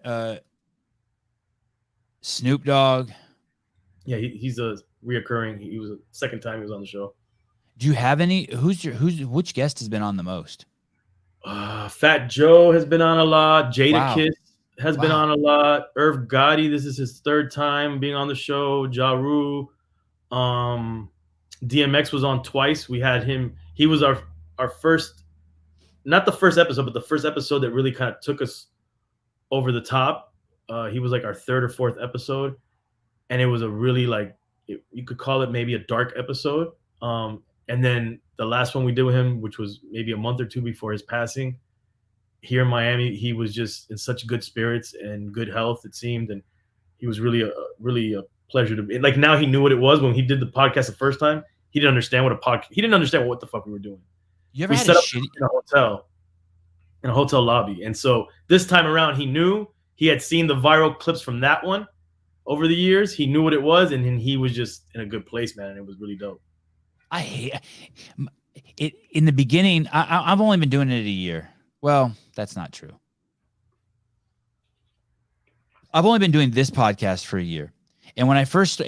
Snoop Dogg. Yeah, he's a reoccurring. He was the second time he was on the show. Do you have any? Which guest has been on the most? Fat Joe has been on a lot. Jadakiss has been on a lot. Irv Gotti, this is his third time being on the show. Ja Rule. DMX was on twice. We had him. He was our first, not the first episode, but the first episode that really kind of took us over the top. He was like our third or fourth episode. And it was a really you could call it maybe a dark episode. And then the last one we did with him, which was maybe a month or two before his passing, here in Miami, he was just in such good spirits and good health, it seemed. And he was really a pleasure to be. Like now he knew what it was. When he did the podcast the first time, he didn't understand he didn't understand what the fuck we were doing. You ever set up in a hotel lobby. And so this time around, he knew. He had seen the viral clips from that one over the years. He knew what it was, and he was just in a good place, man. And it was really dope. I hate it. In the beginning, I've only been doing it a year. Well, that's not true. I've only been doing this podcast for a year. And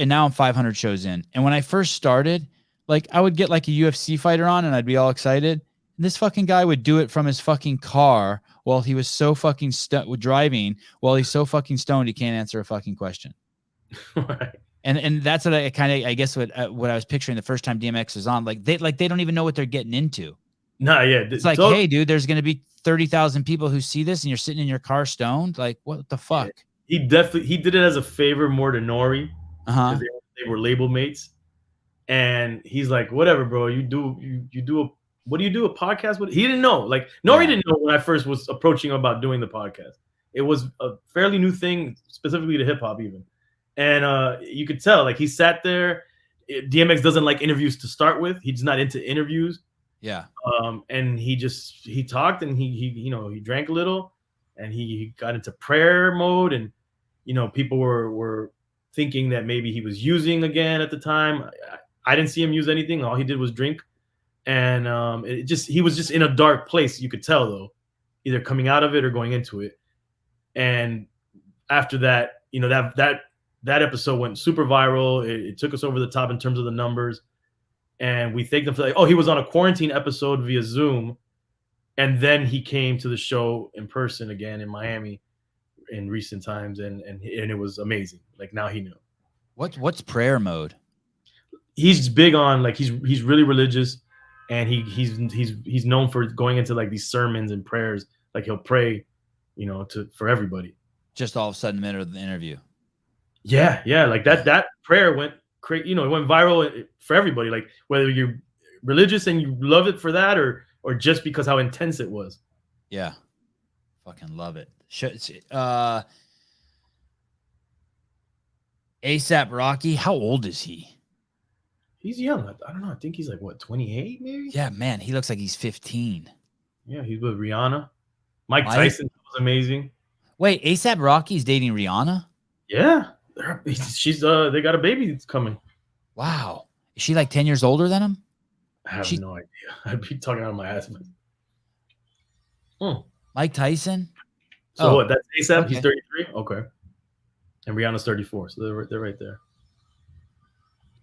now I'm 500 shows in. And when I first started, like I would get like a UFC fighter on and I'd be all excited. And this fucking guy would do it from his fucking car while he was so fucking driving, while he's so fucking stoned he can't answer a fucking question. Right. And that's what I guess what I was picturing the first time DMX was on. Like they don't even know what they're getting into. Nah, yeah. It's like, hey, dude, there's gonna be 30,000 people who see this, and you're sitting in your car stoned. Like, what the fuck? He did it as a favor more to n.o.r.e. Because they were label mates, and he's like, whatever, bro. You do a podcast with? He didn't know. Like n.o.r.e. didn't know when I first was approaching him about doing the podcast. It was a fairly new thing, specifically to hip hop, even. And you could tell, like he sat there. DMX doesn't like interviews to start with. He's not into interviews. Yeah. And he talked, and he drank a little, and he got into prayer mode, and people were thinking that maybe he was using again at the time. I didn't see him use anything. All he did was drink, and he was just in a dark place. You could tell though, either coming out of it or going into it. And after that, that episode went super viral. It took us over the top in terms of the numbers. and we thanked him for like, oh, he was on a quarantine episode via Zoom, and then he came to the show in person again in Miami in recent times, and it was amazing. Like now he knew. What's prayer mode? He's big on like he's really religious, and he's known for going into like these sermons and prayers. Like he'll pray, for everybody. Just all of a sudden, in the middle of the interview. Yeah, like that prayer went crazy. It went viral for everybody. Like whether you're religious and you love it for that, or just because how intense it was. Yeah, fucking love it. ASAP Rocky, how old is he? He's young. I don't know. I think he's like, what, 28 maybe? Yeah, man, he looks like he's 15. Yeah, he's with Rihanna. Mike Tyson was amazing. Wait, ASAP Rocky's dating Rihanna? Yeah. She's they got a baby that's coming. Wow. Is she like 10 years older than him? I have no idea. I'd be talking out of my ass. Mike Tyson? So what? That's ASAP? Okay. He's 33? Okay. And Rihanna's 34. So they're right there.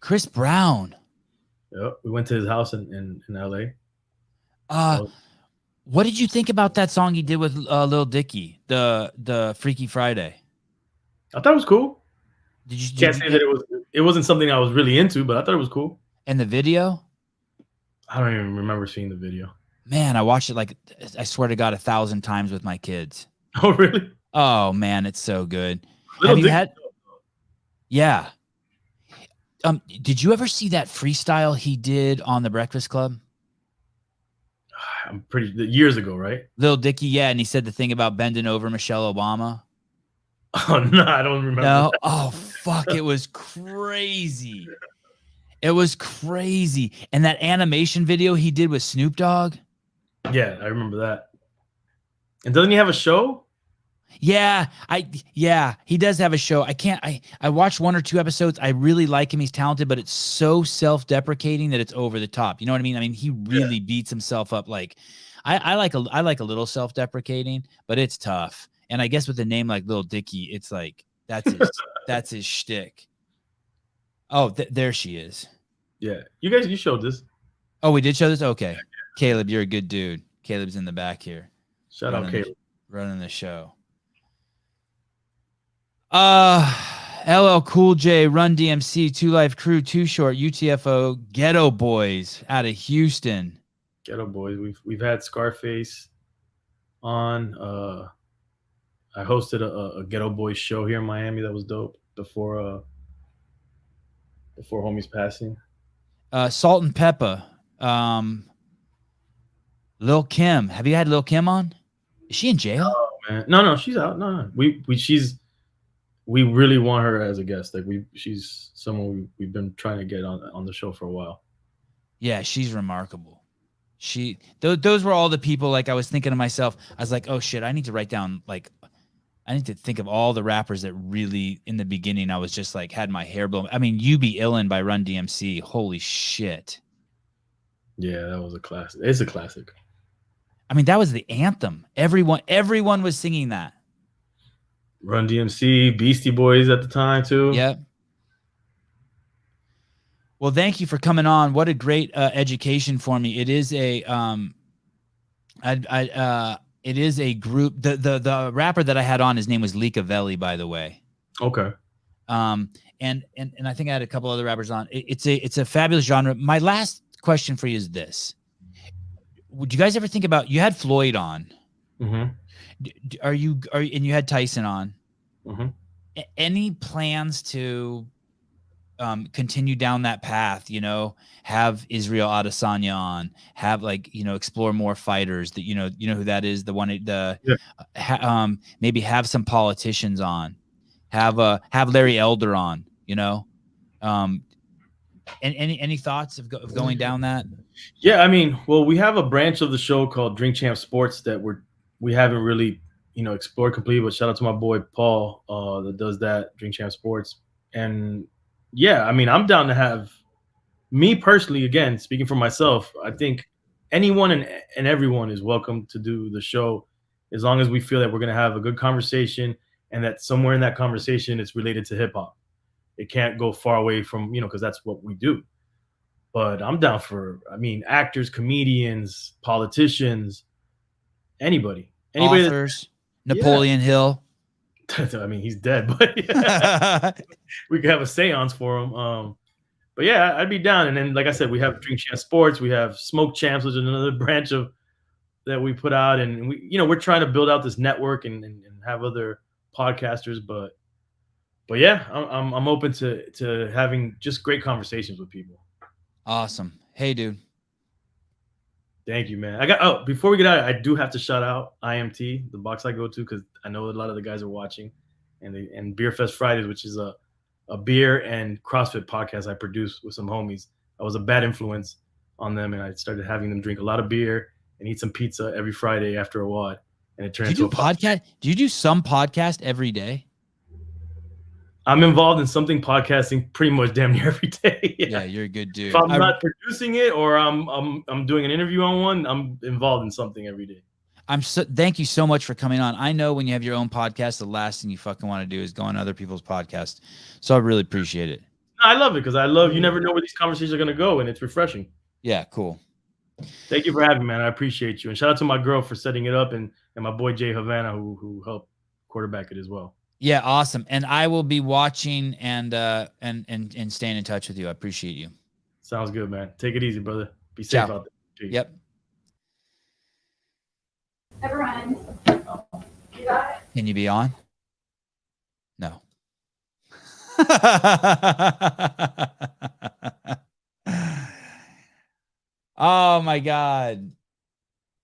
Chris Brown. Yep. We went to his house in LA. What did you think about that song he did with Lil Dicky, the Freaky Friday? I thought it was cool. Can't say that it wasn't something I was really into, but I thought it was cool. And the video? I don't even remember seeing the video. Man, I watched it like, I swear to God, 1,000 times with my kids. Oh, really? Oh, man, it's so good. Have you had? Yeah. Did you ever see that freestyle he did on The Breakfast Club? I'm pretty years ago, right? Lil Dicky, yeah, and he said the thing about bending over Michelle Obama. Oh no, I don't remember. No, that. Oh fuck, it was crazy. It was crazy, and that animation video he did with Snoop Dogg. Yeah, I remember that. And doesn't he have a show? Yeah, he does have a show. I watched 1 or 2 episodes. I really like him. He's talented, but it's so self-deprecating that it's over the top. You know what I mean? I mean, he really beats himself up. Like, I like a little self-deprecating, but it's tough. And I guess with a name like Lil Dicky, it's like that's his shtick. Oh, there she is. Yeah, you showed this. Oh, we did show this. Okay, Caleb, you're a good dude. Caleb's in the back here. Shout out, Caleb, running the show. LL Cool J, Run DMC, 2 Life Crew, Too Short, UTFO, Ghetto Boys out of Houston. Ghetto Boys. We've had Scarface on. I hosted a Ghetto Boys show here in Miami that was dope before homie's passing. Salt and Pepper. Lil Kim. Have you had Lil Kim on? Is she in jail? Oh, man. No, she's out. No. We really want her as a guest. Like she's someone we've been trying to get on the show for a while. Yeah, she's remarkable. Those were all the people. Like I was thinking to myself, I was like, oh shit, I need to write down. Like, I need to think of all the rappers that really in the beginning I was just like had my hair blown. I mean, You Be Illin' by Run DMC. Holy shit. Yeah, that was a classic. It's a classic. I mean, that was the anthem. Everyone was singing that. Run DMC, Beastie Boys at the time too. Yep. Well, thank you for coming on. What a great education for me. It is a it is a group. The rapper that I had on, his name was Licavelli, by the way. Okay. And I think I had a couple other rappers on. It's a fabulous genre. My last question for you is this: would you guys ever think about? You had Floyd on. Mm-hmm. And you had Tyson on. Mm-hmm. Any plans to continue down that path? Have Israel Adesanya on, have explore more fighters that you know who that is, the one maybe have some politicians on, have Larry Elder on, and any thoughts of going down that? Yeah, I mean, well, we have a branch of the show called Drink Champ Sports that we haven't really explored completely, but shout out to my boy Paul that does that, Drink Champ Sports. And yeah, I mean, I'm down to have, me personally, again, speaking for myself, I think anyone and everyone is welcome to do the show as long as we feel that we're going to have a good conversation and that somewhere in that conversation it's related to hip hop. It can't go far away from, because that's what we do. But I'm down for, I mean, actors, comedians, politicians, anybody. Anybody that, Authors, yeah. Napoleon Hill. I mean, he's dead, but yeah, we could have a seance for him. But yeah, I'd be down. And then, like I said, we have Drink Champs Sports, we have Smoke Champs, which is another branch of that we put out, and we, you know, we're trying to build out this network and have other podcasters. But yeah, I'm open to having just great conversations with people. Awesome. Hey, dude. Thank you, man. Before we get out, I do have to shout out IMT, the box I go to, because I know a lot of the guys are watching, and Beer Fest Fridays, which is a beer and CrossFit podcast I produce with some homies. I was a bad influence on them, and I started having them drink a lot of beer and eat some pizza every Friday after a while, and it turned into a podcast. Do you do some podcast every day? I'm involved in something podcasting pretty much damn near every day. Yeah, you're a good dude. If I'm not producing it or I'm doing an interview on one, I'm involved in something every day. Thank you so much for coming on. I know when you have your own podcast, the last thing you fucking want to do is go on other people's podcasts. So I really appreciate it. I love it because you never know where these conversations are going to go, and it's refreshing. Yeah, cool. Thank you for having me, man. I appreciate you. And shout out to my girl for setting it up, and my boy Jay Havana who helped quarterback it as well. Yeah, awesome. And I will be watching and staying in touch with you. I appreciate you. Sounds good, man. Take it easy, brother. Be safe out there. Peace. Yep. Everyone, you got it? Can you be on? No. Oh my God.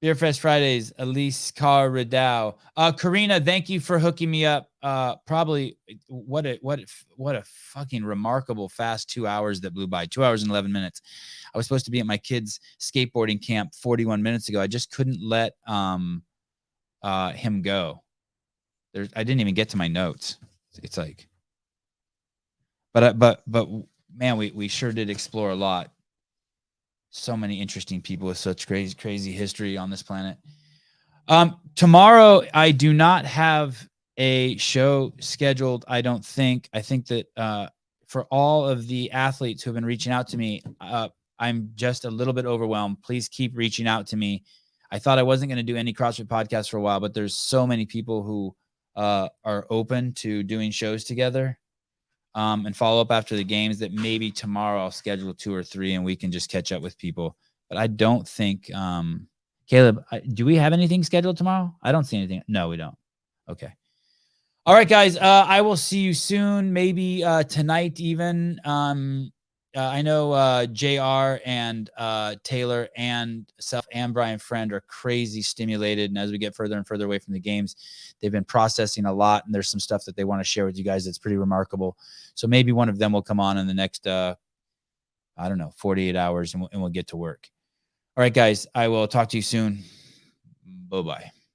Beer Fest Fridays, Elise Carr Ridow. Karina, thank you for hooking me up. Probably what a fucking remarkable fast 2 hours that blew by. 2 hours and 11 minutes. I was supposed to be at my kids' skateboarding camp 41 minutes ago. I just couldn't let him go. I didn't even get to my notes. It's like, but man, we sure did explore a lot. So many interesting people with such crazy history on this planet. Tomorrow, I do not have a show scheduled. I don't think. I think that for all of the athletes who have been reaching out to me, I'm just a little bit overwhelmed. Please keep reaching out to me. I thought I wasn't going to do any CrossFit podcasts for a while, but there's so many people who are open to doing shows together. And follow up after the games that maybe tomorrow I'll schedule 2 or 3 and we can just catch up with people. But I don't think, Caleb, do we have anything scheduled tomorrow? I don't see anything. No, we don't. Okay. All right, guys. I will see you soon. Maybe tonight even. I know JR and Taylor and Self and Brian Friend are crazy stimulated. And as we get further and further away from the games, they've been processing a lot. And there's some stuff that they want to share with you guys that's pretty remarkable. So maybe one of them will come on in the next, 48 hours and we'll get to work. All right, guys, I will talk to you soon. Bye-bye.